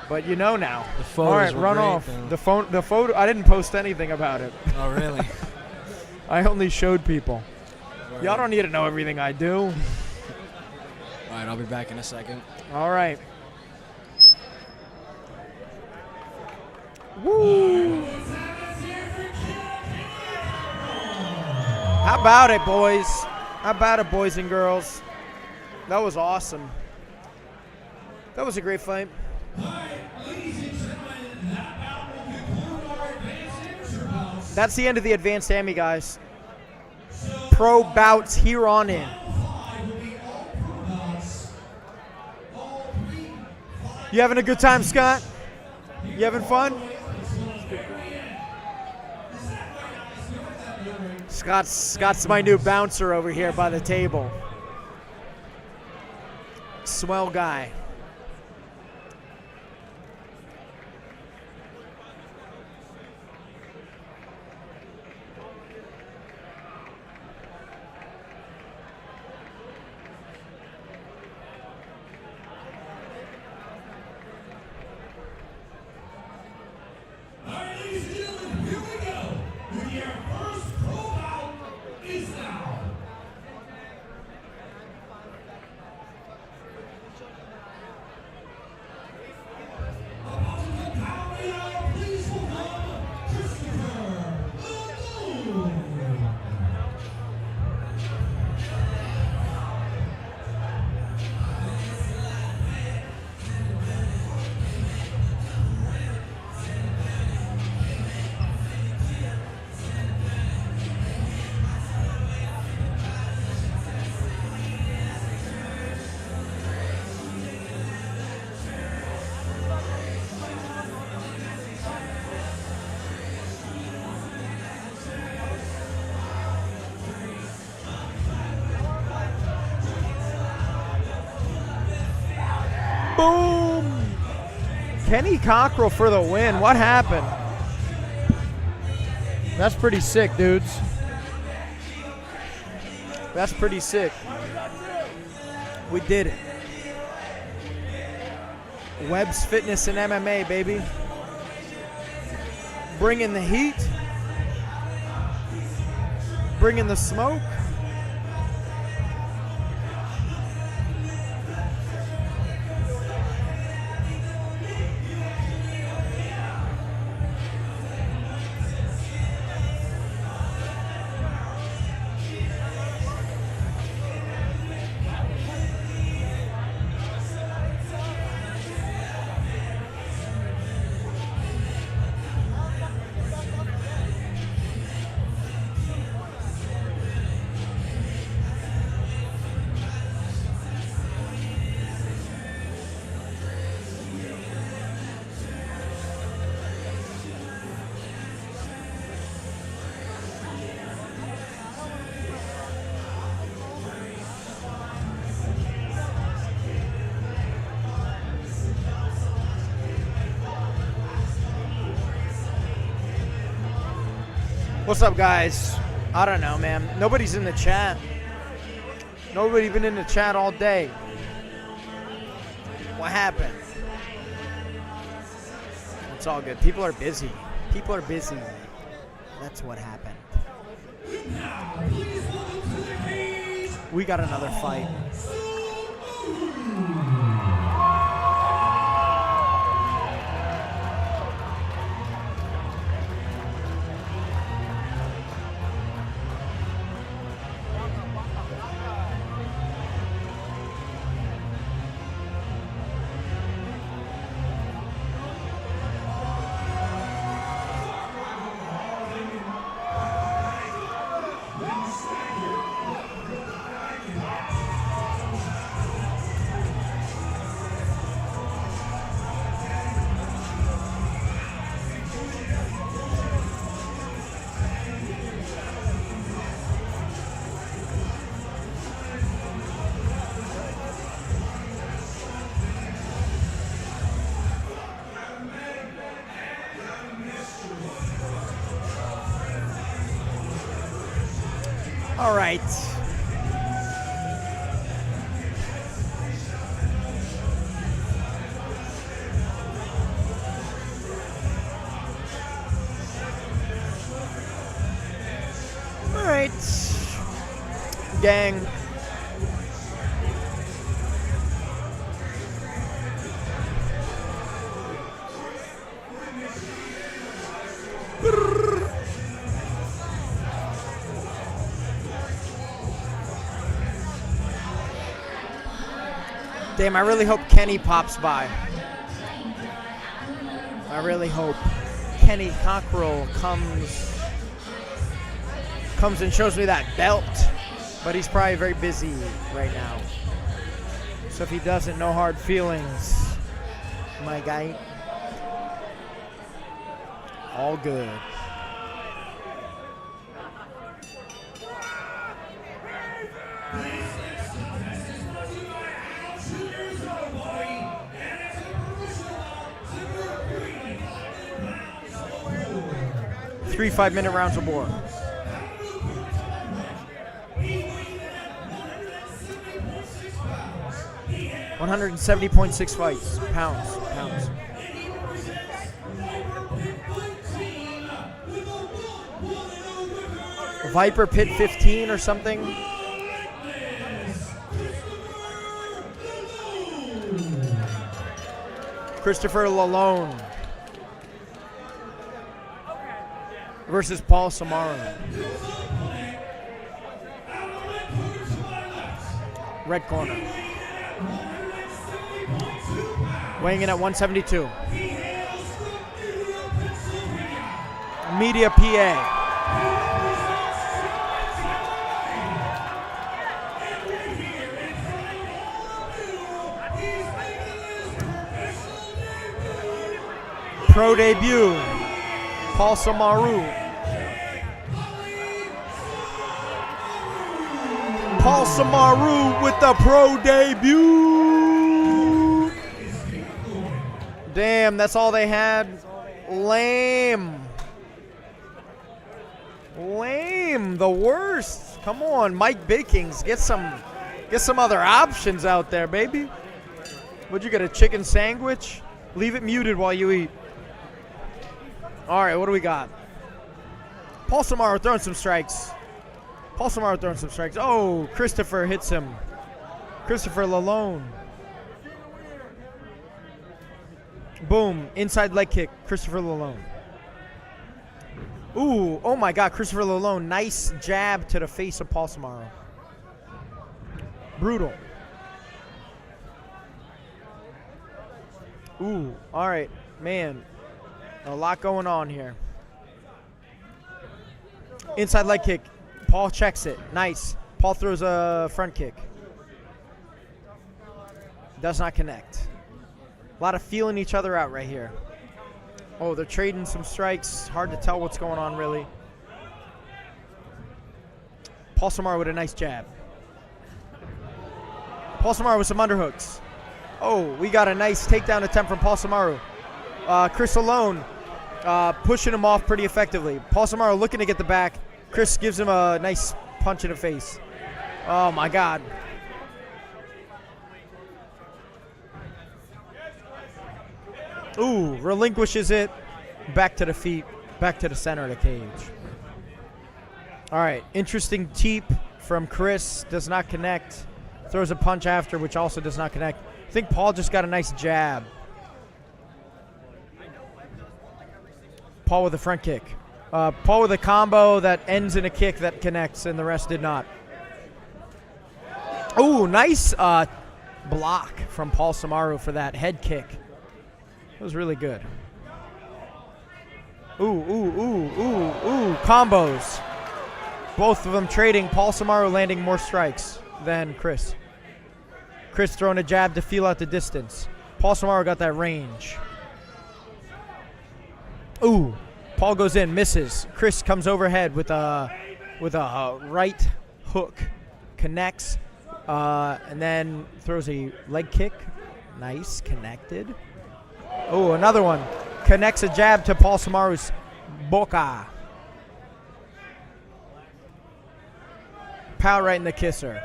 But you know now. The photos all right, were run great, off. though. The photo. I didn't post anything about it. Oh really? I only showed people. Right. Y'all don't need to know everything I do. All right, I'll be back in a second. All right. Woo! How about it, boys? How about it, boys and girls? That was awesome. That was a great fight. That's the end of the advanced Ami, guys. Pro bouts here on in. You having a good time, Scott? You having fun? Scott's my new bouncer over here by the table. Swell guy. Boom! Kenny Cockrell for the win. What happened? That's pretty sick, dudes. That's pretty sick. We did it. Webb's Fitness and MMA, baby. Bringing the heat. Bringing the smoke. What's up, guys? I don't know, man. Nobody's in the chat. Nobody been in the chat all day. What happened? It's all good. People are busy. People are busy. That's what happened. We got another fight. All right. All right, gang. Damn, I really hope Kenny pops by. I really hope Kenny Cockrell comes and shows me that belt. But he's probably very busy right now. So if he doesn't, no hard feelings, my guy. All good. Three 5-minute rounds of war. $170.6 pounds. Viper Pit 15 or something. Christopher Lalone versus Paul Samaro. Red corner. Weighing in at 172. Media PA. Pro debut, Paul Samaro. Paul Samaro with the pro debut. Damn, that's all they had. Lame. Lame. The worst. Come on, Mike Bakings. Get some other options out there, baby. Would you get a chicken sandwich? Leave it muted while you eat. All right, what do we got? Paul Samaro throwing some strikes. Paul Samaro throwing some strikes. Oh, Christopher hits him. Christopher Lalone. Boom. Inside leg kick. Christopher Lalone. Ooh. Oh, my God. Christopher Lalone. Nice jab to the face of Paul Samaro. Brutal. Ooh. All right. Man. A lot going on here. Inside leg kick. Paul checks it. Nice. Paul throws a front kick. Does not connect. A lot of feeling each other out right here. Oh, they're trading some strikes. Hard to tell what's going on, really. Paul Samaro with a nice jab. Paul Samaro with some underhooks. Oh, we got a nice takedown attempt from Paul Samaro. Chris alone pushing him off pretty effectively. Paul Samaro looking to get the back. Chris gives him a nice punch in the face. Oh, my God. Ooh, relinquishes it. Back to the feet. Back to the center of the cage. All right, interesting teep from Chris. Does not connect. Throws a punch after, which also does not connect. I think Paul just got a nice jab. Paul with a front kick. Paul with a combo that ends in a kick that connects, and the rest did not. Ooh, nice block from Paul Samaro for that head kick. It was really good. Ooh, combos. Both of them trading. Paul Samaro landing more strikes than Chris. Chris throwing a jab to feel out the distance. Paul Samaro got that range. Ooh, Paul goes in, misses. Chris comes overhead with a right hook, connects, and then throws a leg kick. Nice, connected. Oh, another one. Connects a jab to Paul Samaro's boca. Pow right in the kisser.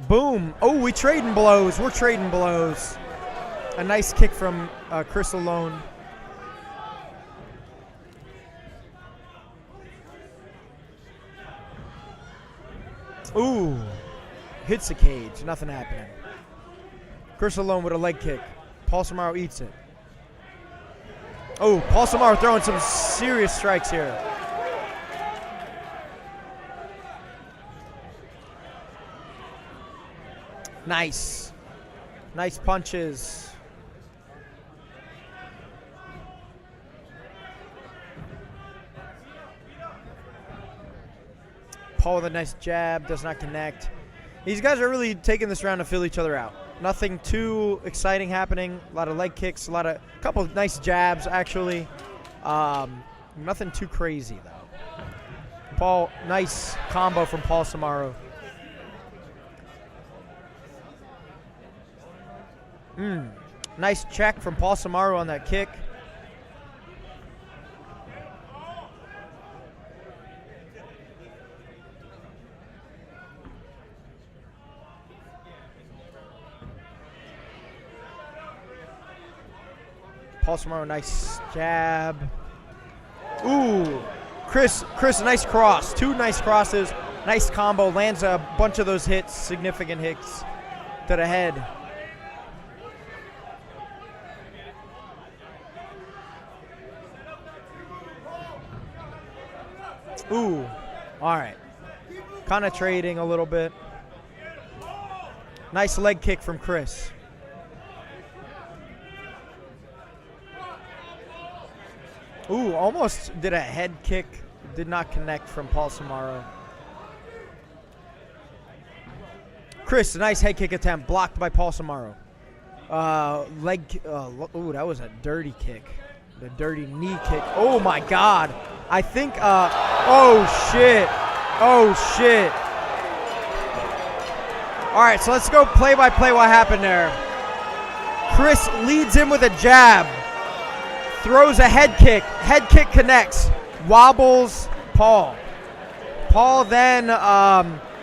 Boom. Oh, we trading blows. We're trading blows. A nice kick from Chris alone. Ooh. Hits the cage. Nothing happening. Chris alone with a leg kick. Paul Samaro eats it. Oh, Paul Samaro throwing some serious strikes here. Nice. Nice punches. Paul with a nice jab. Does not connect. These guys are really taking this round to fill each other out. Nothing too exciting happening. A lot of leg kicks. A couple of nice jabs, actually. Nothing too crazy, though. Paul, nice combo from Paul Samaro. Nice check from Paul Samaro on that kick. Paul Samaro, nice jab. Ooh, Chris, nice cross. Two nice crosses. Nice combo. Lands a bunch of those hits, significant hits to the head. Ooh, all right. Kind of trading a little bit. Nice leg kick from Chris. Ooh, almost did a head kick. Did not connect from Paul Samaro. Chris, nice head kick attempt. Blocked by Paul Samaro. Ooh, that was a dirty kick. The dirty knee kick. Oh, my God. I think, oh, shit. Oh, shit. All right, so let's go play-by-play what happened there. Chris leads him with a jab. Throws a head kick. Head kick connects. Wobbles Paul. Paul then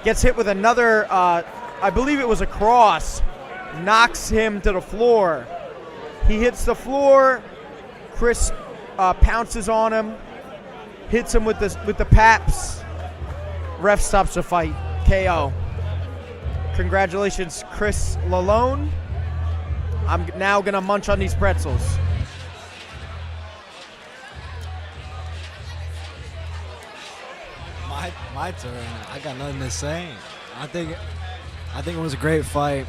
gets hit with another, I believe it was a cross. Knocks him to the floor. He hits the floor. Chris pounces on him. Hits him with the paps. Ref stops the fight. KO. Congratulations, Chris Lalone. I'm now going to munch on these pretzels. My turn. I got nothing to say. I think it was a great fight.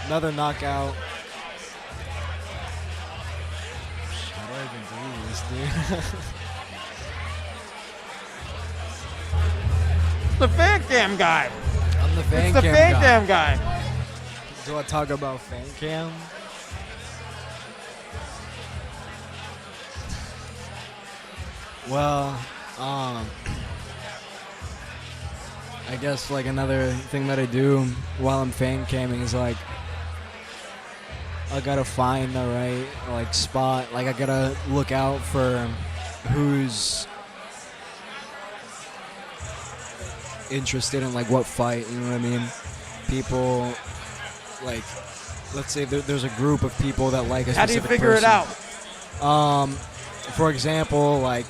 Another knockout. How do I even do this, dude? The fan cam guy. I'm the fan It's the cam fan guy. cam guy. Do I talk about fan cam? Well, I guess like another thing that I do while I'm fan camming is like I gotta find the right like spot. Like I gotta look out for who's interested in like what fight. You know what I mean? People like, let's say there's a group of people that like a specific How do you figure it out? For example, like,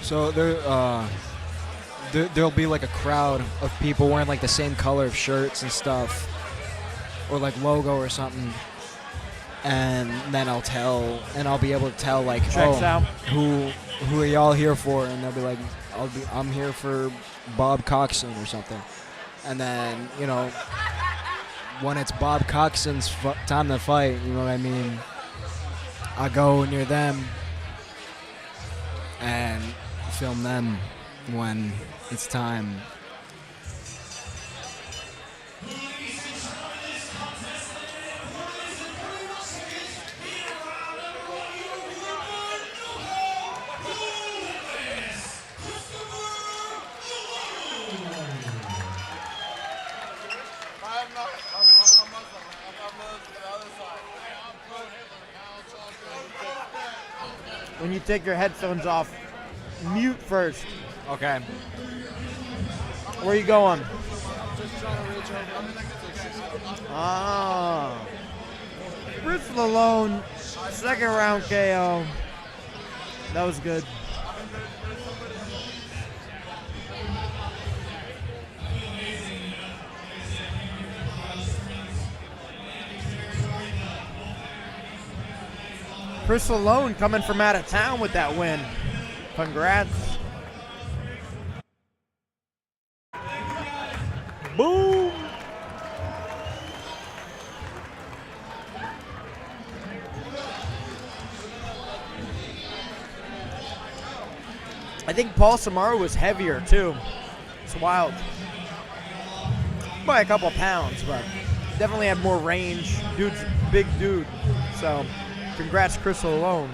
so there'll be like a crowd of people wearing like the same color of shirts and stuff, or like logo or something, and then I'll be able to tell like, Checks out. who are y'all here for, and they'll be like, I'm here for Bob Coxon or something, and then when it's Bob Coxon's time to fight, you know what I mean, I go near them and film them when it's time. When you take your headphones off, mute first. Okay. Where are you going? Ah. Chris Lalone, second round KO. That was good. Chris Lalone coming from out of town with that win. Congrats. Boom. I think Paul Samaro was heavier too. It's wild. By a couple pounds, but definitely had more range. Dude's a big dude. So congrats, Chris Lalone.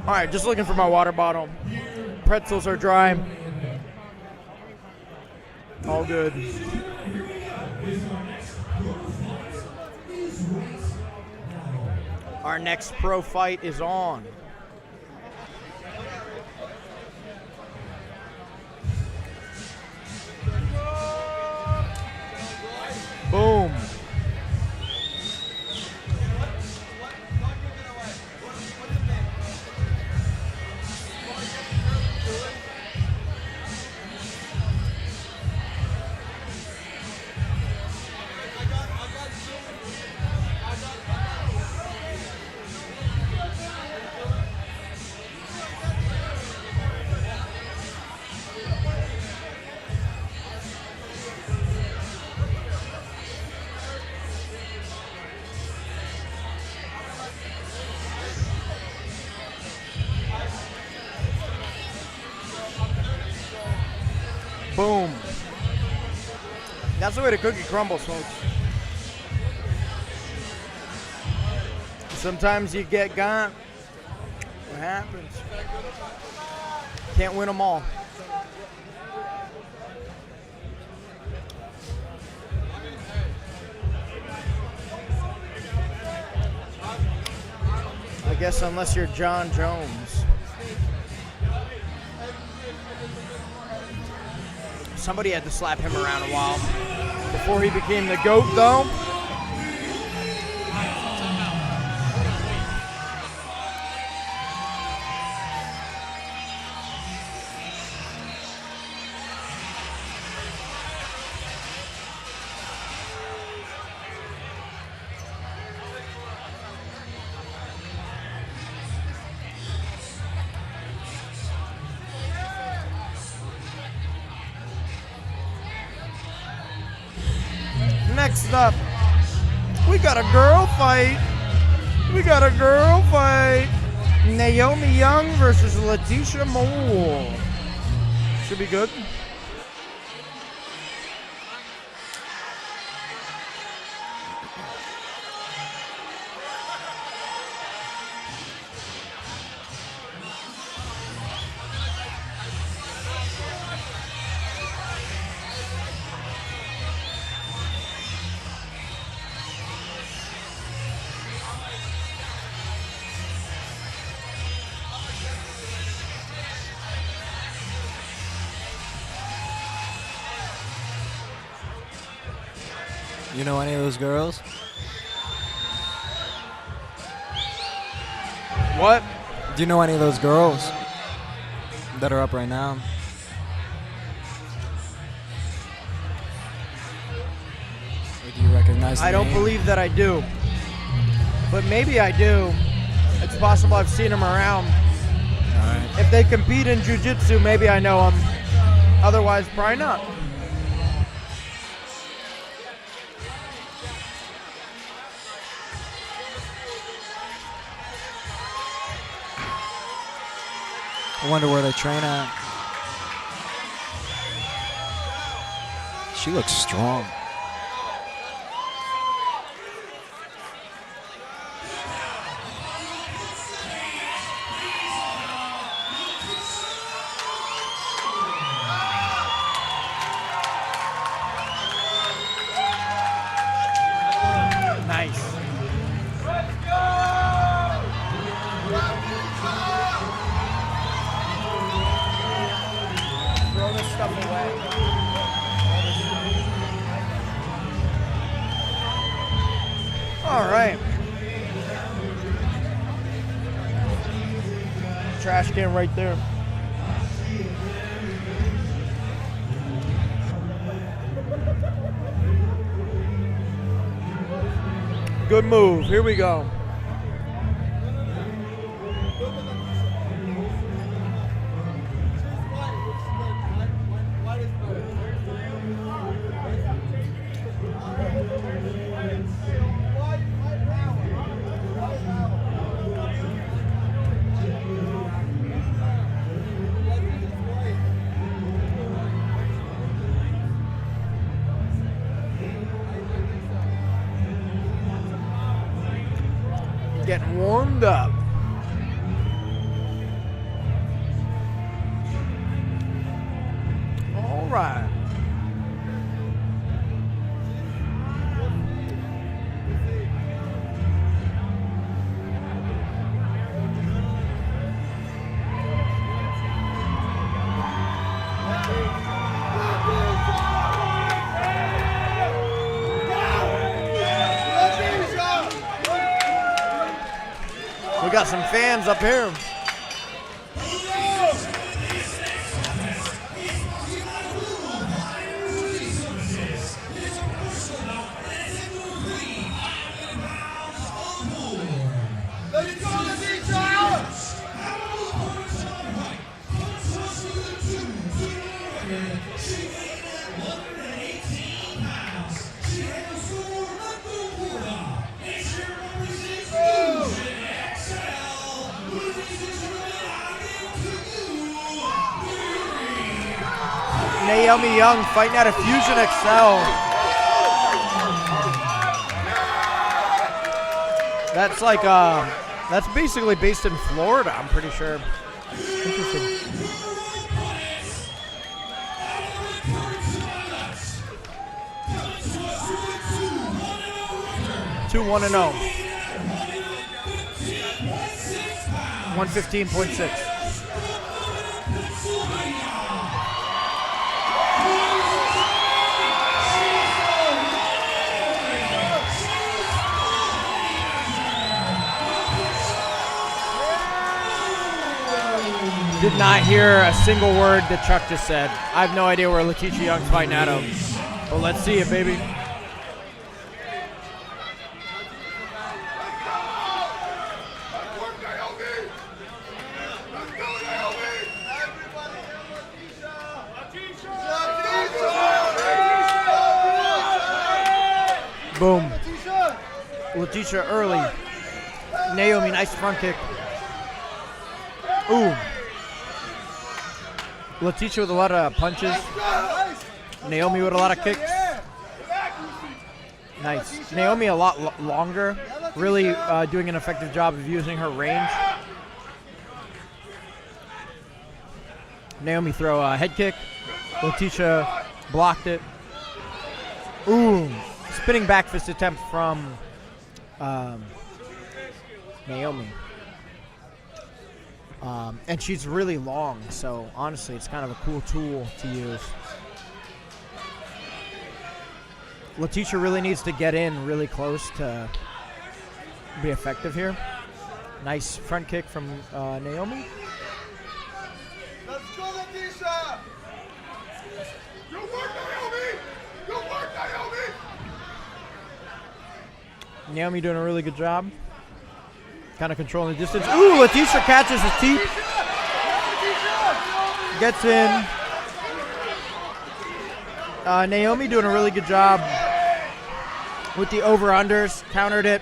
All right, just looking for my water bottle. Pretzels are dry. All good. Our next pro fight is on. Boom. Boom. That's the way the cookie crumbles, folks. Sometimes you get got. What happens? Can't win them all. I guess unless you're John Jones. Somebody had to slap him around a while before he became the GOAT, though. Next up, we got a girl fight. Naomi Young versus Letitia Mole. Should be good. You know any of those girls? What? Do you know any of those girls that are up right now? Or do you recognize the I don't name? believe that I do. But maybe I do. It's possible I've seen them around. All right. If they compete in jiu-jitsu, maybe I know them. Otherwise, probably not. I wonder where they train at. She looks strong. Nice. Throw this stuff away. All right. Trash can right there. Good move. Here we go. Getting warmed up. right. We got some fans up here. Naomi Young fighting out of Fusion XL. That's like, that's basically based in Florida, I'm pretty sure. Interesting. Two 1-0. 115.6. Did not hear a single word that Chuck just said. I have no idea where Letitia Young's fighting at him. But let's see it, baby. Boom. Letitia early. Naomi, nice front kick. Ooh. Letitia with a lot of punches. Naomi with a lot of kicks. Nice. Naomi a lot longer. Really doing an effective job of using her range. Naomi throw a head kick. Letitia blocked it. Ooh. Spinning back fist attempt from Naomi. And she's really long, so honestly, it's kind of a cool tool to use. Letitia really needs to get in really close to be effective here. Nice front kick from Naomi. Let's go, Letitia! Good work, Naomi! Good work, Naomi! Naomi doing a really good job. Kind of controlling the distance. Ooh, Letitia catches his teeth. Gets in. Naomi doing a really good job with the over-unders. Countered it.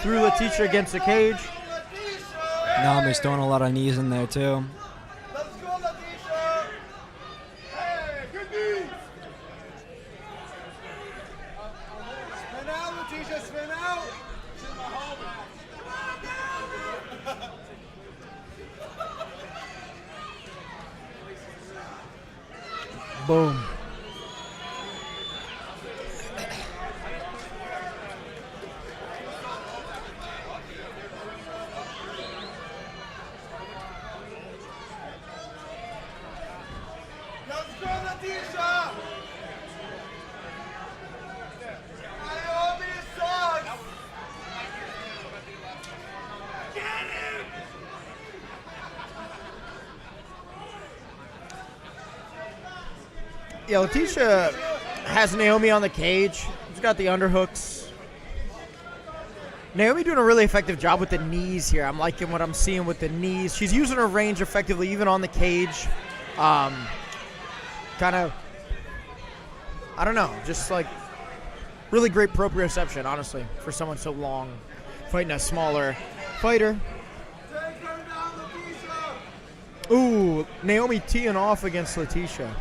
Threw Letitia against the cage. Naomi's throwing a lot of knees in there, too. Let's go, Letitia! Hey, good knee! Spin out, Letitia, spin out! Boom. Let's go, Letitia! Naomi sucks! Get him! Yeah, Letitia has Naomi on the cage. She's got the underhooks. Naomi doing a really effective job with the knees here. I'm liking what I'm seeing with the knees. She's using her range effectively, even on the cage. Kind of, I don't know, just like really great proprioception, honestly, for someone so long, fighting a smaller fighter. Take her down, Letitia! Ooh, Naomi teeing off against Letitia.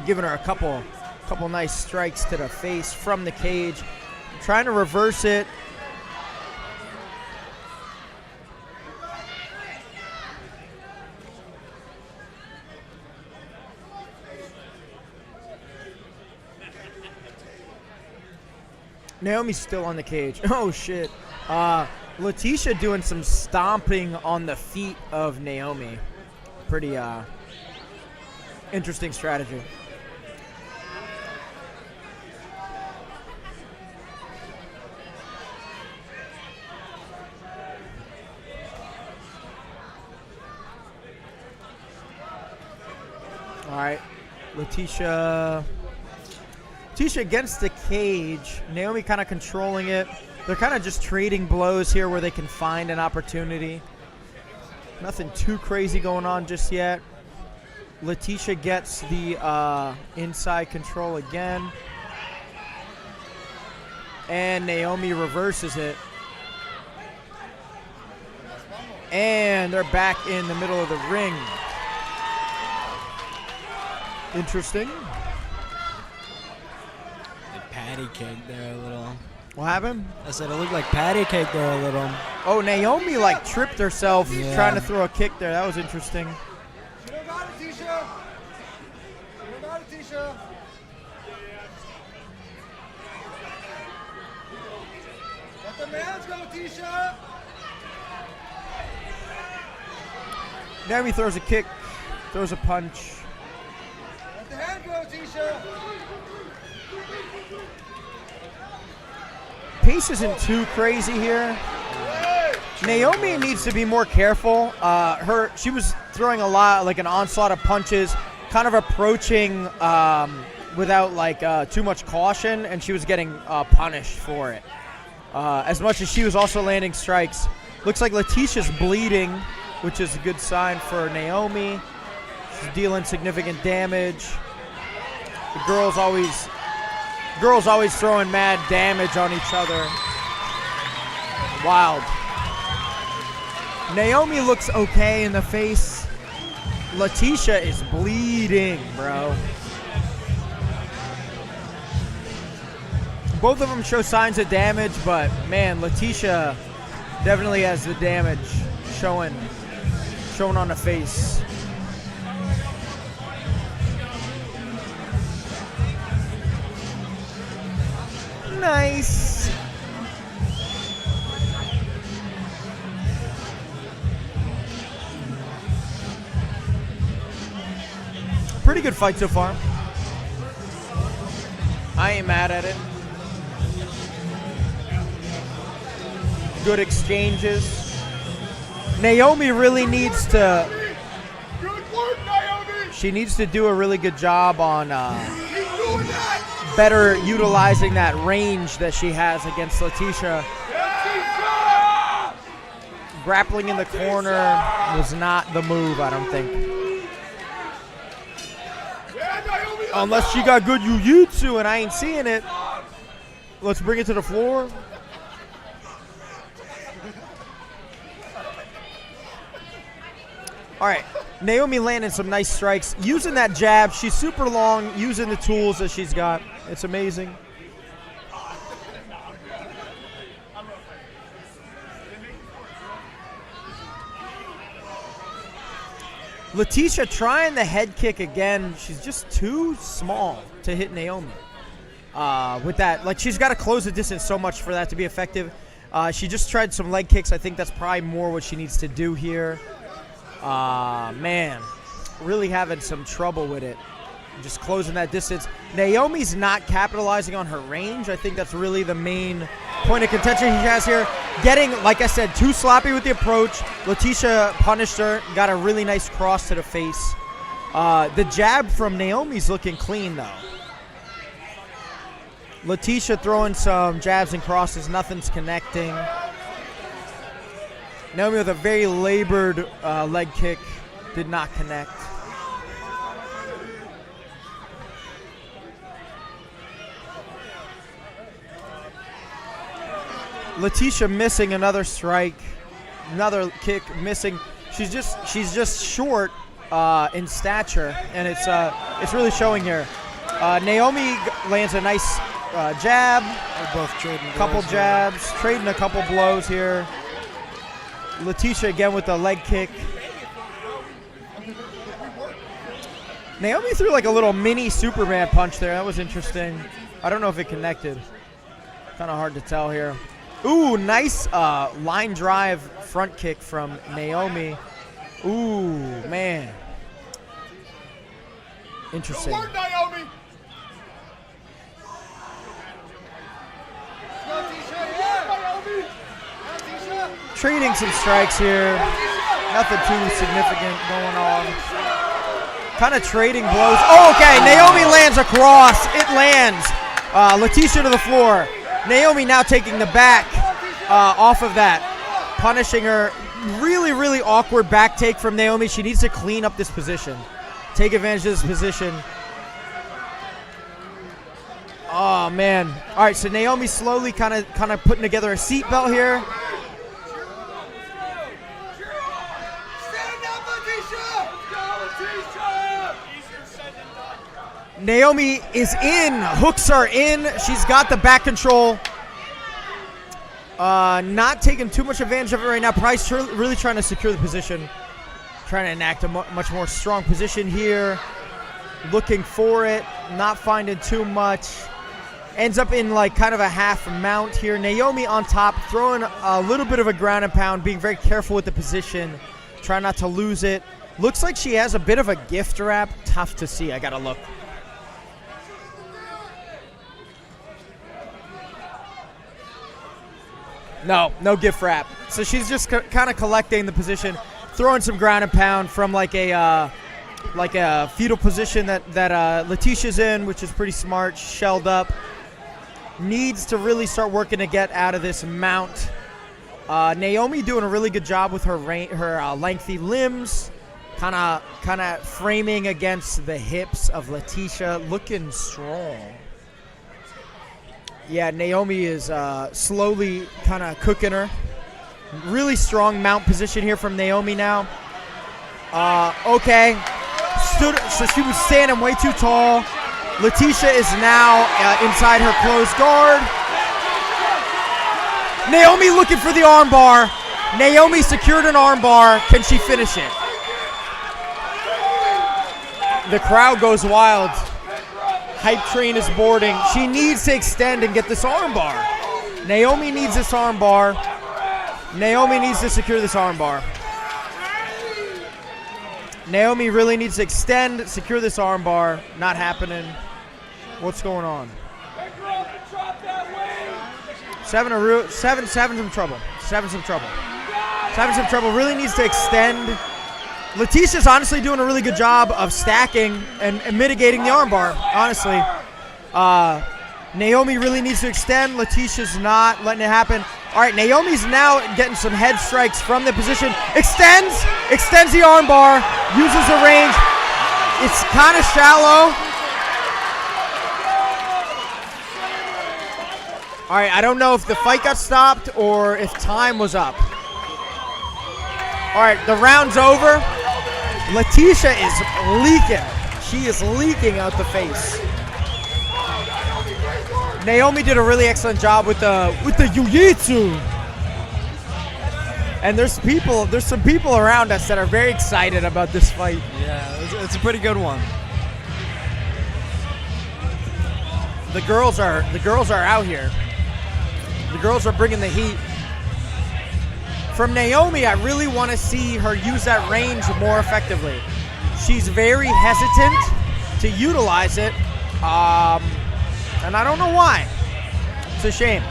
Giving her a couple nice strikes to the face from the cage. Trying to reverse it. Naomi's still on the cage. Oh, shit. Letitia doing some stomping on the feet of Naomi. Pretty interesting strategy. All right, Letitia against the cage. Naomi kind of controlling it. They're kind of just trading blows here where they can find an opportunity. Nothing too crazy going on just yet. Letitia gets the inside control again. And Naomi reverses it. And they're back in the middle of the ring. Interesting. Patty cake there a little. What happened? I said it looked like patty cake there a little. Oh, Naomi like tripped herself trying to throw a kick there. That was interesting. You don't got it, Tisha. You don't got it, Tisha. Let the mans go, Tisha. Naomi throws a kick, throws a punch. Let the hand go, Tisha. Pace isn't too crazy here. Naomi needs to be more careful. She was throwing a lot, like an onslaught of punches, kind of approaching without like too much caution, and she was getting punished for it. As much as she was also landing strikes. Looks like Letitia's bleeding, which is a good sign for Naomi. She's dealing significant damage. The girls always throwing mad damage on each other. Wild. Naomi looks okay in the face. Letitia is bleeding, bro. Both of them show signs of damage, but man, Letitia definitely has the damage showing on the face. Nice. Pretty good fight so far. I ain't mad at it. Good exchanges. Naomi really needs to. Good work, Naomi. She needs to do a really good job on better utilizing that range that she has against Letitia. Grappling in the corner was not the move, I don't think. Unless she got good jiu-jitsu and I ain't seeing it. Let's bring it to the floor. All right, Naomi landing some nice strikes. Using that jab, she's super long, using the tools that she's got. It's amazing. Letitia trying the head kick again. She's just too small to hit Naomi. With that, like she's got to close the distance so much for that to be effective. She just tried some leg kicks. I think that's probably more what she needs to do here. Man, really having some trouble with it. Just closing that distance. Naomi's not capitalizing on her range. I think that's really the main point of contention he has here. Getting, like I said, too sloppy with the approach. Letitia punished her. Got a really nice cross to the face. The jab from Naomi's looking clean, though. Letitia throwing some jabs and crosses. Nothing's connecting. Naomi with a very labored leg kick. Did not connect. Letitia missing another strike, another kick missing. She's just short in stature, and it's really showing here. Naomi lands a nice jab. They're both trading couple jabs, trading a couple blows here. Letitia again with the leg kick. Naomi threw like a little mini Superman punch there. That was interesting. I don't know if it connected. Kind of hard to tell here. Ooh, nice line drive front kick from Naomi. Ooh, man. Interesting. Good work, Naomi. Go, Tisha. Yeah, Naomi. Go, Tisha. Trading some strikes here. Nothing too significant going on. Kind of trading blows. Oh, okay. Naomi lands across. It lands. Letitia to the floor. Naomi now taking the back off of that. Punishing her. Really, really awkward back take from Naomi. She needs to clean up this position. Take advantage of this position. Oh, man. All right, so Naomi slowly kind of putting together a seatbelt here. Naomi is in. Hooks are in. She's got the back control. Not taking too much advantage of it right now. Price really trying to secure the position. Trying to enact a much more strong position here. Looking for it. Not finding too much. Ends up in like kind of a half mount here. Naomi on top. Throwing a little bit of a ground and pound. Being very careful with the position. Trying not to lose it. Looks like she has a bit of a gift wrap. Tough to see. I got to look. No gift wrap. So she's just kind of collecting the position, throwing some ground and pound from like a fetal position that Letitia's in, which is pretty smart. Shelled up. Needs to really start working to get out of this mount. Naomi doing a really good job with her lengthy limbs, kind of framing against the hips of Letitia, looking strong. Yeah, Naomi is slowly kind of cooking her. Really strong mount position here from Naomi now. Okay. So she was standing way too tall. Letitia is now inside her closed guard. Naomi looking for the armbar. Naomi secured an armbar. Can she finish it? The crowd goes wild. Hype train is boarding. She needs to extend and get this armbar. Naomi needs this armbar. Naomi needs to secure this armbar. Naomi really needs to extend, secure this armbar. Not happening. What's going on? Seven's some trouble. Seven's some trouble. Really needs to extend. Letitia's honestly doing a really good job of stacking and mitigating the armbar, honestly. Naomi really needs to extend. Letitia's not letting it happen. All right, Naomi's now getting some head strikes from the position. Extends the armbar, uses the range. It's kind of shallow. All right, I don't know if the fight got stopped or if time was up. All right, the round's over. Letitia is leaking. She is leaking out the face. Naomi did a really excellent job with the Jiujitsu. And there's some people around us that are very excited about this fight. Yeah, it's a pretty good one. The girls are out here. The girls are bringing the heat. From Naomi, I really want to see her use that range more effectively. She's very hesitant to utilize it, and I don't know why. It's a shame.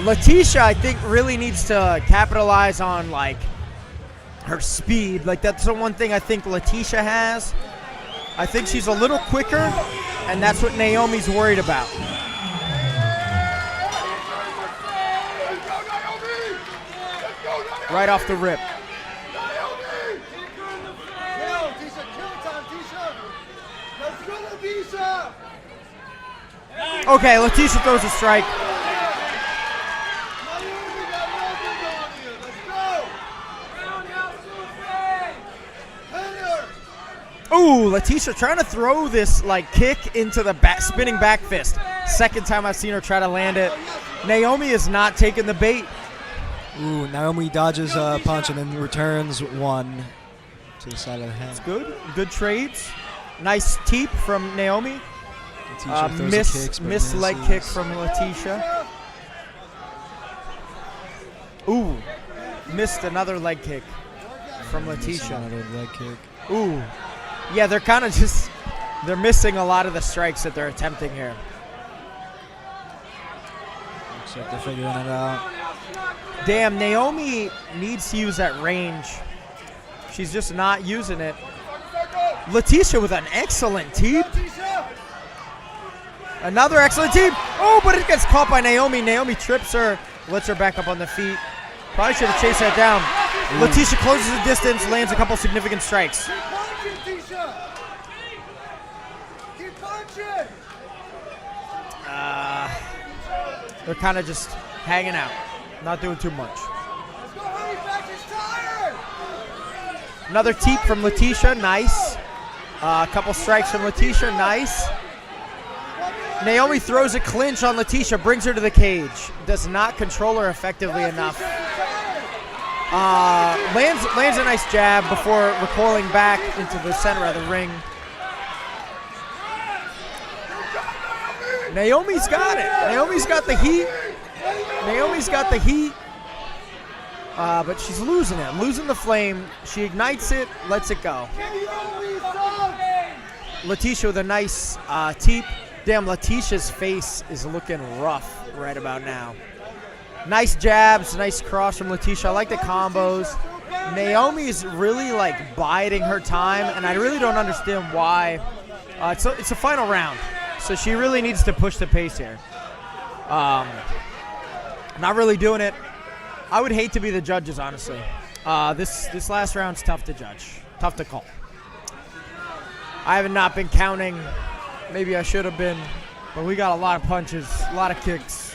Letitia, I think, really needs to capitalize on like her speed. Like that's the one thing I think Letitia has. I think she's a little quicker, and that's what Naomi's worried about. Right off the rip. Okay, Letitia throws a strike. Ooh, Letitia trying to throw this like kick into the spinning back fist. Second time I've seen her try to land it. Naomi is not taking the bait. Ooh, Naomi dodges a punch and then returns one to the side of the head. It's good. Good trades. Nice teep from Naomi. Letitia throws the kicks, but Miss leg misses. kick from Letitia. Ooh, missed another leg kick from Missed Letitia. Another leg kick. Ooh, yeah, they're kind of just, they're missing a lot of the strikes that they're attempting here. Looks like they're figuring it out. Damn, Naomi needs to use that range. She's just not using it. Letitia with an excellent teep. Another excellent teep. Oh, but it gets caught by Naomi. Naomi trips her, lets her back up on the feet. Probably should have chased that down. Letitia closes the distance, lands a couple significant strikes. Keep punching, Tisha. Keep punching. They're kind of just hanging out, not doing too much. Let's go, honey, back is tired. Another teep from Letitia, nice. A couple strikes from Letitia, nice. Naomi throws a clinch on Letitia, brings her to the cage. Does not control her effectively enough. Lands a nice jab before recoiling back into the center of the ring. Naomi's got it. Naomi's got the heat. Naomi's got the heat. But she's losing it, losing the flame. She ignites it, lets it go. Letitia with a nice teep. Damn, Letitia's face is looking rough right about now. Nice jabs, nice cross from Letitia. I like the combos. Naomi's really like biding her time, and I really don't understand why. It's a final round, so she really needs to push the pace here. Not really doing it. I would hate to be the judges, honestly. This last round's tough to judge, tough to call. I have not been counting. Maybe I should have been, but we got a lot of punches, a lot of kicks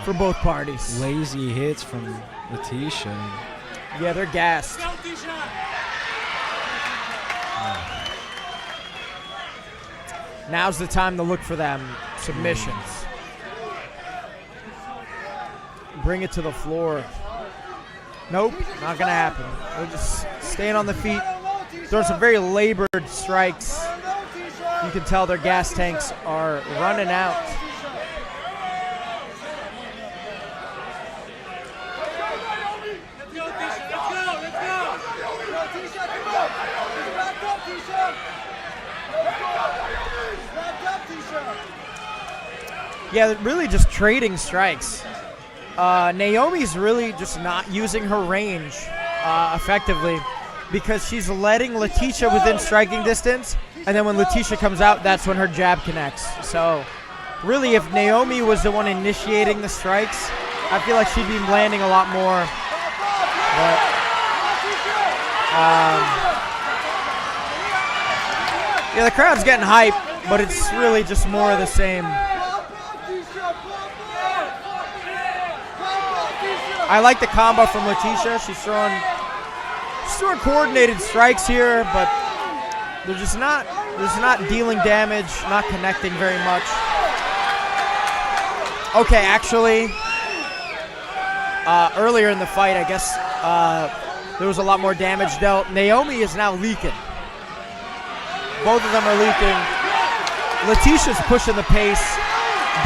for both parties. Lazy hits from Letitia. Yeah, they're gassed. Now's the time to look for them submissions. Bring it to the floor. Nope, not gonna happen. They're just staying on the feet, throwing some very labored strikes. You can tell their gas tanks are running out. Yeah, they're really just trading strikes. Naomi's really just not using her range effectively because she's letting Letitia within striking distance, and then when Letitia comes out, that's when her jab connects. So really, if Naomi was the one initiating the strikes, I feel like she'd be landing a lot more. But, yeah, the crowd's getting hype, but it's really just more of the same. I like the combo from Letitia. She's throwing coordinated strikes here, but they're just not dealing damage, not connecting very much. Okay, actually, earlier in the fight, I guess there was a lot more damage dealt. Naomi is now leaking. Both of them are leaking. Letitia's pushing the pace,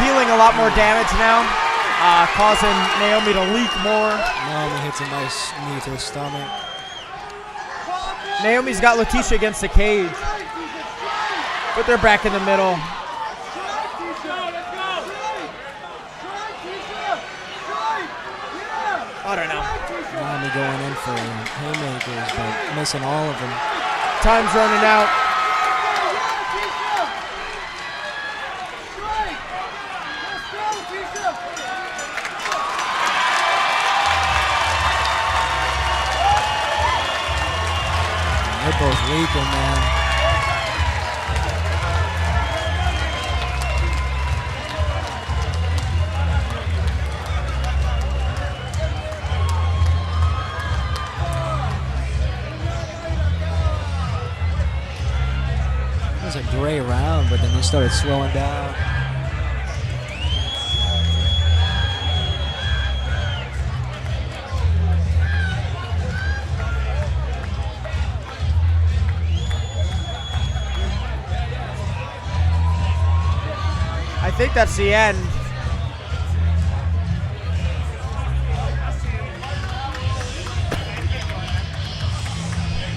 dealing a lot more damage now. Causing Naomi to leak more. Naomi hits a nice knee to the stomach. Naomi's got Letitia against the cage, but they're back in the middle. I don't know. Naomi going in for haymakers, but missing all of them. Time's running out. They're both leaking, man. It was a great round, but then they started slowing down. think that's the end.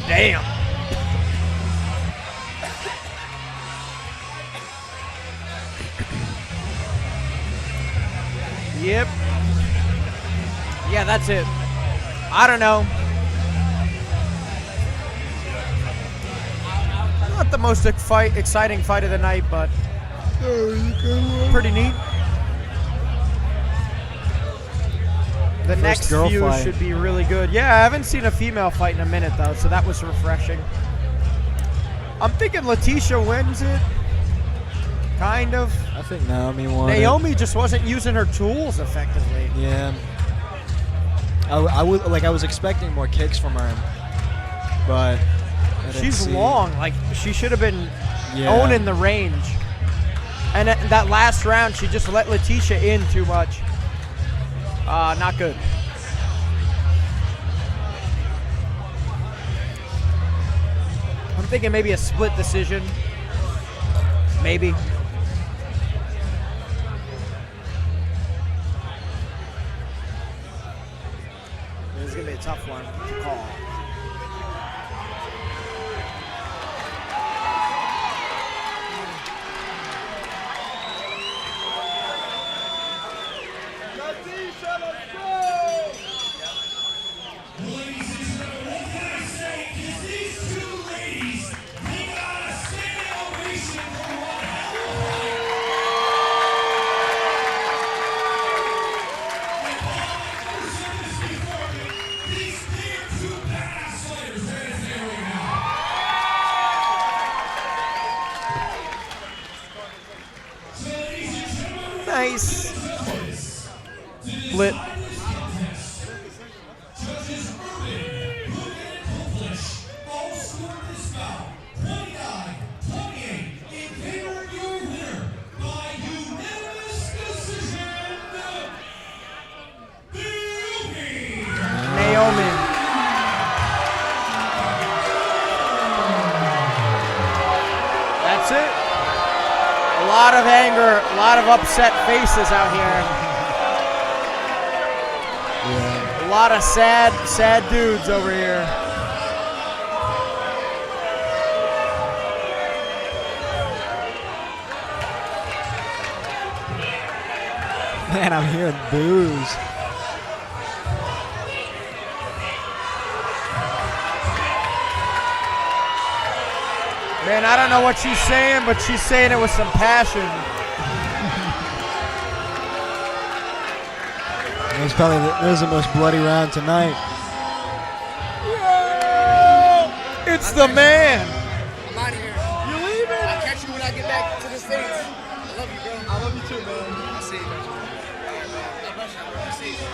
Damn. Yep. Yeah, that's it. I don't know. Not the most exciting fight of the night, but pretty neat. The next few should be really good. Yeah, I haven't seen a female fight in a minute, though, so that was refreshing. I'm thinking Letitia wins it. Kind of. I think Naomi won. Naomi just wasn't using her tools effectively. Yeah. I was expecting more kicks from her, but she's long. Like, she should have been owning the range. And that last round, she just let Letitia in too much. Not good. I'm thinking maybe a split decision. Maybe. This is going to be a tough one to call. Nice. Lit. Naomi. That's it. A lot of anger, a lot of upset faces out here. Yeah. A lot of sad dudes over here. Man, I'm hearing boos. Man, I don't know what she's saying, but she's saying it with some passion. It was probably that was the most bloody round tonight. Whoa! It's the man. I'm out of here. You leaving? I'll catch you when I get back to the States. I love you, bro. I love you too, man. I'll see you, man. God bless you, bro. I'll see you.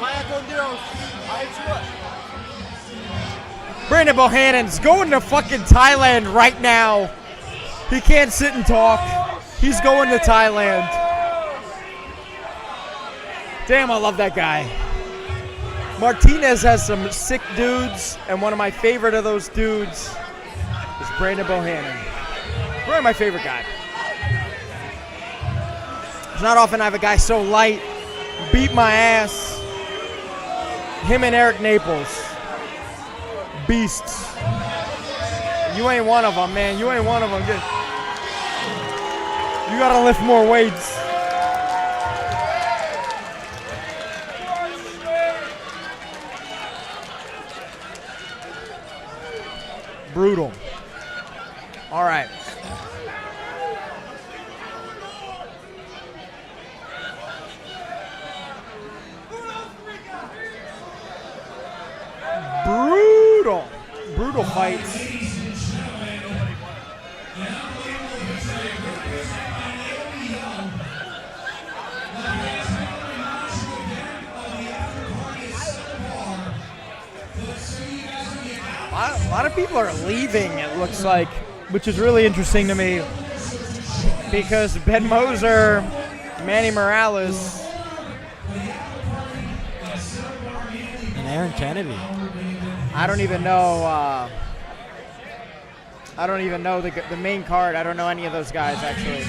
Vaya con Dios. I hit you up. Brandon Bohannon's going to fucking Thailand right now. He can't sit and talk. He's going to Thailand. Damn, I love that guy. Martinez has some sick dudes, and one of my favorite of those dudes is Brandon Bohannon. Probably my favorite guy. It's not often I have a guy so light, beat my ass. Him and Eric Naples. Beasts. You ain't one of them, man. You ain't one of them. You gotta lift more weights. Brutal. All right. Brutal fights. A lot of people are leaving, it looks like, which is really interesting to me because Ben Moser, Manny Morales, and Aaron Kennedy. I don't even know the main card. I don't know any of those guys, actually.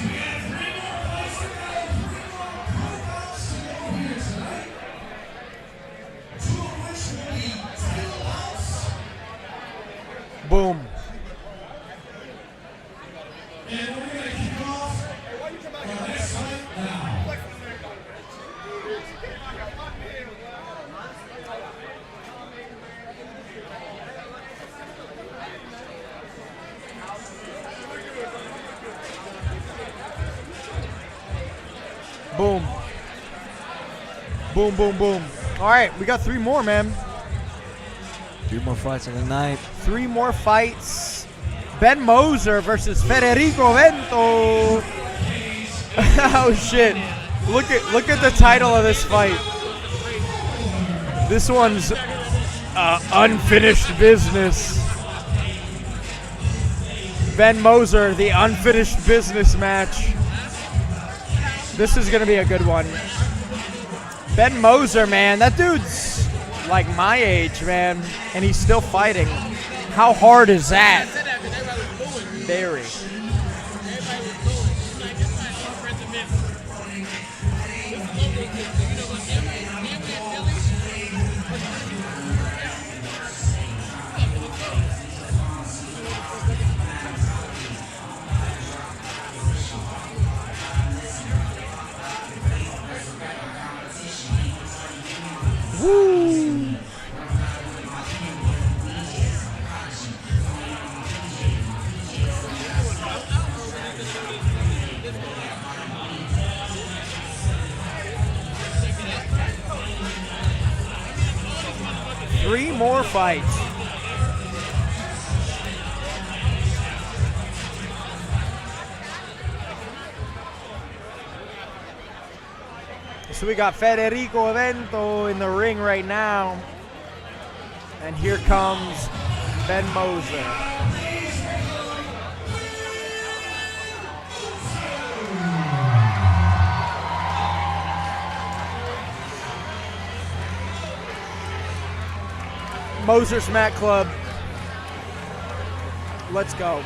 Boom. Boom, boom, boom. All right, we got 3 more, man. 3 more fights of the night. 3 more fights. Ben Moser versus Federico Vento. Oh shit! Look at the title of this fight. This one's unfinished business. Ben Moser, the unfinished business match. This is gonna be a good one. Ben Moser, man, that dude's like my age, man, and he's still fighting. How hard is that? Very. 3 more fights. So we got Federico Vento in the ring right now. And here comes Ben Moser. Moser's Mat Club. Let's go.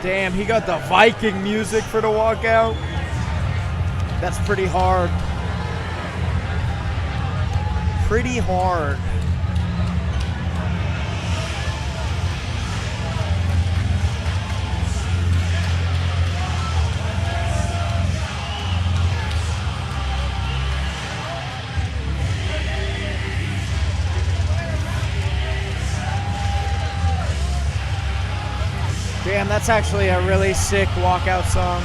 Damn, he got the Viking music for the walkout. That's pretty hard. Pretty hard. Damn, that's actually a really sick walkout song.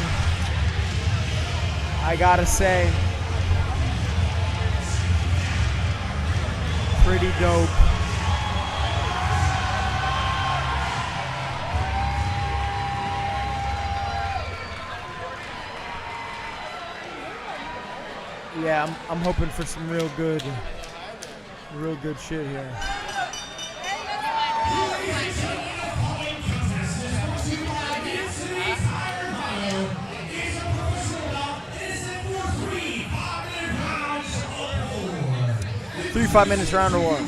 I gotta say. Pretty dope. Yeah, I'm hoping for some real good shit here. Three 5 minutes round of war.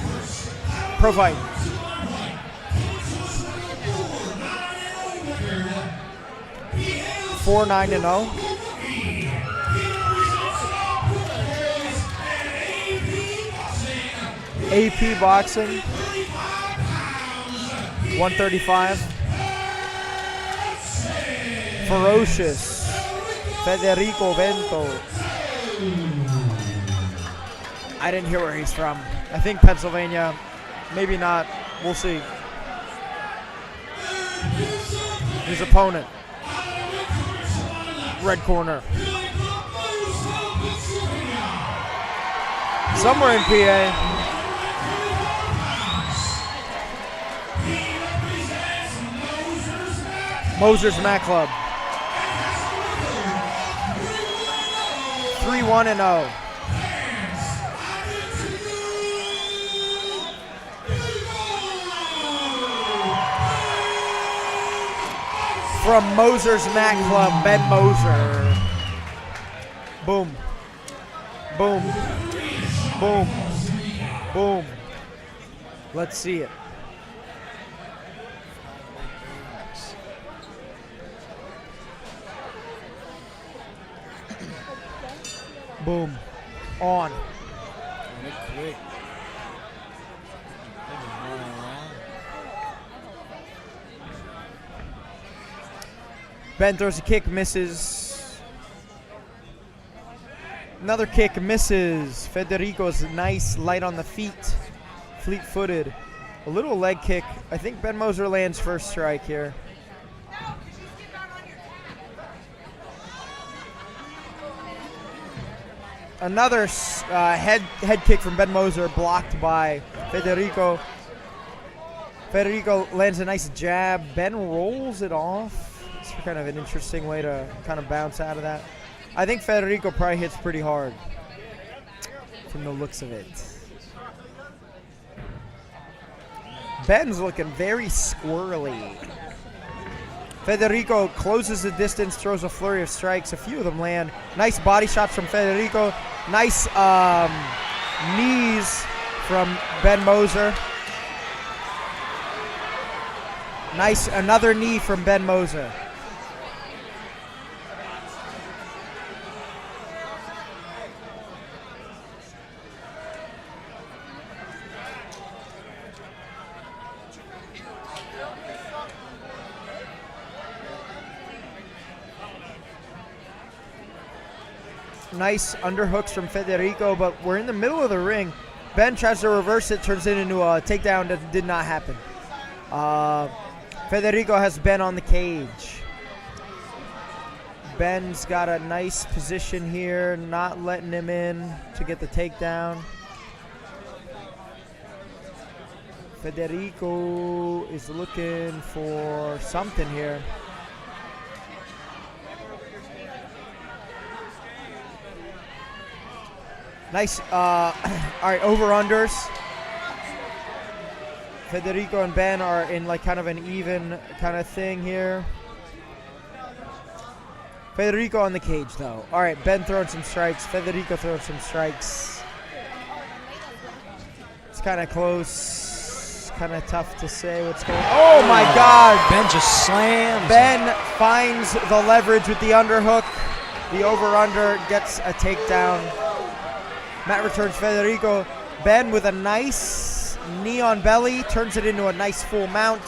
Pro fight. Four 9-0. AP boxing. 135. Ferocious. Federico Vento. I didn't hear where he's from. I think Pennsylvania. Maybe not. We'll see. His opponent. Red corner. Somewhere in PA. Moser's Mat Club. 3-1-0. From Moser's Mat Club, Ben Moser. Boom. Boom. Boom. Boom. Let's see it. Boom. On. Quick. Ben throws a kick, misses. Another kick, misses. Federico's nice, light on the feet, fleet-footed. A little leg kick. I think Ben Moser lands first strike here. Another head kick from Ben Moser, blocked by Federico. Federico lands a nice jab. Ben rolls it off. It's kind of an interesting way to kind of bounce out of that. I think Federico probably hits pretty hard from the looks of it. Ben's looking very squirrely. Federico closes the distance, throws a flurry of strikes. A few of them land. Nice body shots from Federico. Nice knees from Ben Moser. Nice, another knee from Ben Moser. Nice underhooks from Federico, but we're in the middle of the ring. Ben tries to reverse it, turns it into a takedown that did not happen. Federico has Ben on the cage. Ben's got a nice position here, not letting him in to get the takedown. Federico is looking for something here. Nice, all right, over-unders. Federico and Ben are in like kind of an even kind of thing here. Federico on the cage though. All right, Ben throwing some strikes. Federico throwing some strikes. It's kind of close, kind of tough to say what's going on. Oh my God! Ben just slams. Ben finds the leverage with the underhook. The over-under gets a takedown. Matt returns Federico. Ben with a nice knee on belly, turns it into a nice full mount.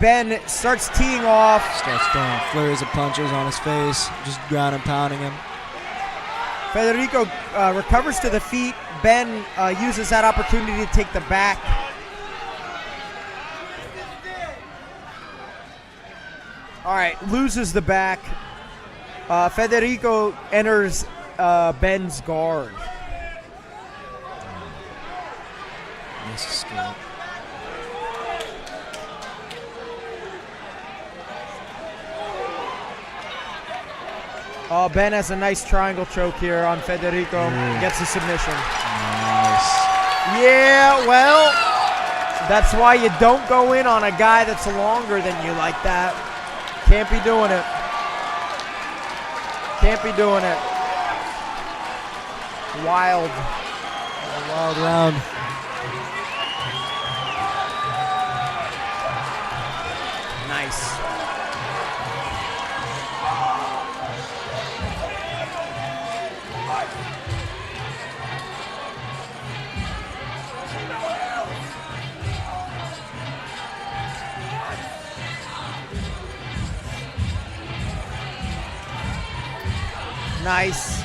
Ben starts teeing off. Starts throwing flurries of punches on his face, just ground and pounding him. Federico recovers to the feet. Ben uses that opportunity to take the back. All right, loses the back. Federico enters Ben's guard. Nice escape. Ben has a nice triangle choke here on Federico. Gets the submission. Nice. Yeah, well, that's why you don't go in on a guy that's longer than you like that. Can't be doing it. Can't be doing it. Wild. A wild round. Nice. Nice.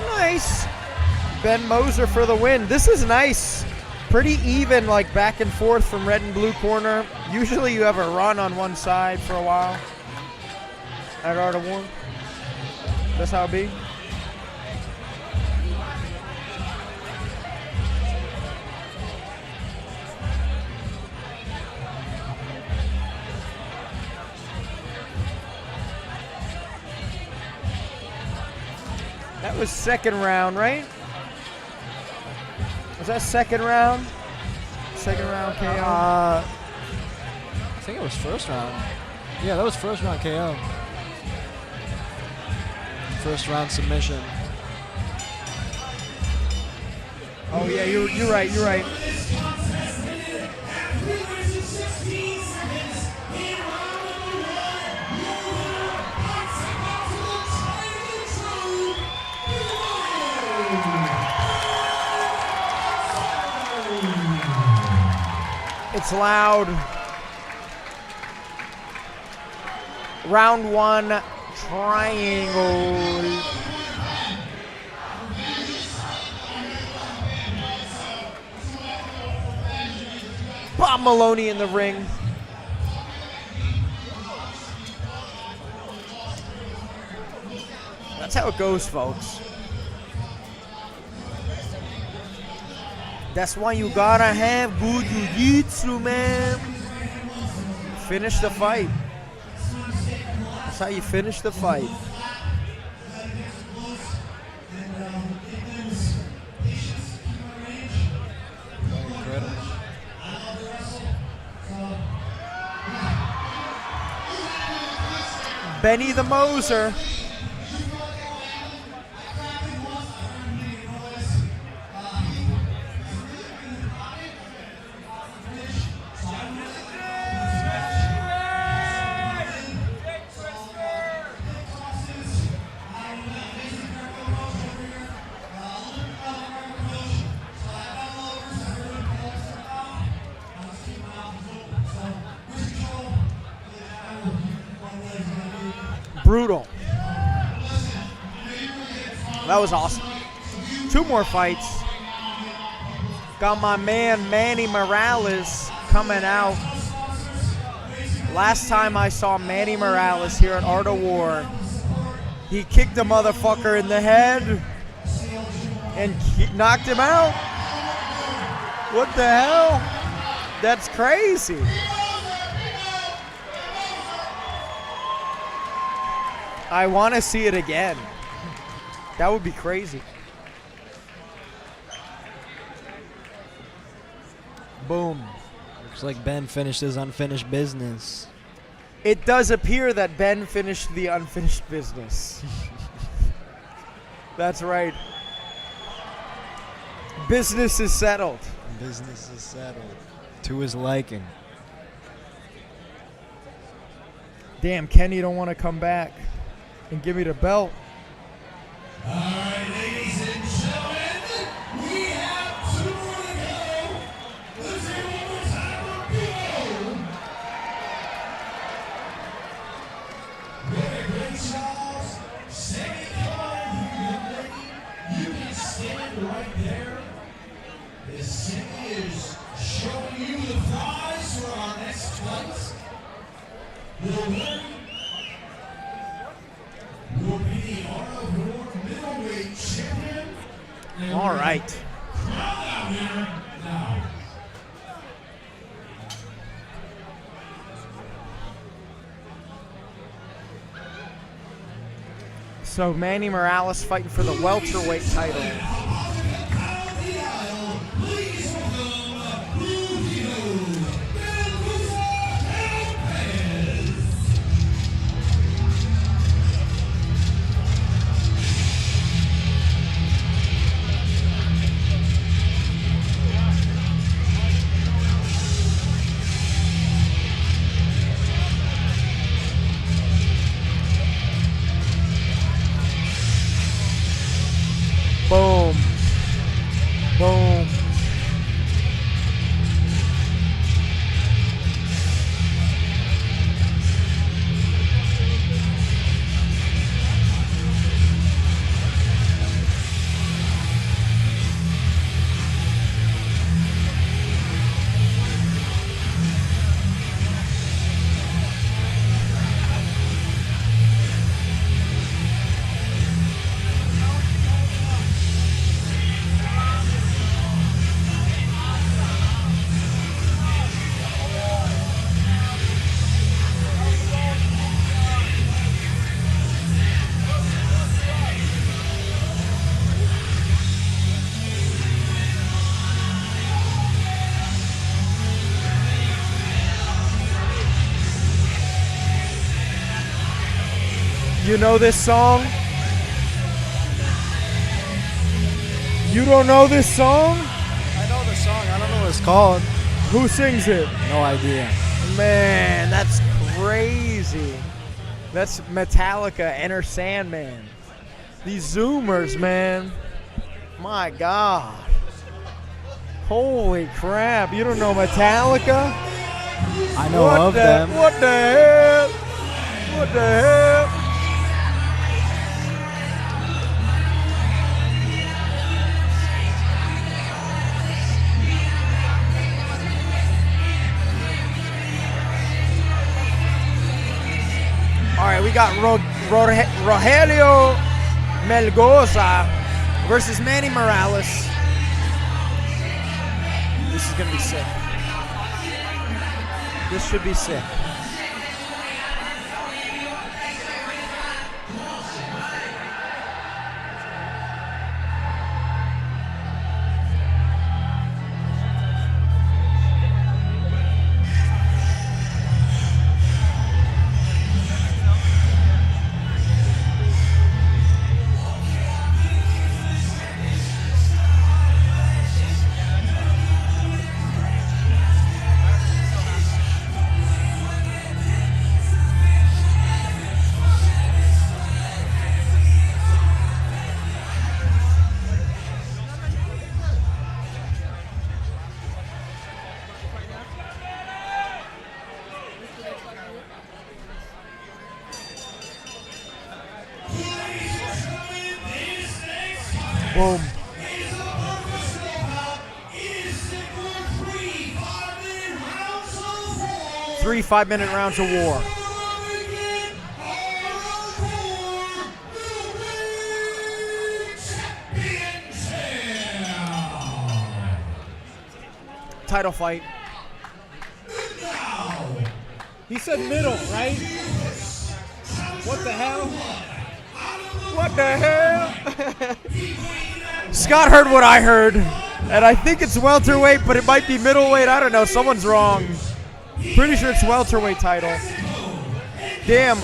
Nice. Ben Moser for the win. This is nice. Pretty even, like back and forth from red and blue corner. Usually you have a run on one side for a while at Art of War. That's how it be. That was second round, right? Was that second round? second round KO? I think it was first round. Yeah, that was first round KO. First round submission. Oh yeah, you're right. You're right. It's loud. Round one, triangle. Bob Maloney in the ring. That's how it goes, folks. That's why you gotta have good jiu-jitsu, man. Finish the fight. That's how you finish the fight. Benny the Moser. Brutal. That was awesome. Two more fights. Got my man Manny Morales coming out. Last time I saw Manny Morales here at Art of War, he kicked a motherfucker in the head and knocked him out. What the hell? That's crazy. I want to see it again. That would be crazy. Boom. Looks like Ben finished his unfinished business. It does appear that Ben finished the unfinished business. That's right. Business is settled. Business is settled. To his liking. Damn, Kenny don't want to come back and give me the belt. All right, ladies and gentlemen, we have two more to go. Let's hear one more time for B.o.a.t. What a great job. Second card, you can stand right there. As Cindy is showing you the prize for our next fight. The winner will be the Art of War middleweight champion. All right. Crown that winner now. So Manny Morales fighting for the welterweight title. Please welcome Rubio. Boom. Boom. you know this song? You don't know this song? I know the song. I don't know what it's called. Who sings it? No idea. Man, that's crazy. That's Metallica, Enter Sandman. These Zoomers, man. My God. Holy crap. You don't know Metallica? I know of them. What the hell? What the hell? All right, we got Rogelio Melgoza versus Manny Morales. This is going to be sick. This should be sick. Boom. Three 5-minute rounds of war. Title fight. He said middle, right? What the hell? What the hell? Scott heard what I heard, and I think it's welterweight, but it might be middleweight. I don't know. Someone's wrong. Pretty sure it's welterweight title. Damn.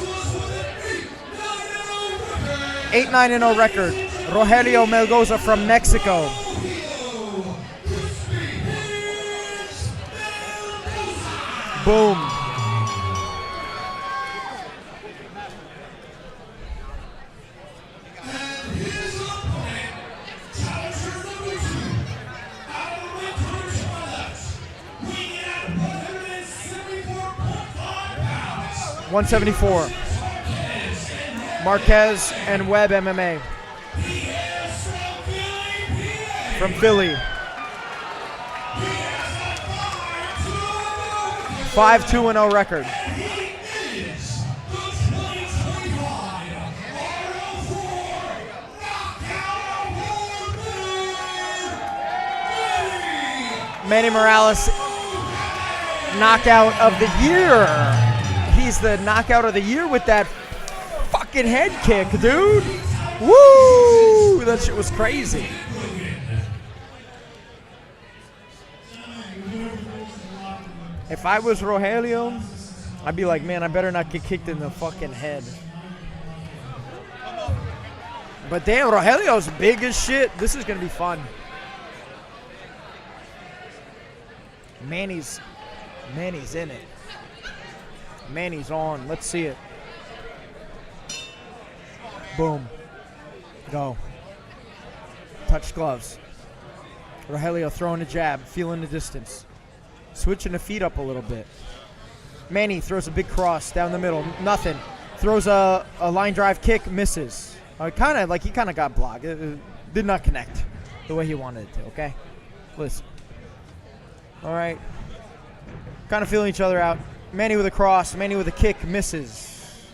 8-9-0 record. Rogelio Melgoza from Mexico. Boom. $174. Marquez and Webb MMA. From Philly. 5-2-0 record. Manny Morales, knockout of the year. He's the knockout of the year with that fucking head kick, dude. Woo! That shit was crazy. If I was Rogelio, I'd be like, man, I better not get kicked in the fucking head. But damn, Rogelio's big as shit. This is going to be fun. Manny's in it. Manny's on. Let's see it. Boom. Go. Touch gloves. Rogelio throwing a jab, feeling the distance. Switching the feet up a little bit. Manny throws a big cross down the middle. Nothing. Throws a line drive kick, misses. He kind of got blocked. It did not connect the way he wanted it to, okay? Listen. All right. Kind of feeling each other out. Manny with a cross. Manny with a kick, misses.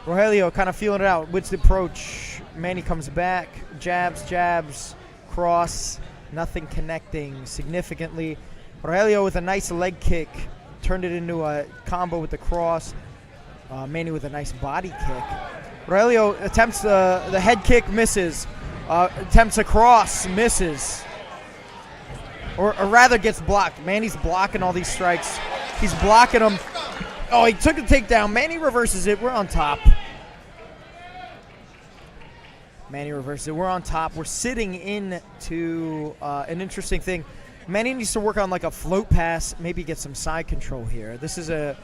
Rogelio kind of feeling it out. With the approach. Manny comes back. Jabs. Cross. Nothing connecting significantly. Rogelio with a nice leg kick. Turned it into a combo with the cross. Manny with a nice body kick. Rogelio attempts the head kick, misses. Attempts a cross, misses. Or rather gets blocked. Manny's blocking all these strikes. He's blocking them. Oh, he took a takedown. Manny reverses it. We're on top. Manny reverses it. We're on top. We're sitting into an interesting thing. Manny needs to work on like a float pass, maybe get some side control here. This is a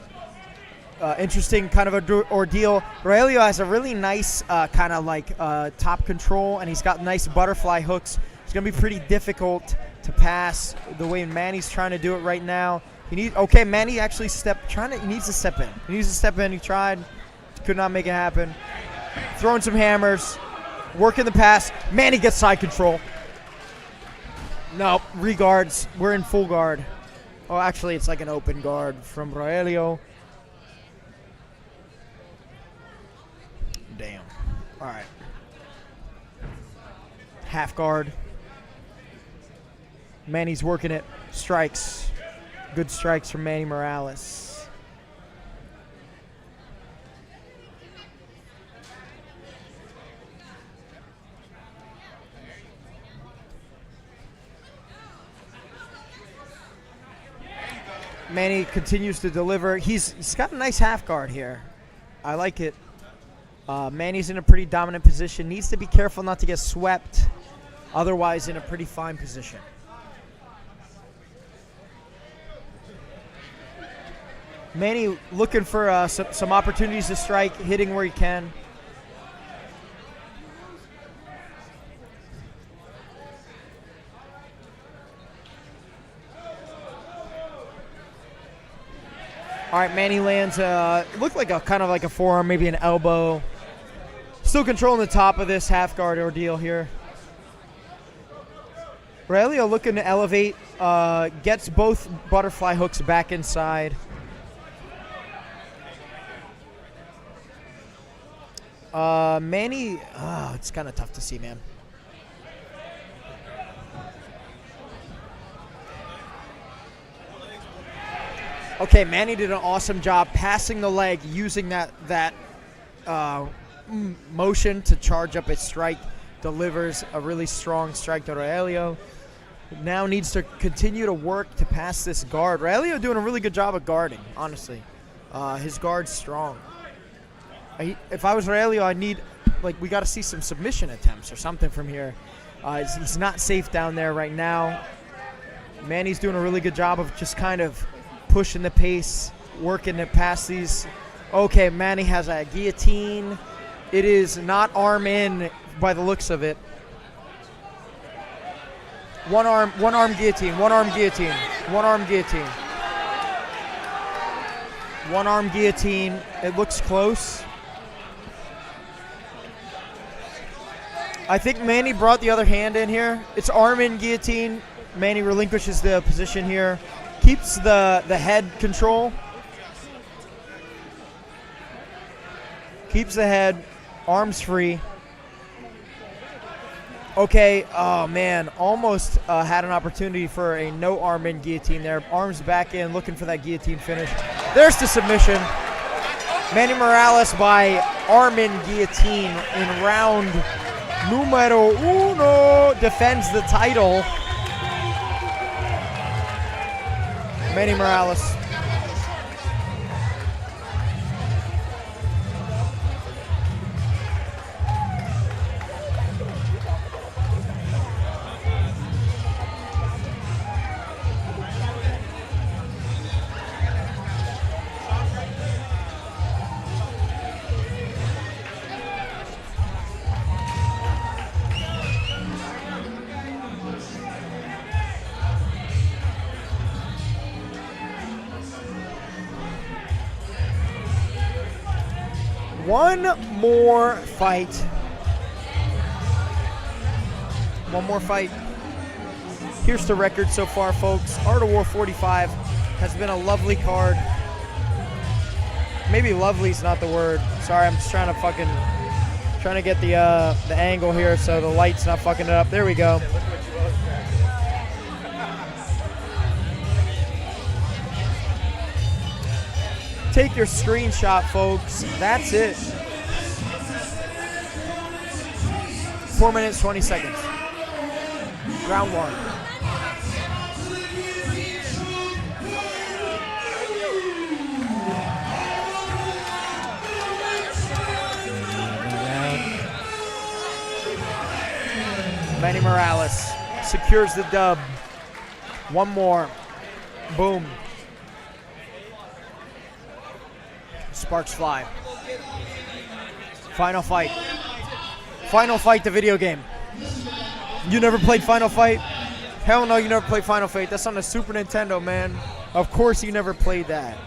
interesting kind of ordeal. Aurelio has a really nice kind of like top control, and he's got nice butterfly hooks. It's going to be pretty difficult to pass the way Manny's trying to do it right now. Okay, Manny actually he needs to step in. He needs to step in. He tried, could not make it happen. Throwing some hammers, working the pass. Manny gets side control. No, reguards. We're in full guard. Oh, actually, it's like an open guard from Aurelio. Damn. All right. Half guard. Manny's working it. Strikes. Good strikes from Manny Morales. Manny continues to deliver. He's got a nice half guard here. I like it. Manny's in a pretty dominant position. Needs to be careful not to get swept. Otherwise, in a pretty fine position. Manny looking for some opportunities to strike, hitting where he can. All right, Manny lands, looked like a kind of like a forearm, maybe an elbow. Still controlling the top of this half guard ordeal here. Aurelio looking to elevate, gets both butterfly hooks back inside. Manny, it's kind of tough to see, man. Okay, Manny did an awesome job passing the leg, using that motion to charge up its strike. Delivers a really strong strike to Aurelio. Now needs to continue to work to pass this guard. Aurelio doing a really good job of guarding, honestly. His guard's strong. If I was Aurelio, I'd need, we got to see some submission attempts or something from here. He's not safe down there right now. Manny's doing a really good job of just kind of pushing the pace, working to pass these. Okay, Manny has a guillotine. It is not arm in by the looks of it. One arm guillotine, one arm guillotine, one arm guillotine. One arm guillotine. It looks close. I think Manny brought the other hand in here. It's arm in guillotine. Manny relinquishes the position here. Keeps the head control. Keeps the head. Arms free. Okay, oh man, almost had an opportunity for a no arm in guillotine there. Arms back in, looking for that guillotine finish. There's the submission. Manny Morales by arm in guillotine in round numero uno. Defends the title. Manny Morales. One more fight. One more fight. Here's the record so far, folks. Art of War 45 has been a lovely card. Maybe lovely's not the word. Sorry, I'm just trying to get the angle here so the light's not fucking it up. There we go. Take your screenshot, folks. That's it. 4 minutes, 20 seconds. Round one. Manny Morales secures the dub. One more. Boom. Sparks fly. Final fight. Final Fight, the video game. You never played Final Fight? Hell no, you never played Final Fight. That's on the Super Nintendo, man. Of course you never played that.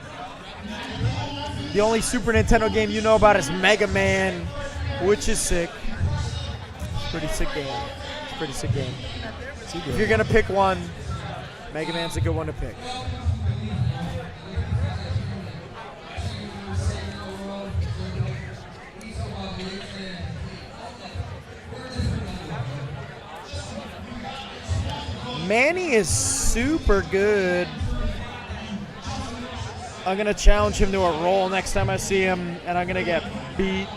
The only Super Nintendo game you know about is Mega Man, which is sick. Pretty sick game. It's a pretty sick game. If you're gonna pick one, Mega Man's a good one to pick. Manny is super good. I'm gonna challenge him to a roll next time I see him, and I'm gonna get beat.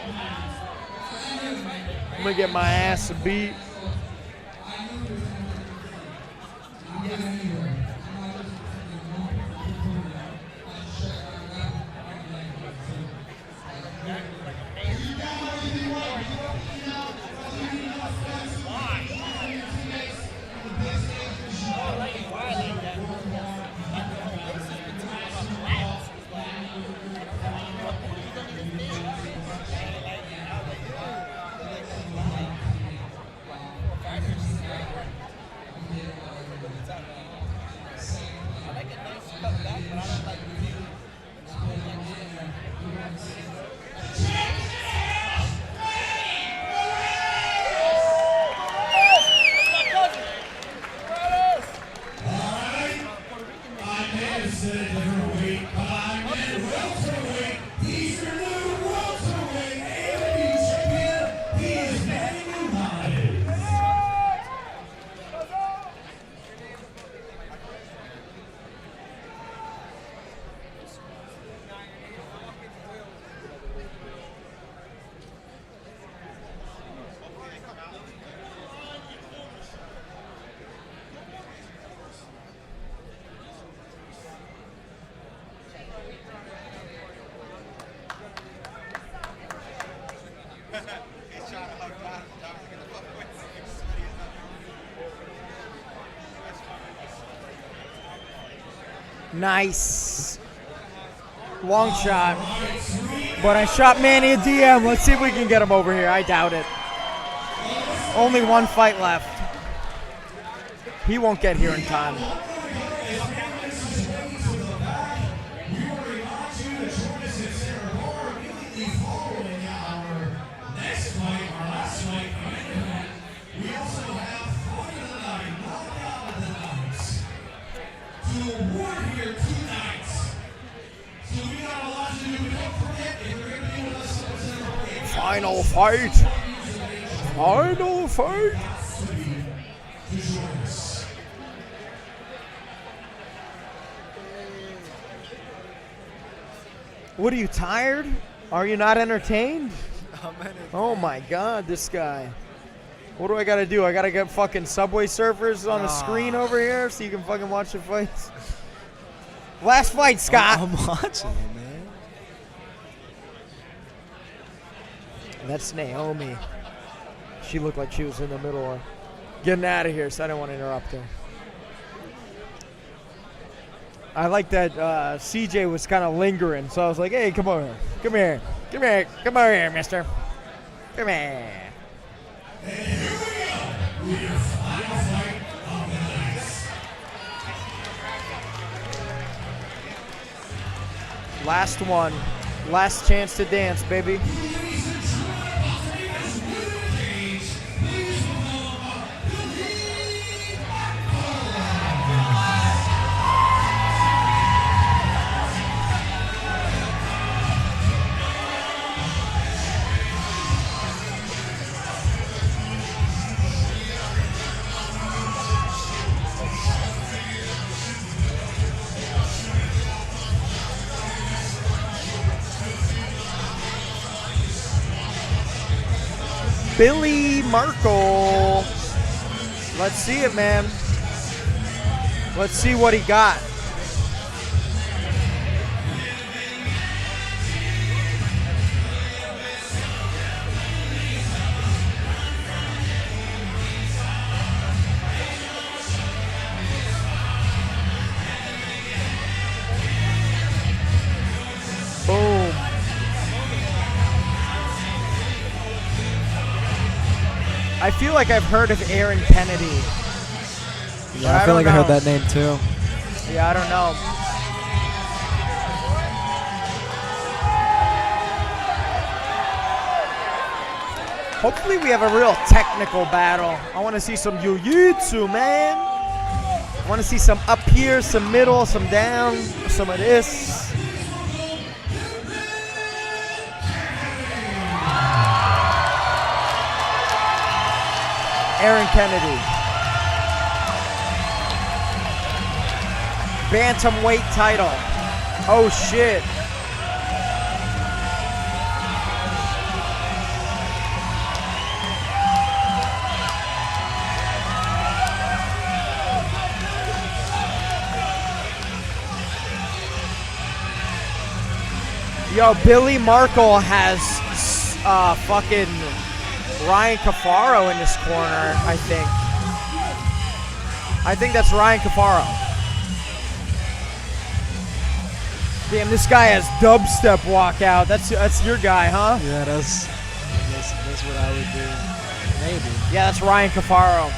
I'm gonna get my ass beat. Nice. Long shot. But I shot Manny a DM. Let's see if we can get him over here. I doubt it. Only one fight left. He won't get here in time. Final fight. Final fight. What, are you tired? Are you not entertained? Oh my God, this guy. What do I gotta do? I gotta get fucking Subway Surfers on the screen over here so you can fucking watch the fights. Last fight, Scott. I'm watching it, man. That's Naomi. She looked like she was in the middle of getting out of here, so I didn't want to interrupt her. I like that CJ was kind of lingering, so I was like, hey, come over here. Come here. Come here. Come over here, mister. Come here. And here we go with your final fight of the night. Last one. Last chance to dance, baby. Billy Markle. Let's see it, man. Let's see what he got. feel like I've heard of Aaron Kennedy. Yeah, I feel like I heard that name too. Yeah, I don't know. Hopefully we have a real technical battle. I want to see some jiu-jitsu, man. I want to see some up here, some middle, some down, some of this. Aaron Kennedy. Bantamweight title. Oh shit. Yo, Billy Markle has fucking Ryan Cafaro in this corner, I think. I think that's Ryan Cafaro. Damn, this guy has dubstep walkout. That's your guy, huh? Yeah, that's what I would do. Maybe. Yeah, that's Ryan Cafaro.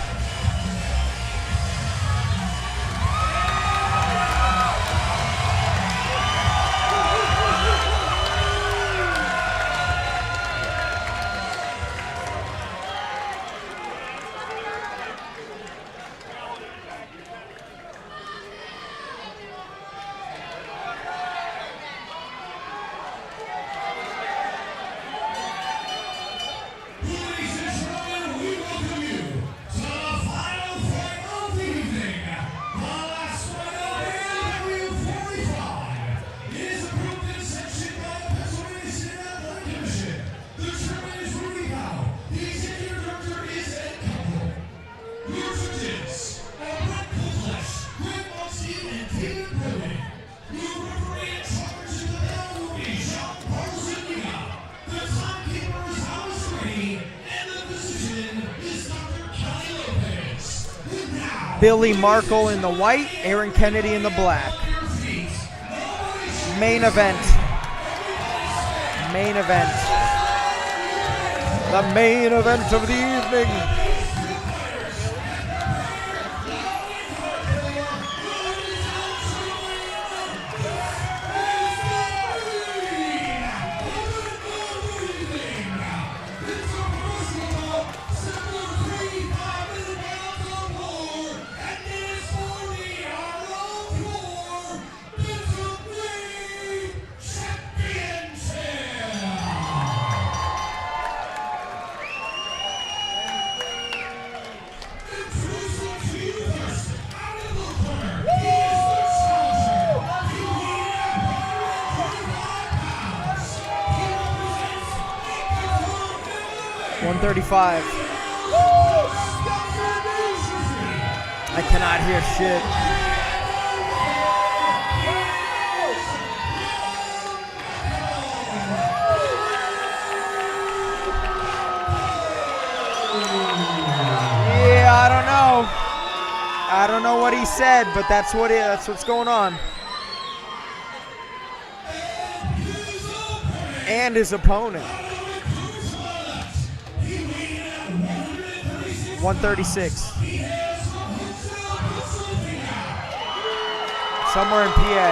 Billy Markle in the white, Aaron Kennedy in the black. Main event. Main event. The main event of the evening. $135. I cannot hear shit. Yeah, I don't know. I don't know what he said, but that's what's going on. And his opponent. 136. Somewhere in PA.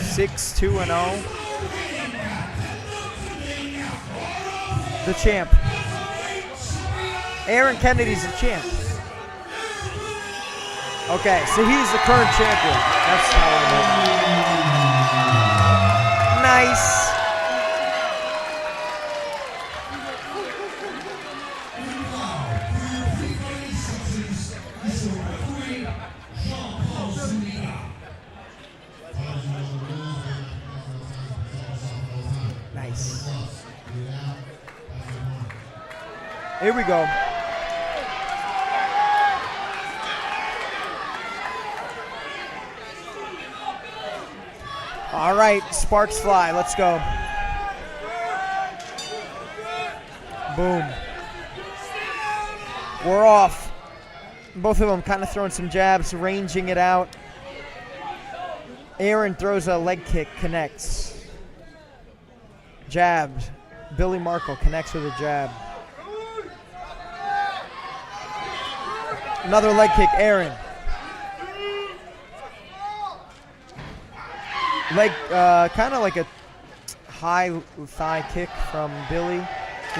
Six, 2-0. The champ. Aaron Kennedy's the champ. Okay, so he's the current champion. That's how I know. Nice. Nice. Here we go. All right, sparks fly. Let's go. Boom. We're off. Both of them kind of throwing some jabs, ranging it out. Aaron throws a leg kick, connects. Jab. Billy Markle connects with a jab. Another leg kick, Aaron. Leg, kind of like a high thigh kick from Billy.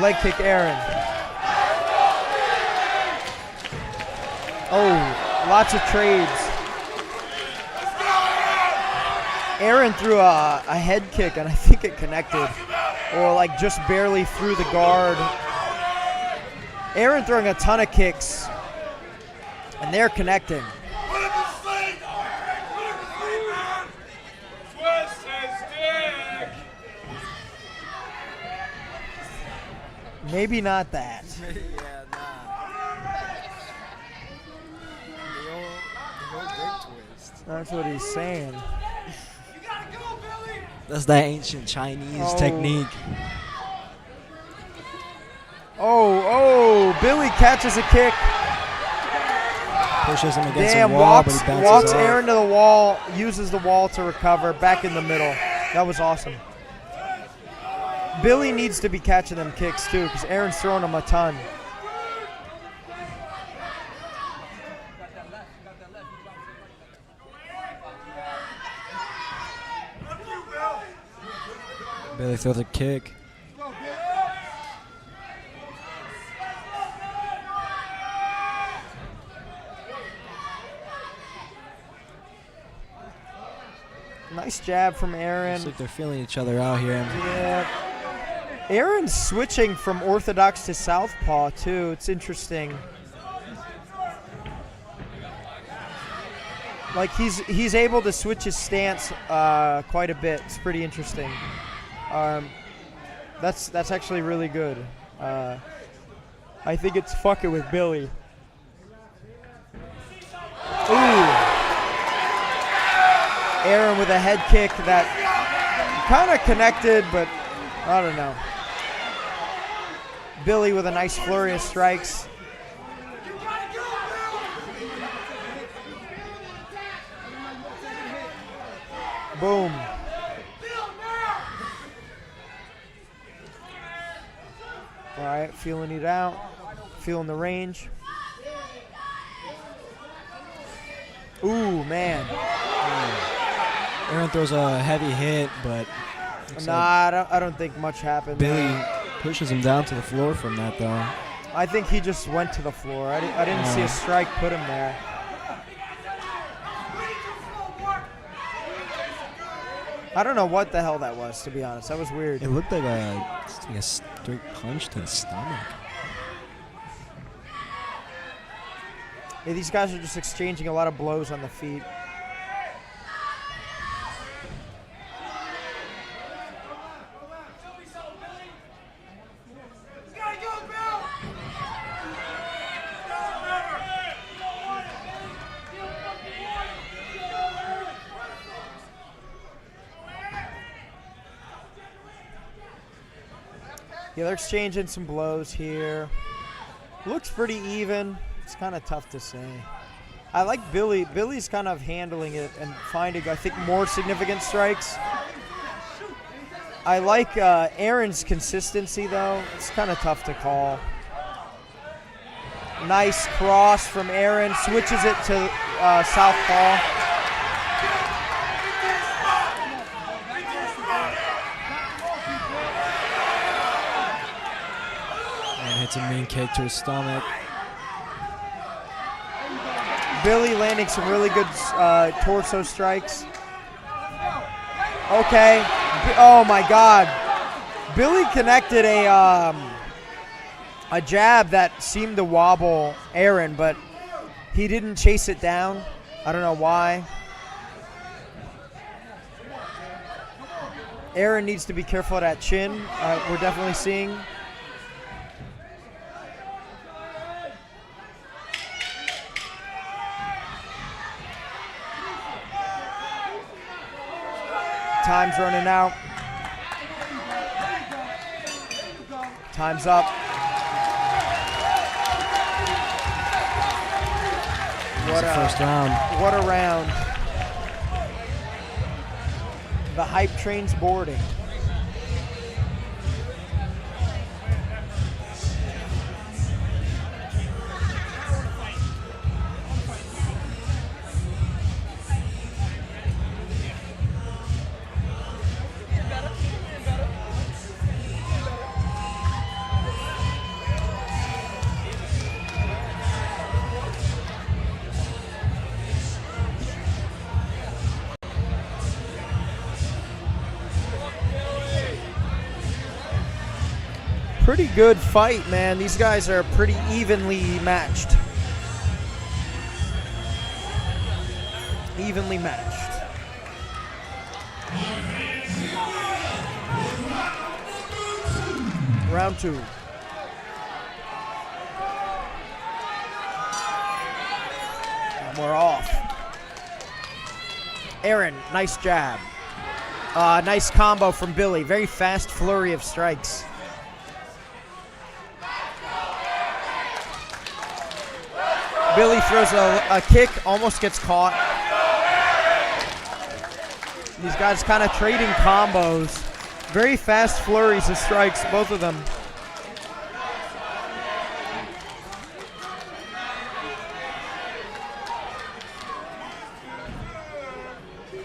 Leg kick, Aaron. Oh, lots of trades. Aaron threw a head kick, and I think it connected. Or like just barely through the guard. Aaron throwing a ton of kicks, and they're connecting. Maybe not that. Yeah, nah. The old dick twist. That's what he's saying. That's that ancient Chinese technique. Oh, Billy catches a kick. Pushes him against Damn, the wall, but he bounces walks off. Aaron to the wall, uses the wall to recover, back in the middle. That was awesome. Billy needs to be catching them kicks too, because Aaron's throwing them a ton. Billy throws a kick. Nice jab from Aaron. Looks like they're feeling each other out here. Yeah. Aaron's switching from orthodox to southpaw too. It's interesting. Like he's able to switch his stance quite a bit. It's pretty interesting. That's actually really good. I think it's fucking with Billy. Ooh. Aaron with a head kick that kind of connected, but I don't know. Billy with a nice flurry of strikes. Boom. All right, feeling it out, feeling the range. Ooh, man. Aaron throws a heavy hit, but Nah, I don't think much happened. Billy pushes him down to the floor from that, though. I think he just went to the floor. I didn't see a strike put him there. I don't know what the hell that was, to be honest. That was weird. It looked like a straight punch to the stomach. Yeah, these guys are just exchanging a lot of blows on the feet. Yeah, they're exchanging some blows here. Looks pretty even. It's kind of tough to say. I like Billy. Billy's kind of handling it and finding, I think, more significant strikes. I like Aaron's consistency, though. It's kind of tough to call. Nice cross from Aaron. Switches it to southpaw. Hits a mean kick to his stomach. Billy landing some really good torso strikes. Okay. Oh my God. Billy connected a jab that seemed to wobble Aaron, but he didn't chase it down. I don't know why. Aaron needs to be careful of that chin. We're definitely seeing. Time's running out. Time's up. What a first round. What a round. The hype train's boarding. Pretty good fight, man. These guys are pretty evenly matched. Evenly matched. Round 2. And we're off. Aaron, nice jab. Nice combo from Billy. Very fast flurry of strikes. Billy throws a kick, almost gets caught. These guys kind of trading combos. Very fast flurries of strikes, both of them.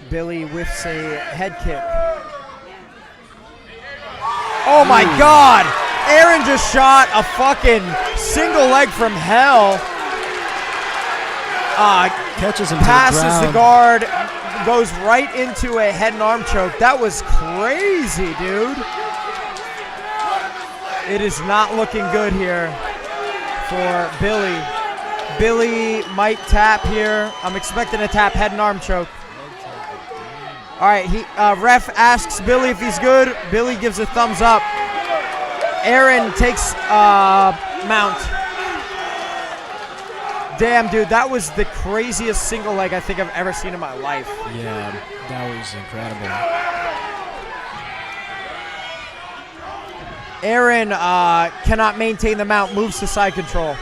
Billy whiffs a head kick. Oh my God! Aaron just shot a fucking single leg from hell. Catches him passes to the guard, goes right into a head and arm choke. That was crazy, dude. It is not looking good here for Billy. Billy might tap here. I'm expecting a tap head and arm choke. All right, ref asks Billy if he's good. Billy gives a thumbs up. Aaron takes mount. Damn, dude, that was the craziest single leg I think I've ever seen in my life. Yeah, that was incredible. Aaron cannot maintain the mount, moves to side control.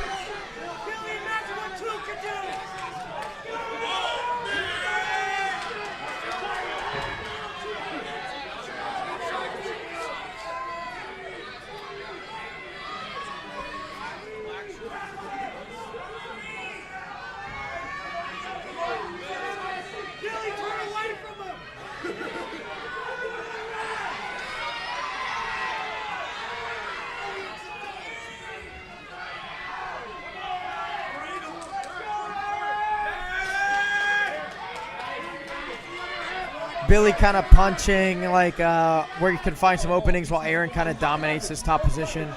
Billy kind of punching like where you can find some openings while Aaron kind of dominates his top position.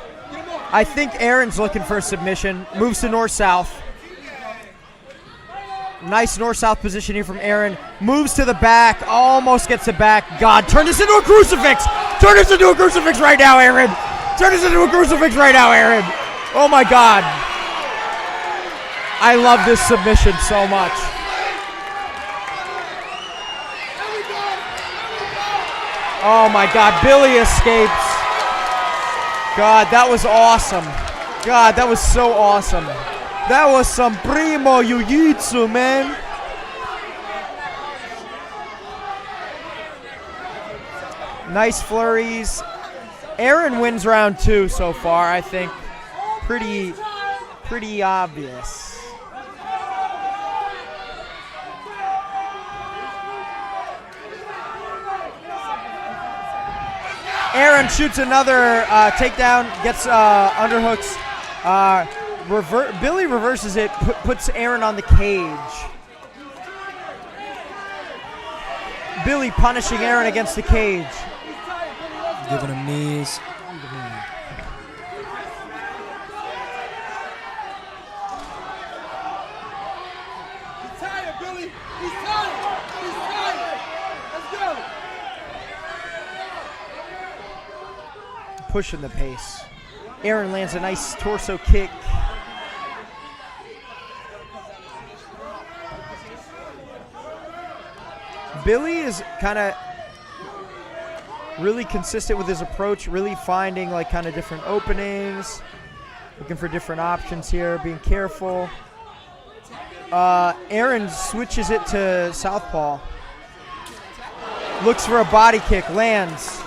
I think Aaron's looking for a submission. Moves to north-south. Nice north-south position here from Aaron. Moves to the back. Almost gets it back. God, turn this into a crucifix. Turn this into a crucifix right now, Aaron. Turn this into a crucifix right now, Aaron. Oh, my God. I love this submission so much. Oh my God, Billy escapes. God, that was awesome. God, that was so awesome. That was some primo jiu-jitsu, man. Nice flurries. Aaron wins round 2 so far, I think. Pretty obvious. Aaron shoots another takedown, gets underhooks. Billy reverses it, puts Aaron on the cage. Billy punishing Aaron against the cage. Giving him knees. He's tired, Billy. He's tired. He's tired. Let's go. Pushing the pace. Aaron lands a nice torso kick. Billy is kind of really consistent with his approach, really finding like kind of different openings, looking for different options here, being careful. Aaron switches it to southpaw. Looks for a body kick, lands.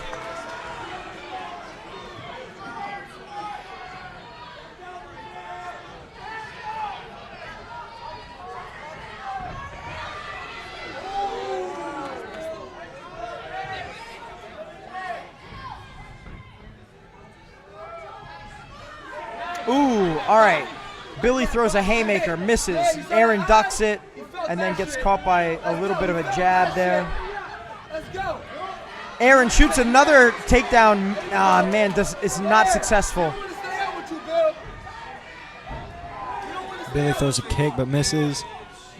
Ooh, all right. Billy throws a haymaker, misses. Aaron ducks it, and then gets caught by a little bit of a jab there. Let's go. Aaron shoots another takedown. Man, is not successful. Billy throws a kick but misses.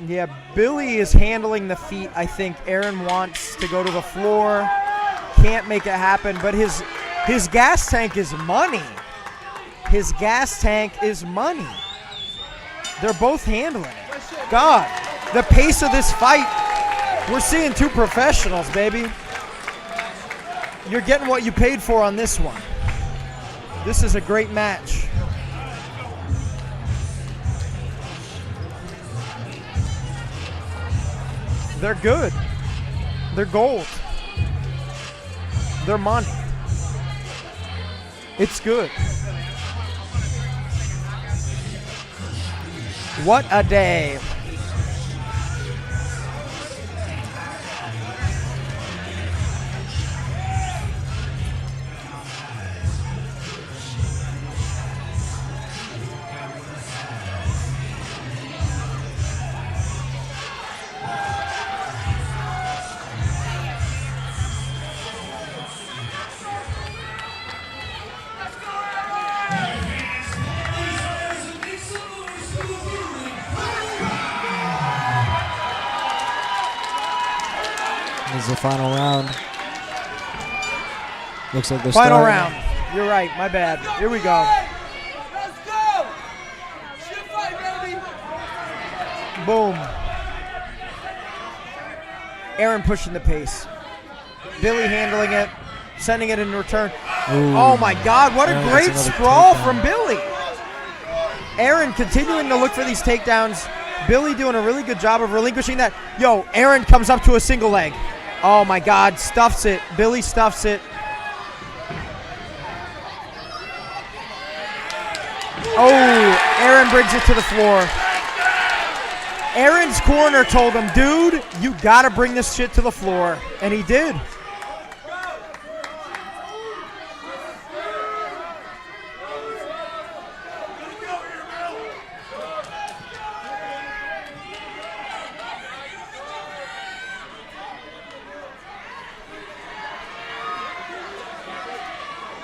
Yeah, Billy is handling the feet. I think Aaron wants to go to the floor. Can't make it happen, but his gas tank is money. His gas tank is money. They're both handling it. God, the pace of this fight, we're seeing two professionals, baby. You're getting what you paid for on this one. This is a great match. They're good. They're gold. They're money. It's good. What a day. This is the final round. Looks like the final round. You're right. My bad. Here we go. Let's go. Shit fight, baby. Boom. Aaron pushing the pace. Billy handling it, sending it in return. Ooh. Oh my God! What a Aaron great gets another sprawl takedown. from Billy. Aaron continuing to look for these takedowns. Billy doing a really good job of relinquishing that. Yo, Aaron comes up to a single leg. Oh my God, stuffs it. Billy stuffs it. Oh, Aaron brings it to the floor. Aaron's corner told him, dude, you gotta bring this shit to the floor. And he did.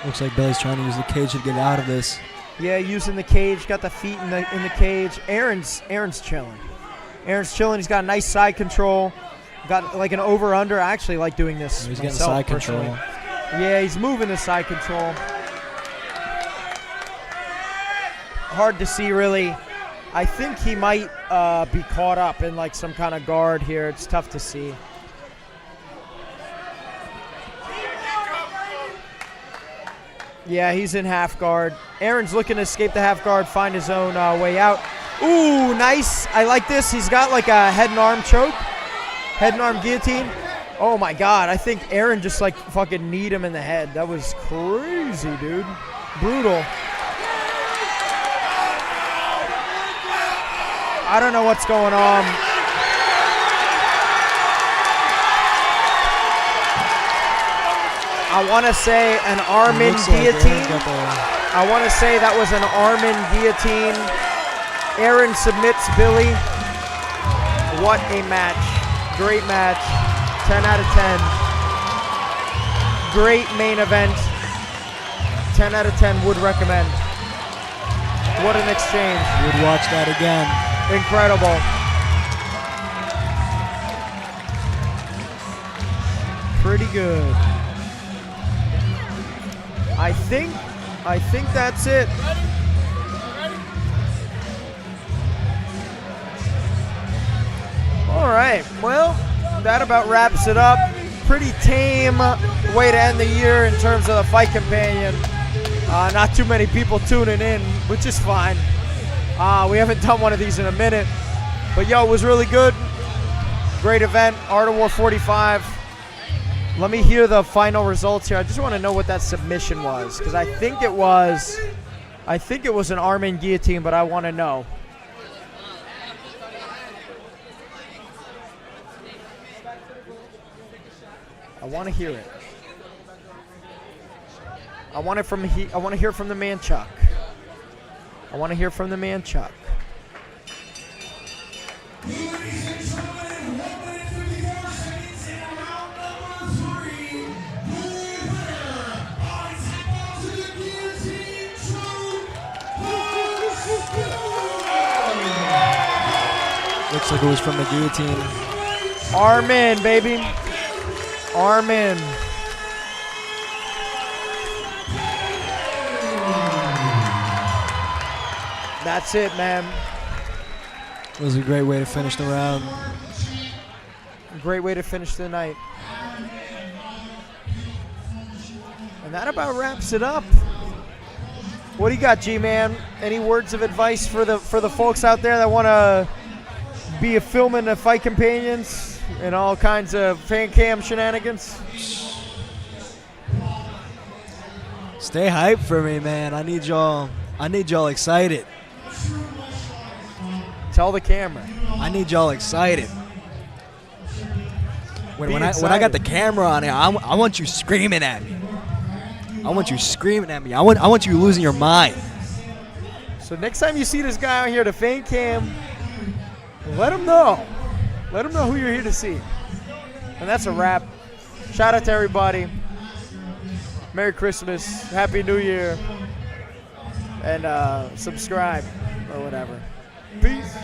Looks like Billy's trying to use the cage to get out of this. Yeah, using the cage, got the feet in the cage. Aaron's chilling. Aaron's chilling. He's got nice side control. Got like an over-under. I actually like doing this He's getting myself, side personally. control. Yeah, he's moving the side control. Hard to see, really. I think he might be caught up in like some kind of guard here. It's tough to see. Yeah, he's in half guard. Aaron's looking to escape the half guard, find his own way out. Ooh, nice. I like this. He's got like a head and arm choke. Head and arm guillotine. Oh my God, I think Aaron just like fucking kneed him in the head. That was crazy, dude. Brutal. I don't know what's going on. I want to say an arm-in guillotine. I want to say that was an arm-in guillotine. Aaron submits Billy. What a match. Great match. 10 out of 10. Great main event. 10 out of 10 would recommend. What an exchange. Would watch that again. Incredible. Pretty good. I think that's it. All right, well, that about wraps it up. Pretty tame way to end the year in terms of the Fight Companion. Not too many people tuning in, which is fine. We haven't done one of these in a minute. But yo, it was really good. Great event, Art of War 45. Let me hear the final results here. I just want to know what that submission was, because I think it was an arm in guillotine, but I want to know. I want to hear it. I want to hear from the man Chuck. I want to hear from the man Chuck. Ladies and gentlemen, 1 minute 54 seconds in round number 3. The winner by tap out to the guillotine choke. Looks like it was from the guillotine. Arm in, baby. Arm in. That's it, man. It was a great way to finish the round. Great way to finish the night. And that about wraps it up. What do you got, G-Man? Any words of advice for the folks out there that want to be filming the fight companions and all kinds of fan cam shenanigans? Stay hyped for me, man. I need y'all excited. Tell the camera. I need y'all excited. When I excited. got the camera on it, I want you screaming at me. I want you screaming at me. I want you losing your mind. So next time you see this guy out here, the fan cam, let him know. Let him know who you're here to see. And that's a wrap. Shout out to everybody. Merry Christmas. Happy New Year. And subscribe or whatever. Peace.